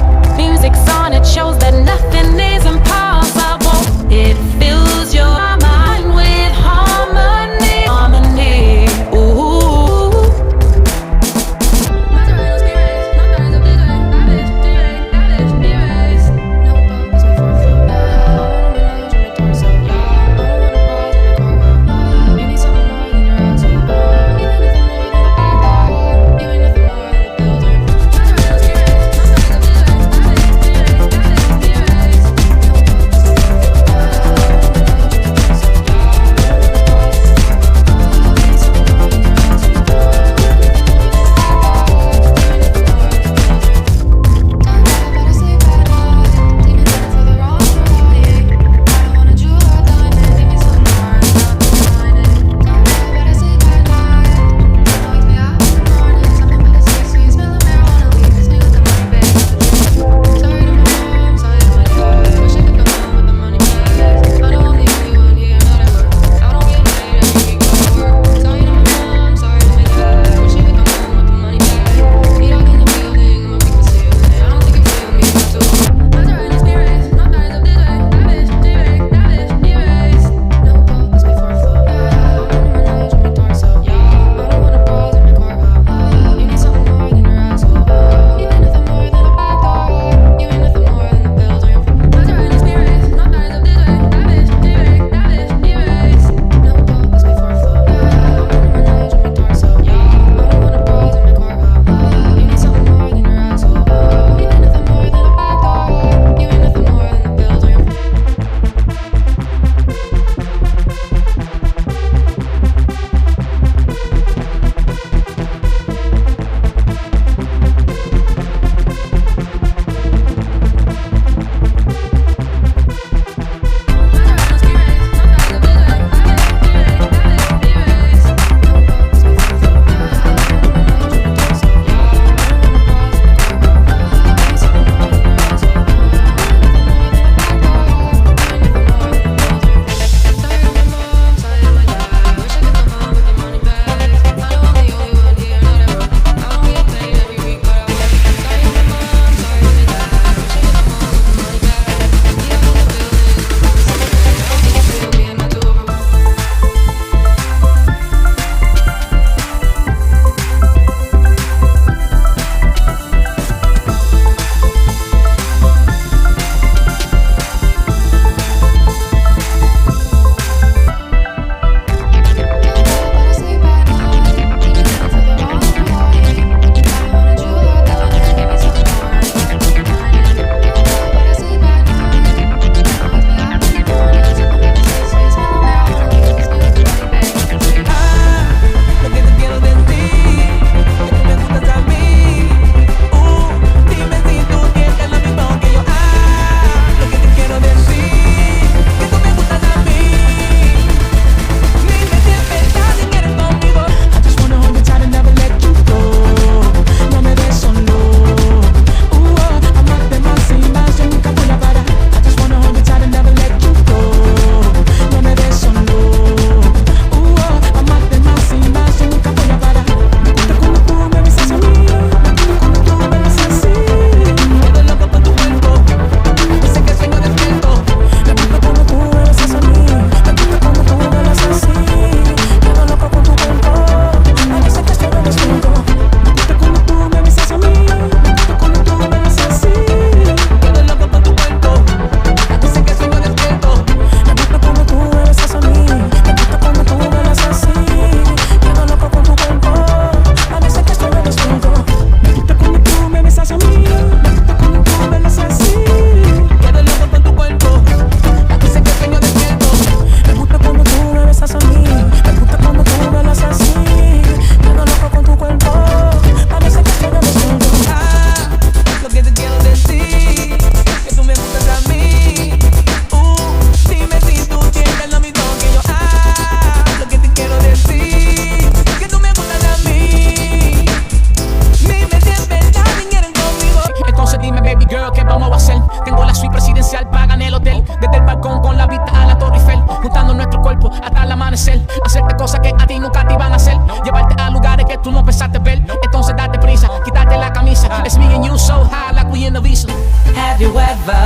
we in the vision. Have you ever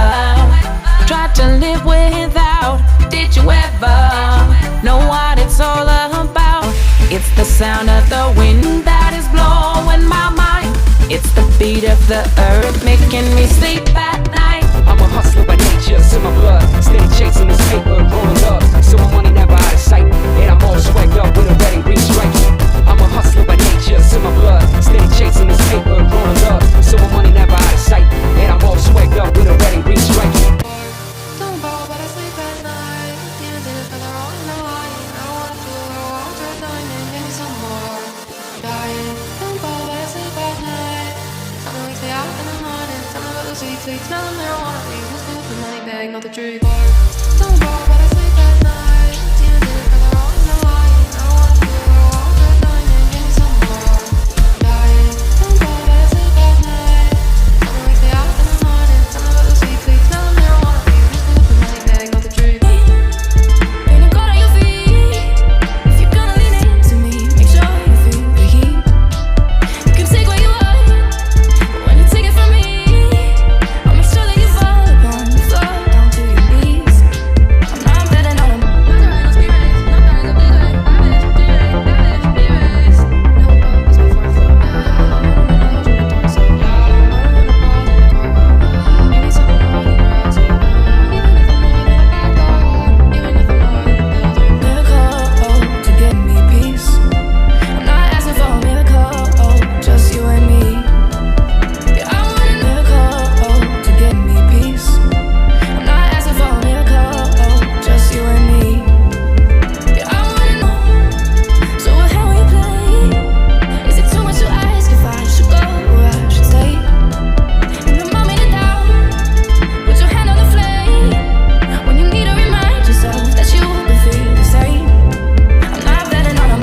tried to live without? Did you ever know what it's all about? It's the sound of the wind that is blowing my mind. It's the beat of the earth making me sleep at night. I'm a hustler by nature, it's in my blood. Steady chasing this paper, rolling up. So my money never out of sight. And I'm all swagged up with a red and green stripe. I'm a hustler by nature, it's in my blood. Steady chasing this paper, rolling up. So my money never out of sight. And I'm all swagged up with a red and green stripe. Don't ball, but I sleep at night. Demons in it for the wrong and the lying. I don't wanna do it, I want to diamond. Give me some more. I'm dying. Don't ball, but I sleep at night. Something wakes me up in the morning. Something about the sweet, sweet smell of marijuana. Who's good for money bag, not the tree bar. Don't ball, but I sleep at night. Demons in it for the wrong and the lying. I don't wanna do it, I want to diamond. Give me some more. I'm dying. Don't ball, but I sleep at night. Something wakes me up in the morning. Something about the sweet, sweet smell of marijuana. Who's good for money bag, not the tree. When you're caught on your feet, if you're gonna lean into me, make sure you feel the heat. You can take what you want, but when you take it from me, I'll make sure that you fall upon the floor, down to your knees. I'm not betting on them. Miracle to give me peace. I'm not asking for a miracle, just you and me. Yeah, I want a miracle to give me peace. I'm not asking for a miracle, just you and me. Yeah, I wanna know. So how we play? Is it too much to ask if I should go or I should stay? You remind me to doubt. Put your hand on the flame when you need to remind yourself that you will feel the same. I'm not betting on them.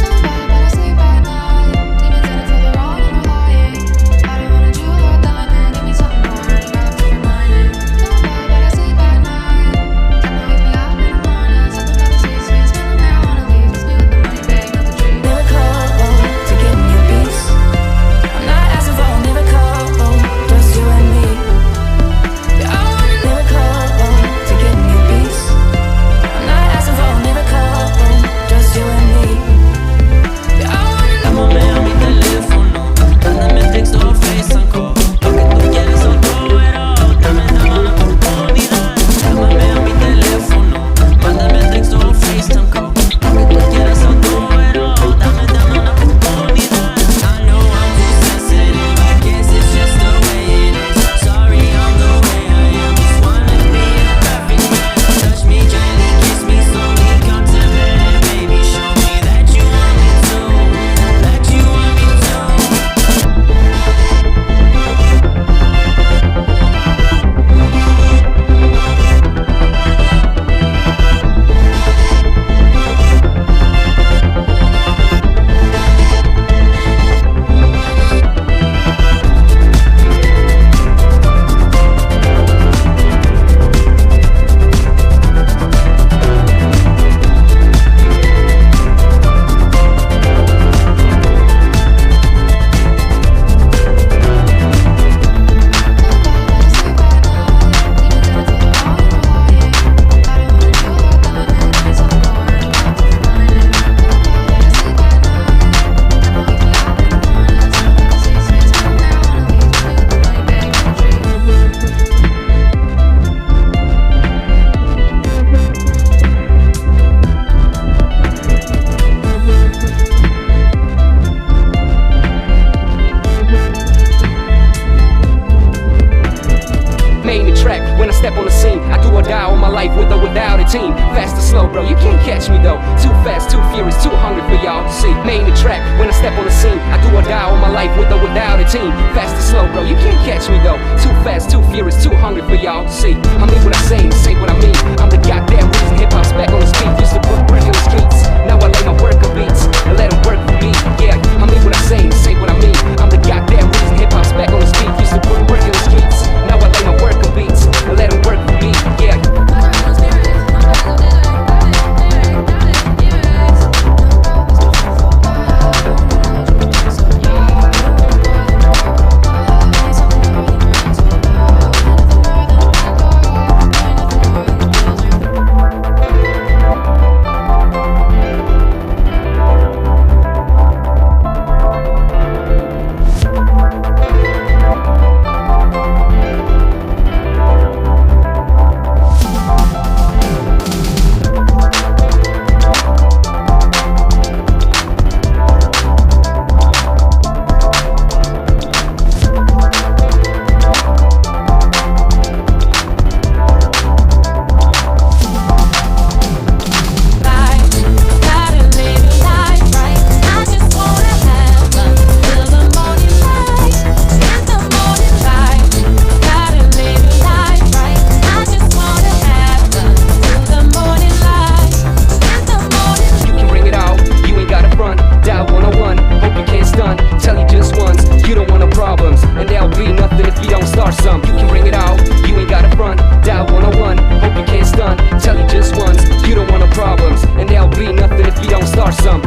Don't ball, but I sleep at night. Demons in it for the wrong and the lying. I don't wanna jewel or diamond. Give me something more, I'd rather be reminded. Don't ball, but I sleep at night. Something wakes me up in the morning. Something about the sweet, sweet smell of marijuana. Leaves me with the money bag, not the tree. Miracle to give me peace. I'm not asking for a miracle, just you and me. Yeah, I want a miracle to give me peace. I'm not asking for a miracle, just you and me. Yeah, I wanna know. Llámame a mi teléfono, mándame texto o FaceTime. Lo que tú quieres o todo era, dame una oportunidad. Llámame a mi teléfono, mándame texto o FaceTime. Lo que tú quieres o todo era, dame una oportunidad. I know I'm too sensitive, I guess it's just the way it is. Sorry, I'm the way I am, just wanna be a perfect man. Touch me gently, kiss me slowly, come to bed, baby, show me that you want me to, that you want me to. Main the track, when I step on the scene, I do or die on my life with or without a team. Fast or slow, bro, you can't catch me though. Too fast, too furious, too hungry for y'all to see. Main the track, when I step on the scene, I do or die on my life with or without a team. Fast or slow, bro, you can't catch me though. Too fast, too furious, too hungry for y'all to see. I mean what I say what I mean. I'm the goddamn reason hip hop's back on the street. Used to put brick in the streets, now I lay my work on beats and let them work for me. Yeah, I mean what I say what I mean. I'm the goddamn reason hip hop's back on the street. Used to put brick in the streets, now I lay my work on beats and let them work for me. Yeah. start some. You can bring it out, you ain't got a front. Dial 101, hope you can't stun. Tell you just once, you don't want no problems, and there'll be nothing if you don't start some.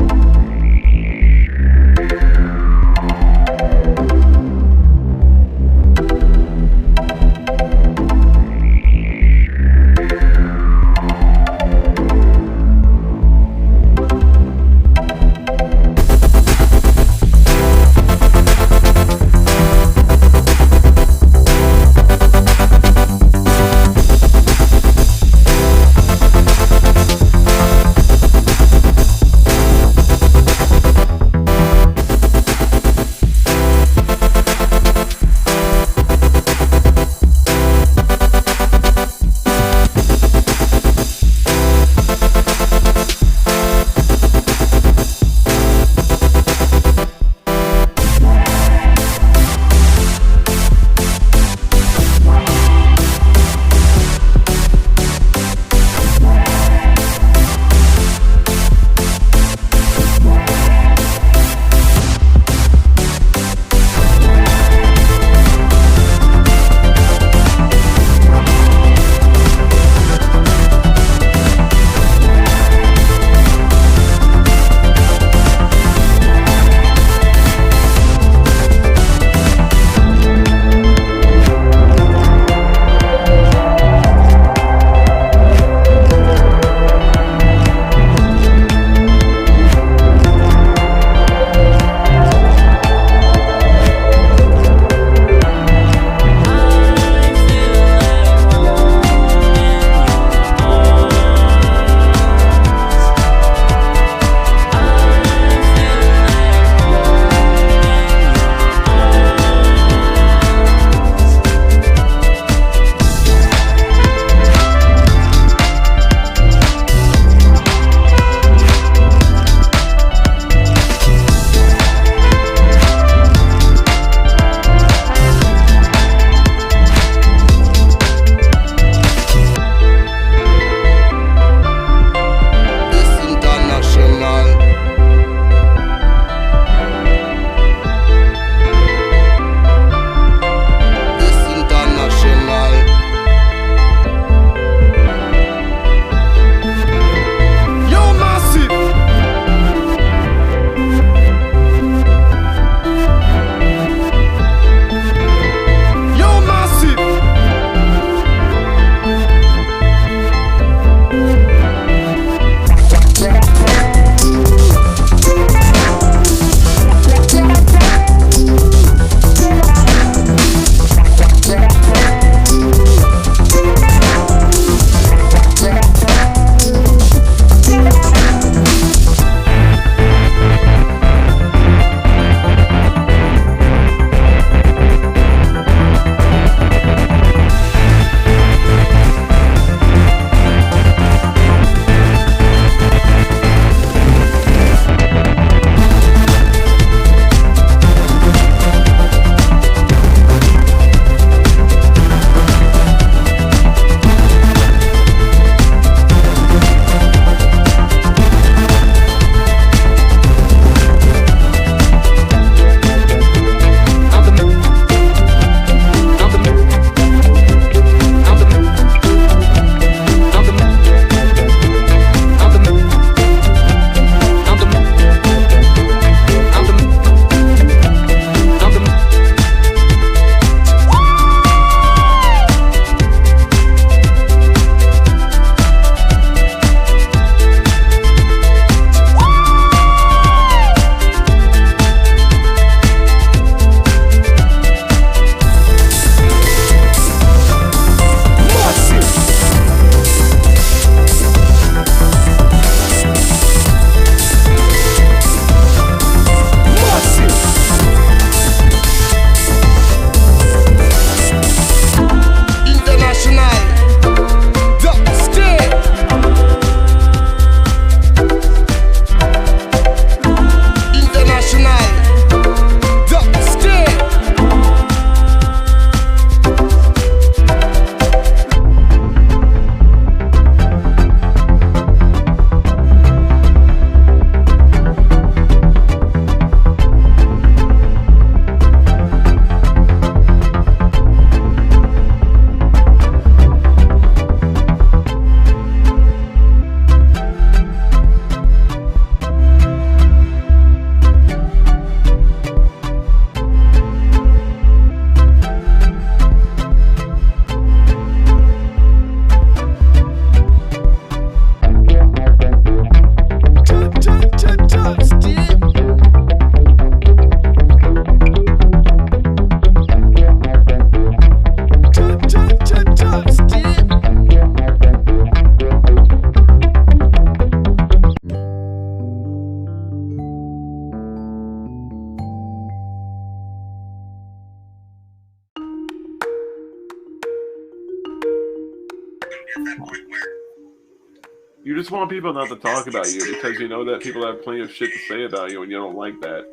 You just want people not to talk about you because you know that people have plenty of shit to say about you and you don't like that.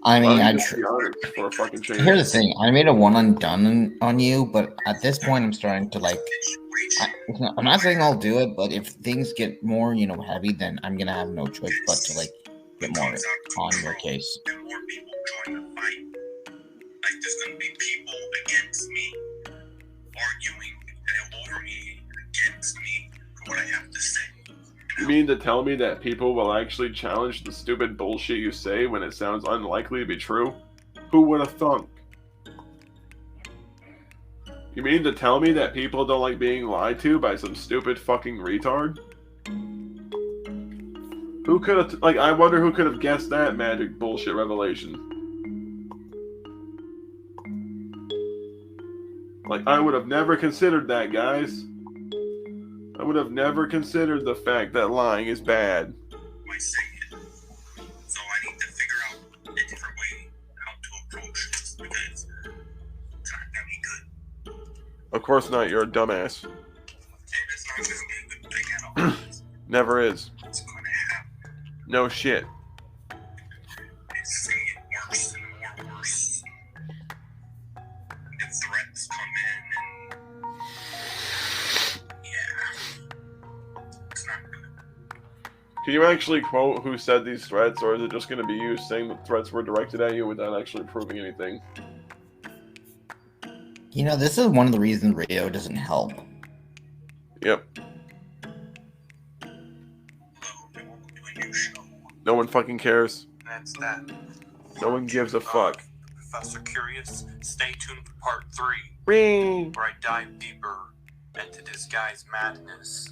I mean, for a fucking change. Here's the thing. I made a one and done on you, but at this point, I'm starting to like. I'm not saying I'll do it, but if things get more, heavy, then I'm gonna have no choice but to like get more on your case. And more people join the fight. Like there's gonna be people against me, arguing over me, against me for what I have to say. You mean to tell me that people will actually challenge the stupid bullshit you say when it sounds unlikely to be true? Who would have thunk? You mean to tell me that people don't like being lied to by some stupid fucking retard? Who could have, I wonder who could have guessed that magic bullshit revelation? I would have never considered that, guys. I would have never considered the fact that lying is bad. So I need to figure out a different way how to approach this because it's not gonna be good. Of course not, you're a dumbass. It's not gonna be a good thing at all. Never is. It's gonna happen. No shit. It's gonna get worse and more worse. And threats come in and Can you actually quote who said these threats, or is it just going to be you saying the threats were directed at you without actually proving anything? This is one of the reasons radio doesn't help. Yep. No one fucking cares. That's that. No one gives a fuck. Professor Curious, stay tuned for part 3. Ring. Where I dive deeper into this guy's madness.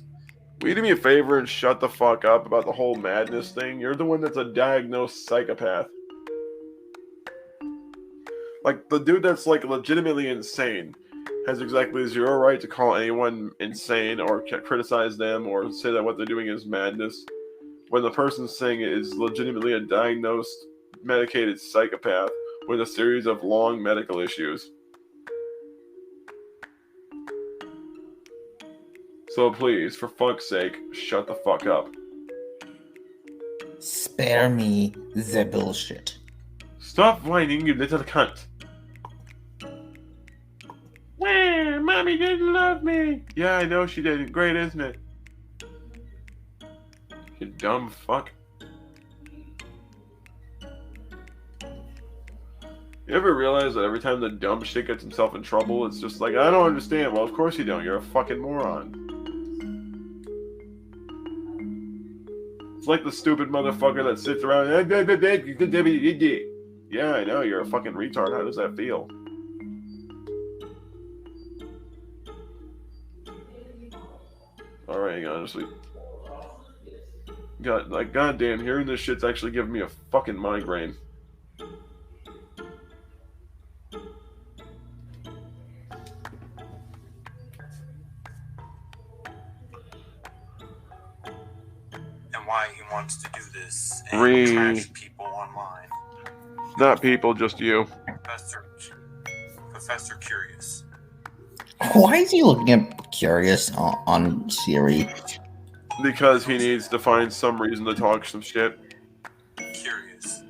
Will you do me a favor and shut the fuck up about the whole madness thing? You're the one that's a diagnosed psychopath. The dude that's legitimately insane has exactly zero right to call anyone insane or criticize them or say that what they're doing is madness when the person saying it is legitimately a diagnosed medicated psychopath with a series of long medical issues. So please, for fuck's sake, shut the fuck up. Spare me the bullshit. Stop whining, you little cunt. Wah, mommy didn't love me. Yeah, I know she didn't. Great, isn't it? You dumb fuck. You ever realize that every time the dumb shit gets himself in trouble, it's just I don't understand. Well, of course you don't. You're a fucking moron. It's like the stupid motherfucker that sits around. Yeah, I know. You're a fucking retard. How does that feel? Alright, honestly. Goddamn, hearing this shit's actually giving me a fucking migraine. Why he wants to do this and trash people online. Not people, just you. Professor Curious. Why is he looking at Curious on Siri? Because he needs to find some reason to talk some shit. Curious.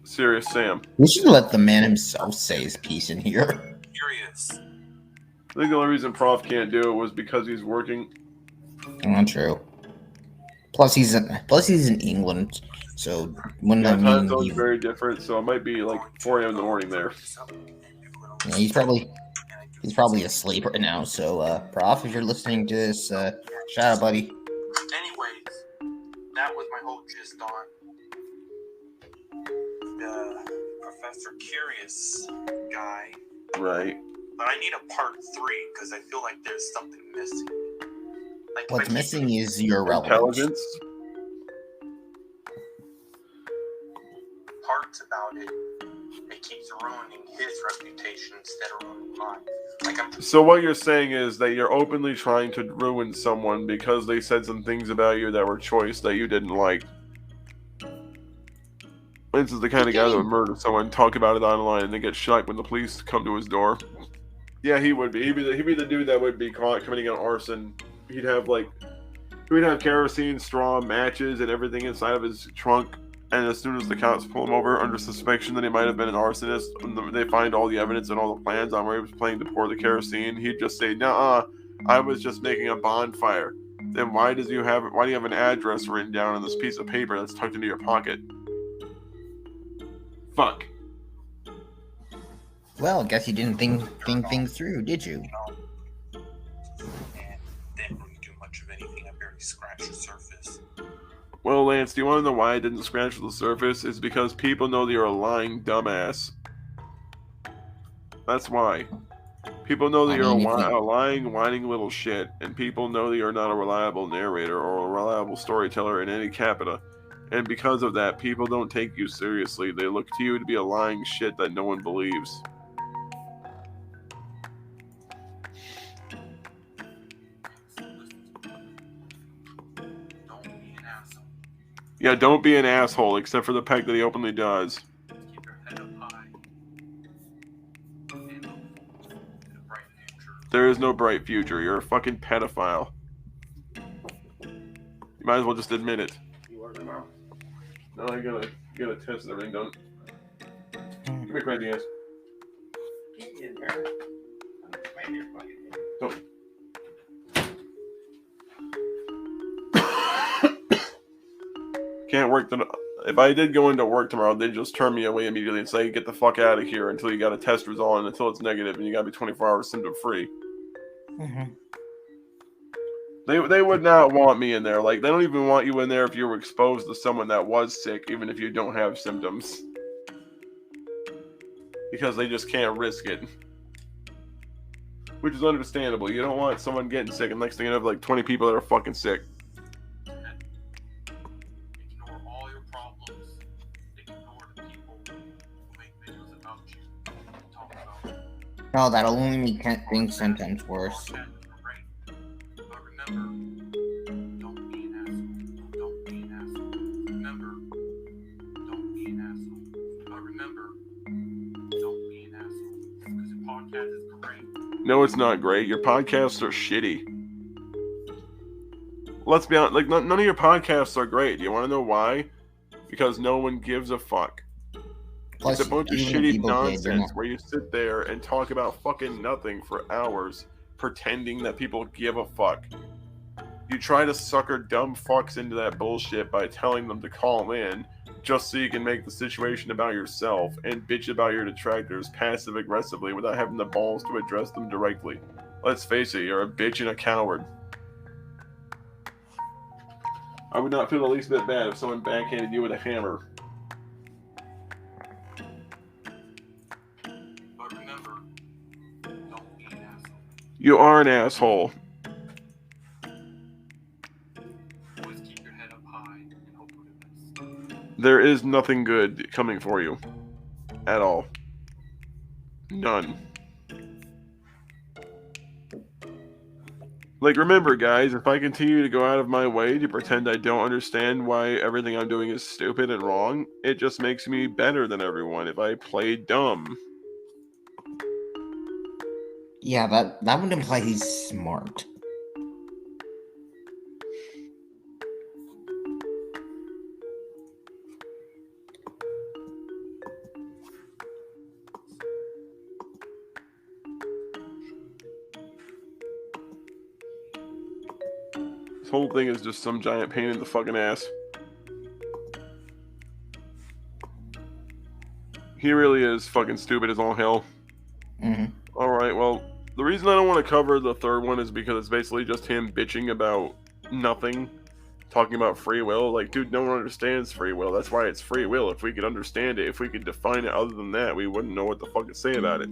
Serious Sam. We should let the man himself say his piece in here. Curious. I think the only reason Prof can't do it was because he's working. Not true. Plus he's in England, so when that time zone's very different. So it might be 4 a.m. in the morning there. Yeah, he's probably asleep right now. So, Prof, if you're listening to this, shout out, buddy. Anyways, that was my whole gist on the Professor Curious guy. Right. But I need a part 3 because I feel like there's something missing. What's missing is your relevance. Intelligence. Parts about it keeps ruining his reputation instead of ruining mine. So what you're saying is that you're openly trying to ruin someone because they said some things about you that were choice that you didn't like. This is the kind of guy that would murder someone, talk about it online, and then get shot when the police come to his door. Yeah, he would be. He'd be the dude that would be caught committing an arson. He'd have He would have kerosene, straw, matches, and everything inside of his trunk. And as soon as the cops pull him over under suspicion that he might have been an arsonist, they find all the evidence and all the plans on where he was planning to pour the kerosene. He'd just say, "Nuh-uh, I was just making a bonfire." Then why do you have an address written down on this piece of paper that's tucked into your pocket? Fuck. Well, I guess you didn't think things through, did you? And didn't really do much of anything. I barely scratched the surface. Well, Lance, do you want to know why I didn't scratch the surface? It's because people know that you're a lying dumbass. That's why. People know that you're a lying, whining little shit, and people know that you're not a reliable narrator or a reliable storyteller in any capita. And because of that, people don't take you seriously. They look to you to be a lying shit that no one believes. Yeah, don't be an asshole, except for the peck that he openly does. Keep your head up high. And hopeful in a bright future. There is no bright future. You're a fucking pedophile. You might as well just admit it. You are now. No, you gotta test and everything done. Give me a crazy ass. Don't. Can't work. If I did go into work tomorrow, they'd just turn me away immediately and say, "Get the fuck out of here until you got a test result and until it's negative, and you gotta be 24 hours symptom free." Mm-hmm. They would not want me in there. Like, they don't even want you in there if you were exposed to someone that was sick, even if you don't have symptoms, because they just can't risk it. Which is understandable. You don't want someone getting sick, and next thing you know, like 20 people that are fucking sick. No, that'll only make things sometimes worse. No, it's not great. Your podcasts are shitty. Let's be honest, like, none of your podcasts are great. Do you want to know why? Because no one gives a fuck. Plus, it's a bunch of shitty nonsense where you sit there and talk about fucking nothing for hours, pretending that people give a fuck. You try to sucker dumb fucks into that bullshit by telling them to call in, just so you can make the situation about yourself and bitch about your detractors passive-aggressively without having the balls to address them directly. Let's face it, you're a bitch and a coward. I would not feel the least bit bad if someone backhanded you with a hammer. You are an asshole. Always keep your head up high and hope for the best. There is nothing good coming for you. At all. None. Like, remember, guys, if I continue to go out of my way to pretend I don't understand why everything I'm doing is stupid and wrong, it just makes me better than everyone if I play dumb. Yeah, that would imply he's smart. This whole thing is just some giant pain in the fucking ass. He really is fucking stupid as all hell. Mm-hmm. Alright, well, the reason I don't want to cover the third one is because it's basically just him bitching about nothing, talking about free will. Like, dude, no one understands free will. That's why it's free will. If we could understand it, if we could define it other than that, we wouldn't know what the fuck to say about it.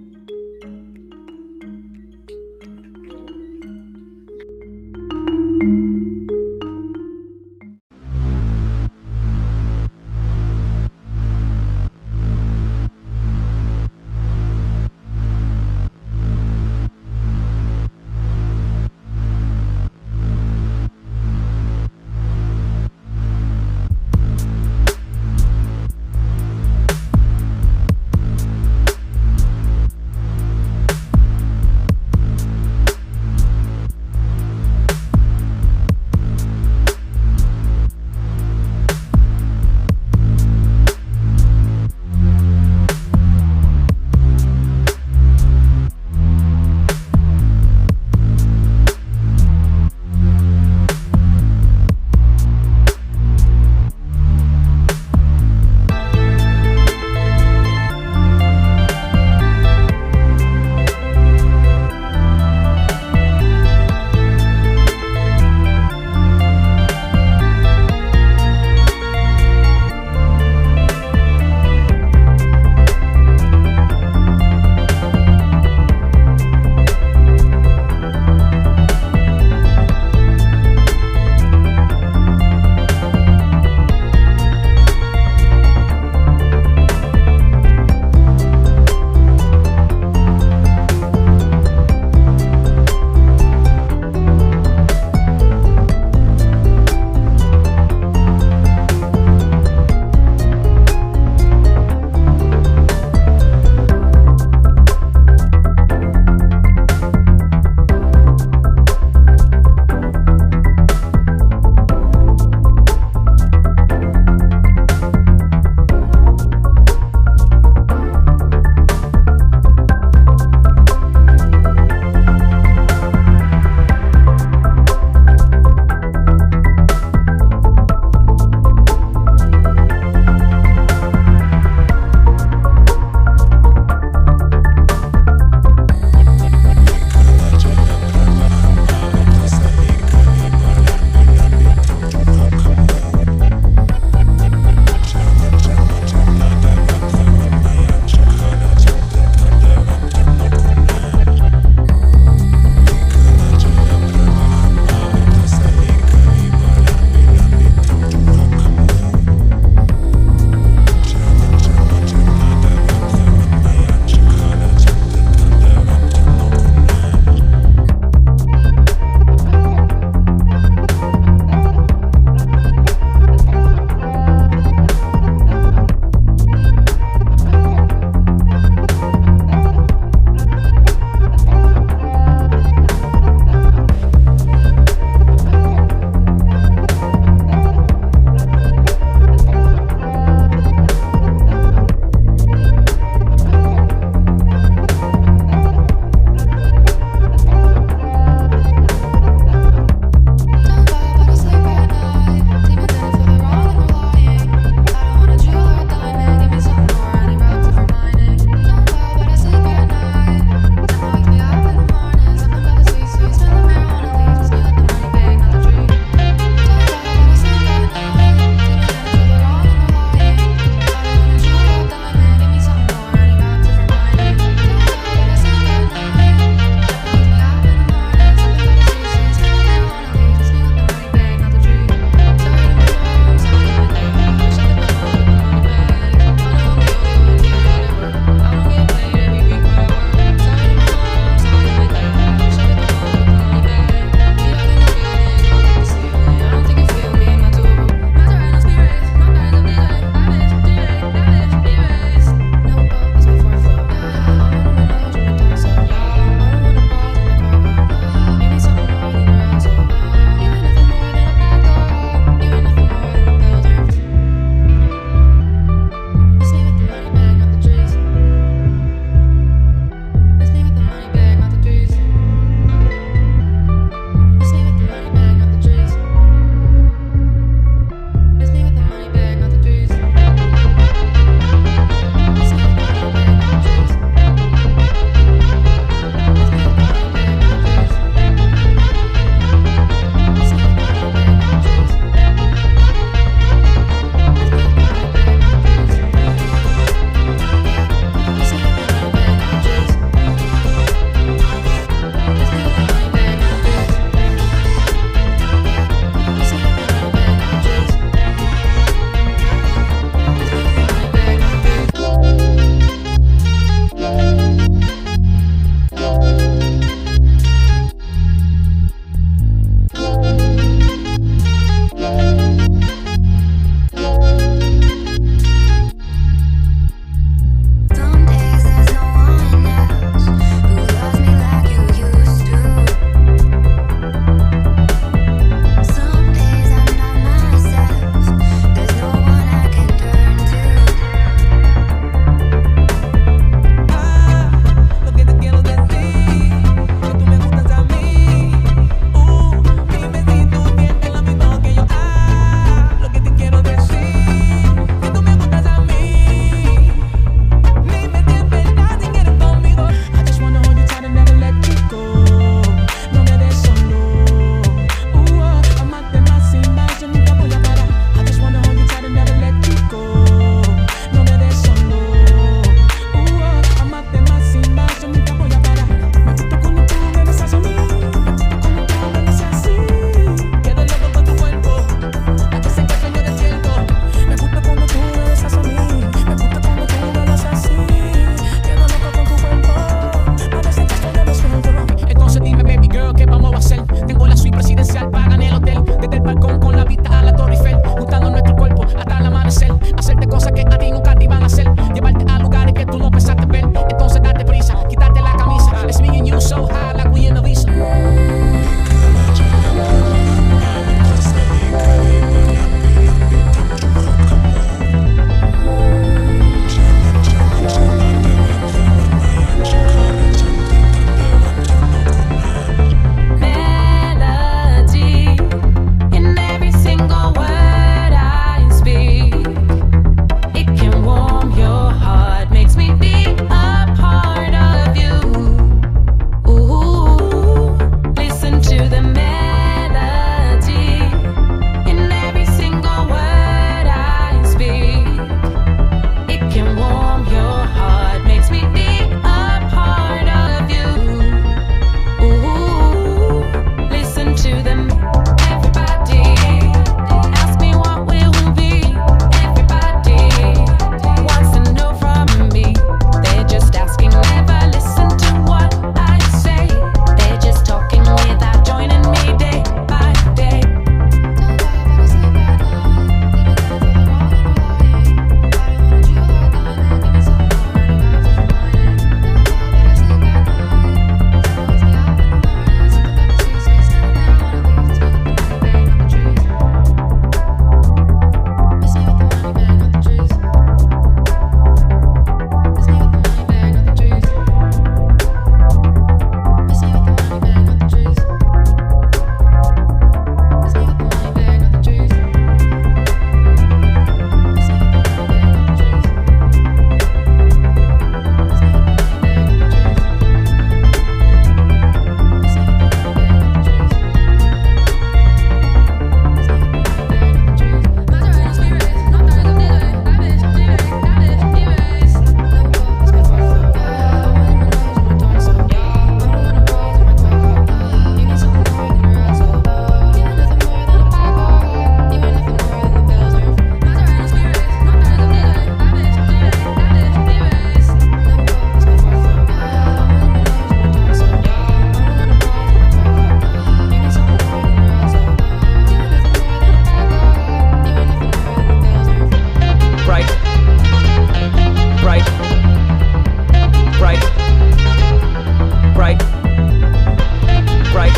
Right.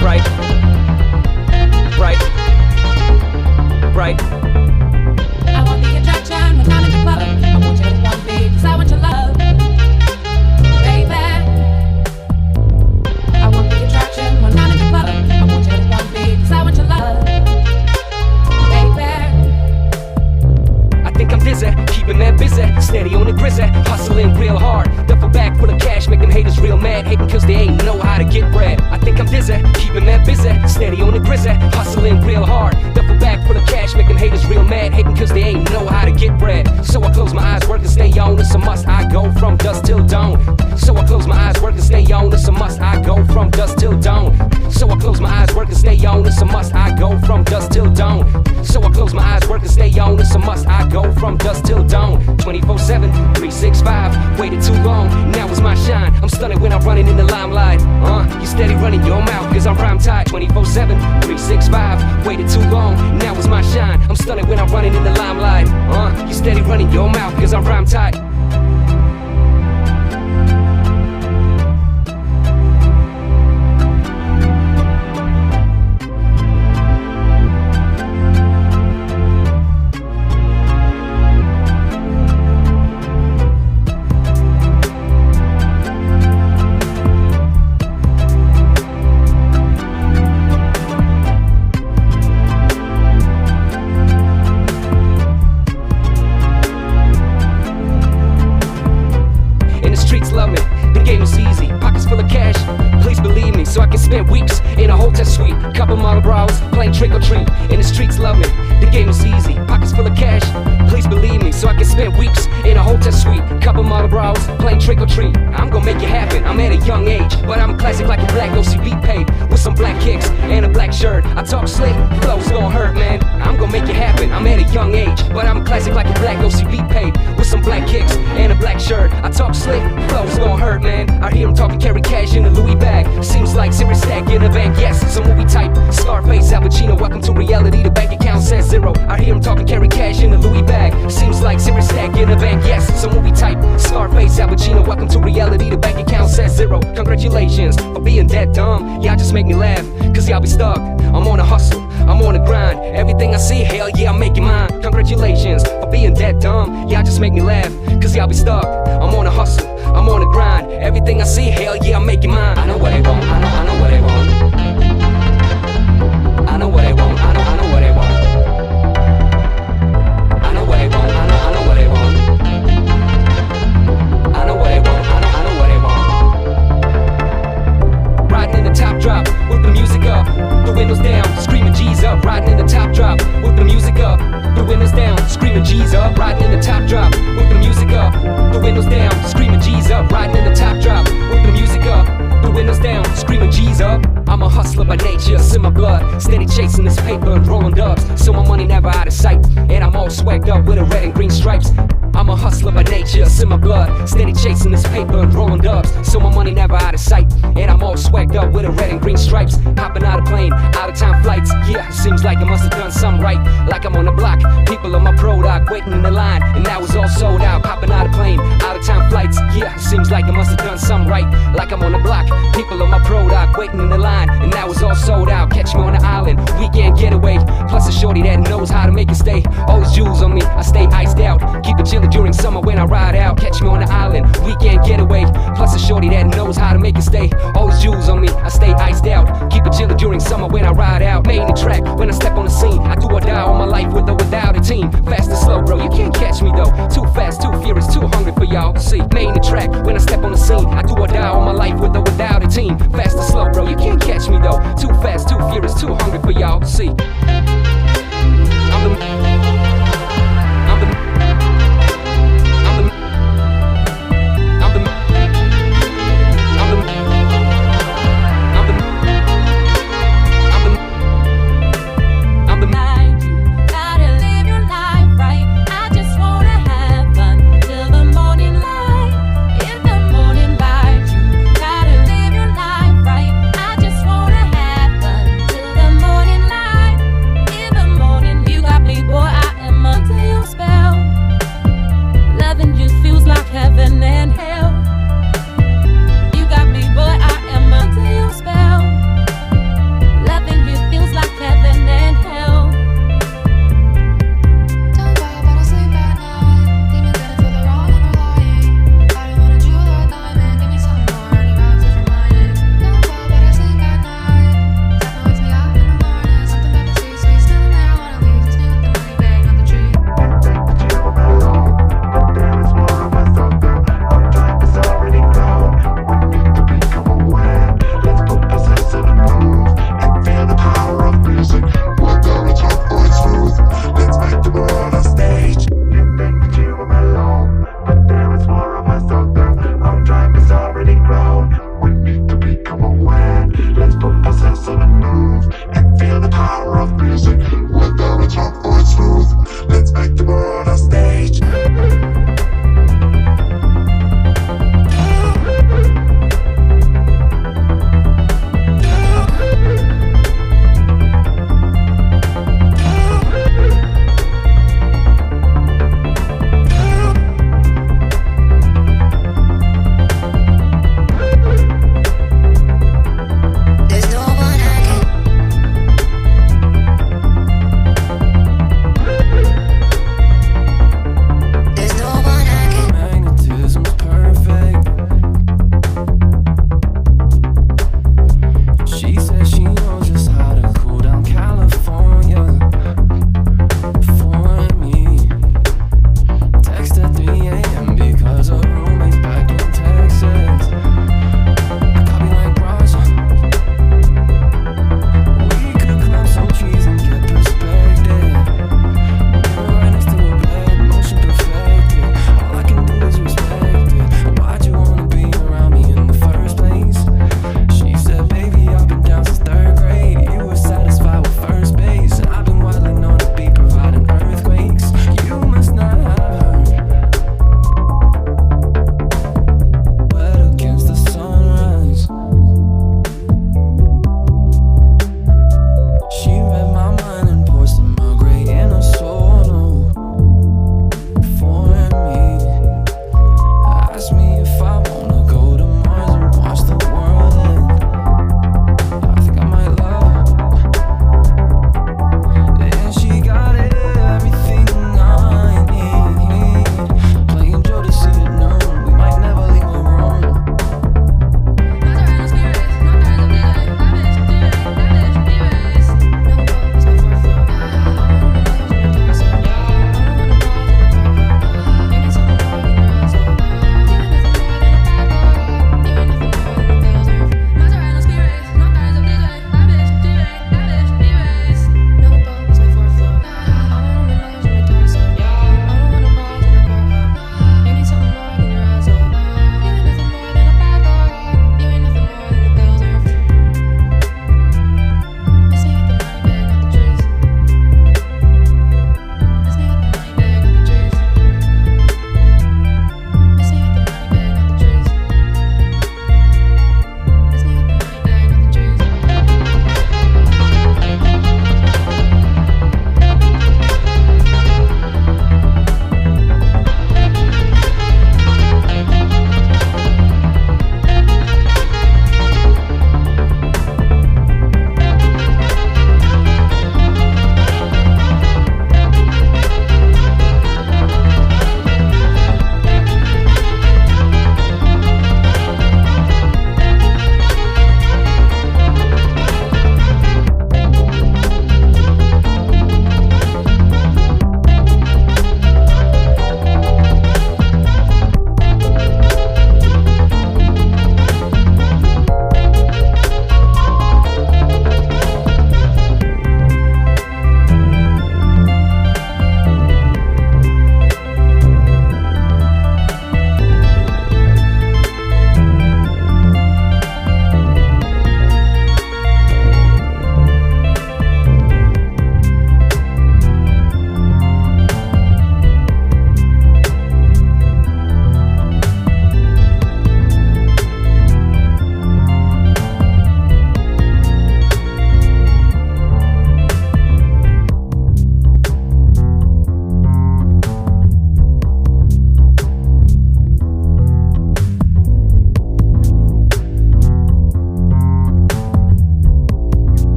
Right. Right. Right. I want the attraction when I'm in the club. I want you to want me, 'cause I want your love, baby. I want the attraction when I'm in the club. I want you to want me, 'cause I want your love, baby. I think I'm dizzy, keeping that busy, steady on the grizzy, hustling real hard. Duffel bag full of cash, make them haters real mad, hating 'cause they ain't know how to get bread. I think I'm dizzy, keeping that busy, steady on the grizzy, hustling real hard. Duffel bag full of cash, make them haters real mad, hating 'cause they ain't know how to get bread. So I close my eyes, work and stay on, it's a must, I go from dusk till dawn. So I close my eyes, work and stay on, it's a must, I go from dusk till dawn. So I close my eyes, work and stay on, it's a must, I go from dusk till dawn. So I close my eyes, work and stay on, it's a must, I go from dusk till dawn. 24/7, 365, waited too long, now is my shine. I'm stunning when I'm running in the limelight. You steady running your mouth, 'cause I'm prime tight. 24/7, 365, waited too long, now is my shine. I'm stunning when I'm running in the limelight. You steady running your mouth, 'cause I'm prime tight. So I can spend weeks in a hotel suite, couple model bras, playing trick or treat. And the streets love me, the game is easy, pockets full of cash, please believe me. So I can spend weeks in a hotel suite, couple model bras, playing trick or treat. I'm gonna make it happen, I'm at a young age, but I'm classic like a black OCB paid, with some black kicks and a black shirt. I talk slick, flow's gonna hurt, man. I'm gonna make it happen, I'm at a young age, but I'm classic like a black OCB paid, with some black kicks and a black shirt. I talk slick, flow's gonna hurt, man. I hear him talking, carry cash in a Louis bag, seems like serious stack in a bank, yes, it's a movie type. Scarface, Al Pacino, welcome to reality, the bank account says zero. I hear him talking, carry cash in a Louis bag, seems like serious stack in a bank, yes, it's a movie type. Scarface, Al Pacino, welcome to reality, the bank account says zero. Congratulations for being that dumb, y'all just make me laugh, 'cause y'all be stuck. I'm on a hustle, I'm on a grind, everything I see, hell yeah, I'm making mine. Congratulations for being that dumb, y'all just make me laugh, 'cause y'all be stuck. I'm on a hustle, I'm on a grind, everything I see, hell yeah, I'm making mine. I know what they want, I know what they want. I know what they want, I know what they want. I know what they want, I know what they want. I know what they want, I know what they want. Riding in the top drop with the music up, the windows down, screaming G's up. Riding in the top drop with the music up, the windows down, screaming G's up. Riding in the top drop with the music up, the windows down, screaming G's up. Riding in the top drop with the music up, the windows down, screaming G's up. I'm a hustler by nature, it's in my blood, steady chasing this paper and rolling dubs, so my money never out of sight, and I'm all swagged up with a red and green stripes. I'm a hustler by nature, it's in my blood, steady chasing this paper and rolling dubs, so my money never out of sight, and I'm all swagged up with a red and green stripes. Hopping out of plane, out of town flights, yeah, seems like I must have done something right, like I'm on the block, people on my product waiting in the line, and now it's all sold out. Hopping out of plane, out of town flights, yeah, seems like I must have done something right, like I'm on the block, people on my product waiting in the line, and now it's all sold out. Catch me on the island, weekend getaway, plus a shorty that knows how to make it stay. Always jewels on me, I stay iced out, keep it chillin' during summer when I ride out. Catch me on the island, weekend getaway, plus a shorty that knows how to make it stay. Always jewels on me, I stay iced out, keep it chillin' during summer when I ride out. Main the track when I step on the scene, I do or die all my life with or without a team. Fast and slow, bro, you can't catch me though. Too fast, too furious, too hungry for y'all to see. Main the track when I step on the scene, I do or die all my life with or without a team. Fast and slow, bro, you can't catch me though. Too fast, too furious, too hungry for y'all to see. Gotta live your life right. I just wanna have fun till the morning light.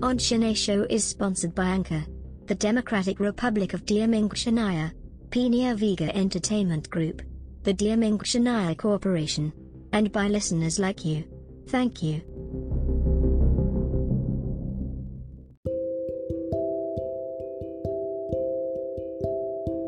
Ahn Shin-Ae Show is sponsored by Anchor, the Democratic Republic of Ahn, Penia Vega Entertainment Group, the Ahn Corporation, and by listeners like you. Thank you.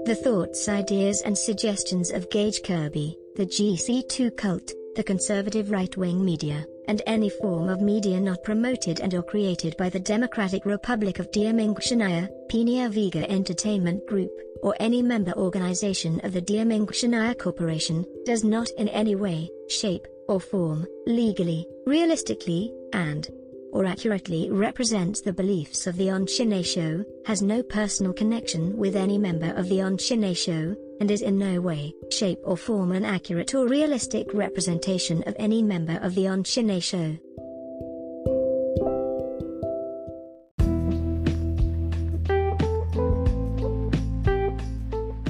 The thoughts, ideas and suggestions of Gage Kirby, the GC2 cult, the conservative right-wing media, and any form of media not promoted and or created by the Democratic Republic of Ahn, Penia Vega Entertainment Group, or any member organization of the Ahn Corporation, does not in any way, shape, or form, legally, realistically, and or accurately represents the beliefs of the Ahn Shin-Ae Show, has no personal connection with any member of the Ahn Shin-Ae Show, and is in no way, shape or form an accurate or realistic representation of any member of the Ahn Shin-Ae Show.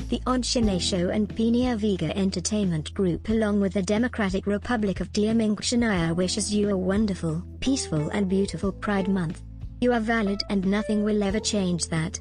The Ahn Shin-Ae Show and Penia Vega Entertainment Group along with the Democratic Republic of Ahn wishes you a wonderful, peaceful and beautiful Pride Month. You are valid and nothing will ever change that.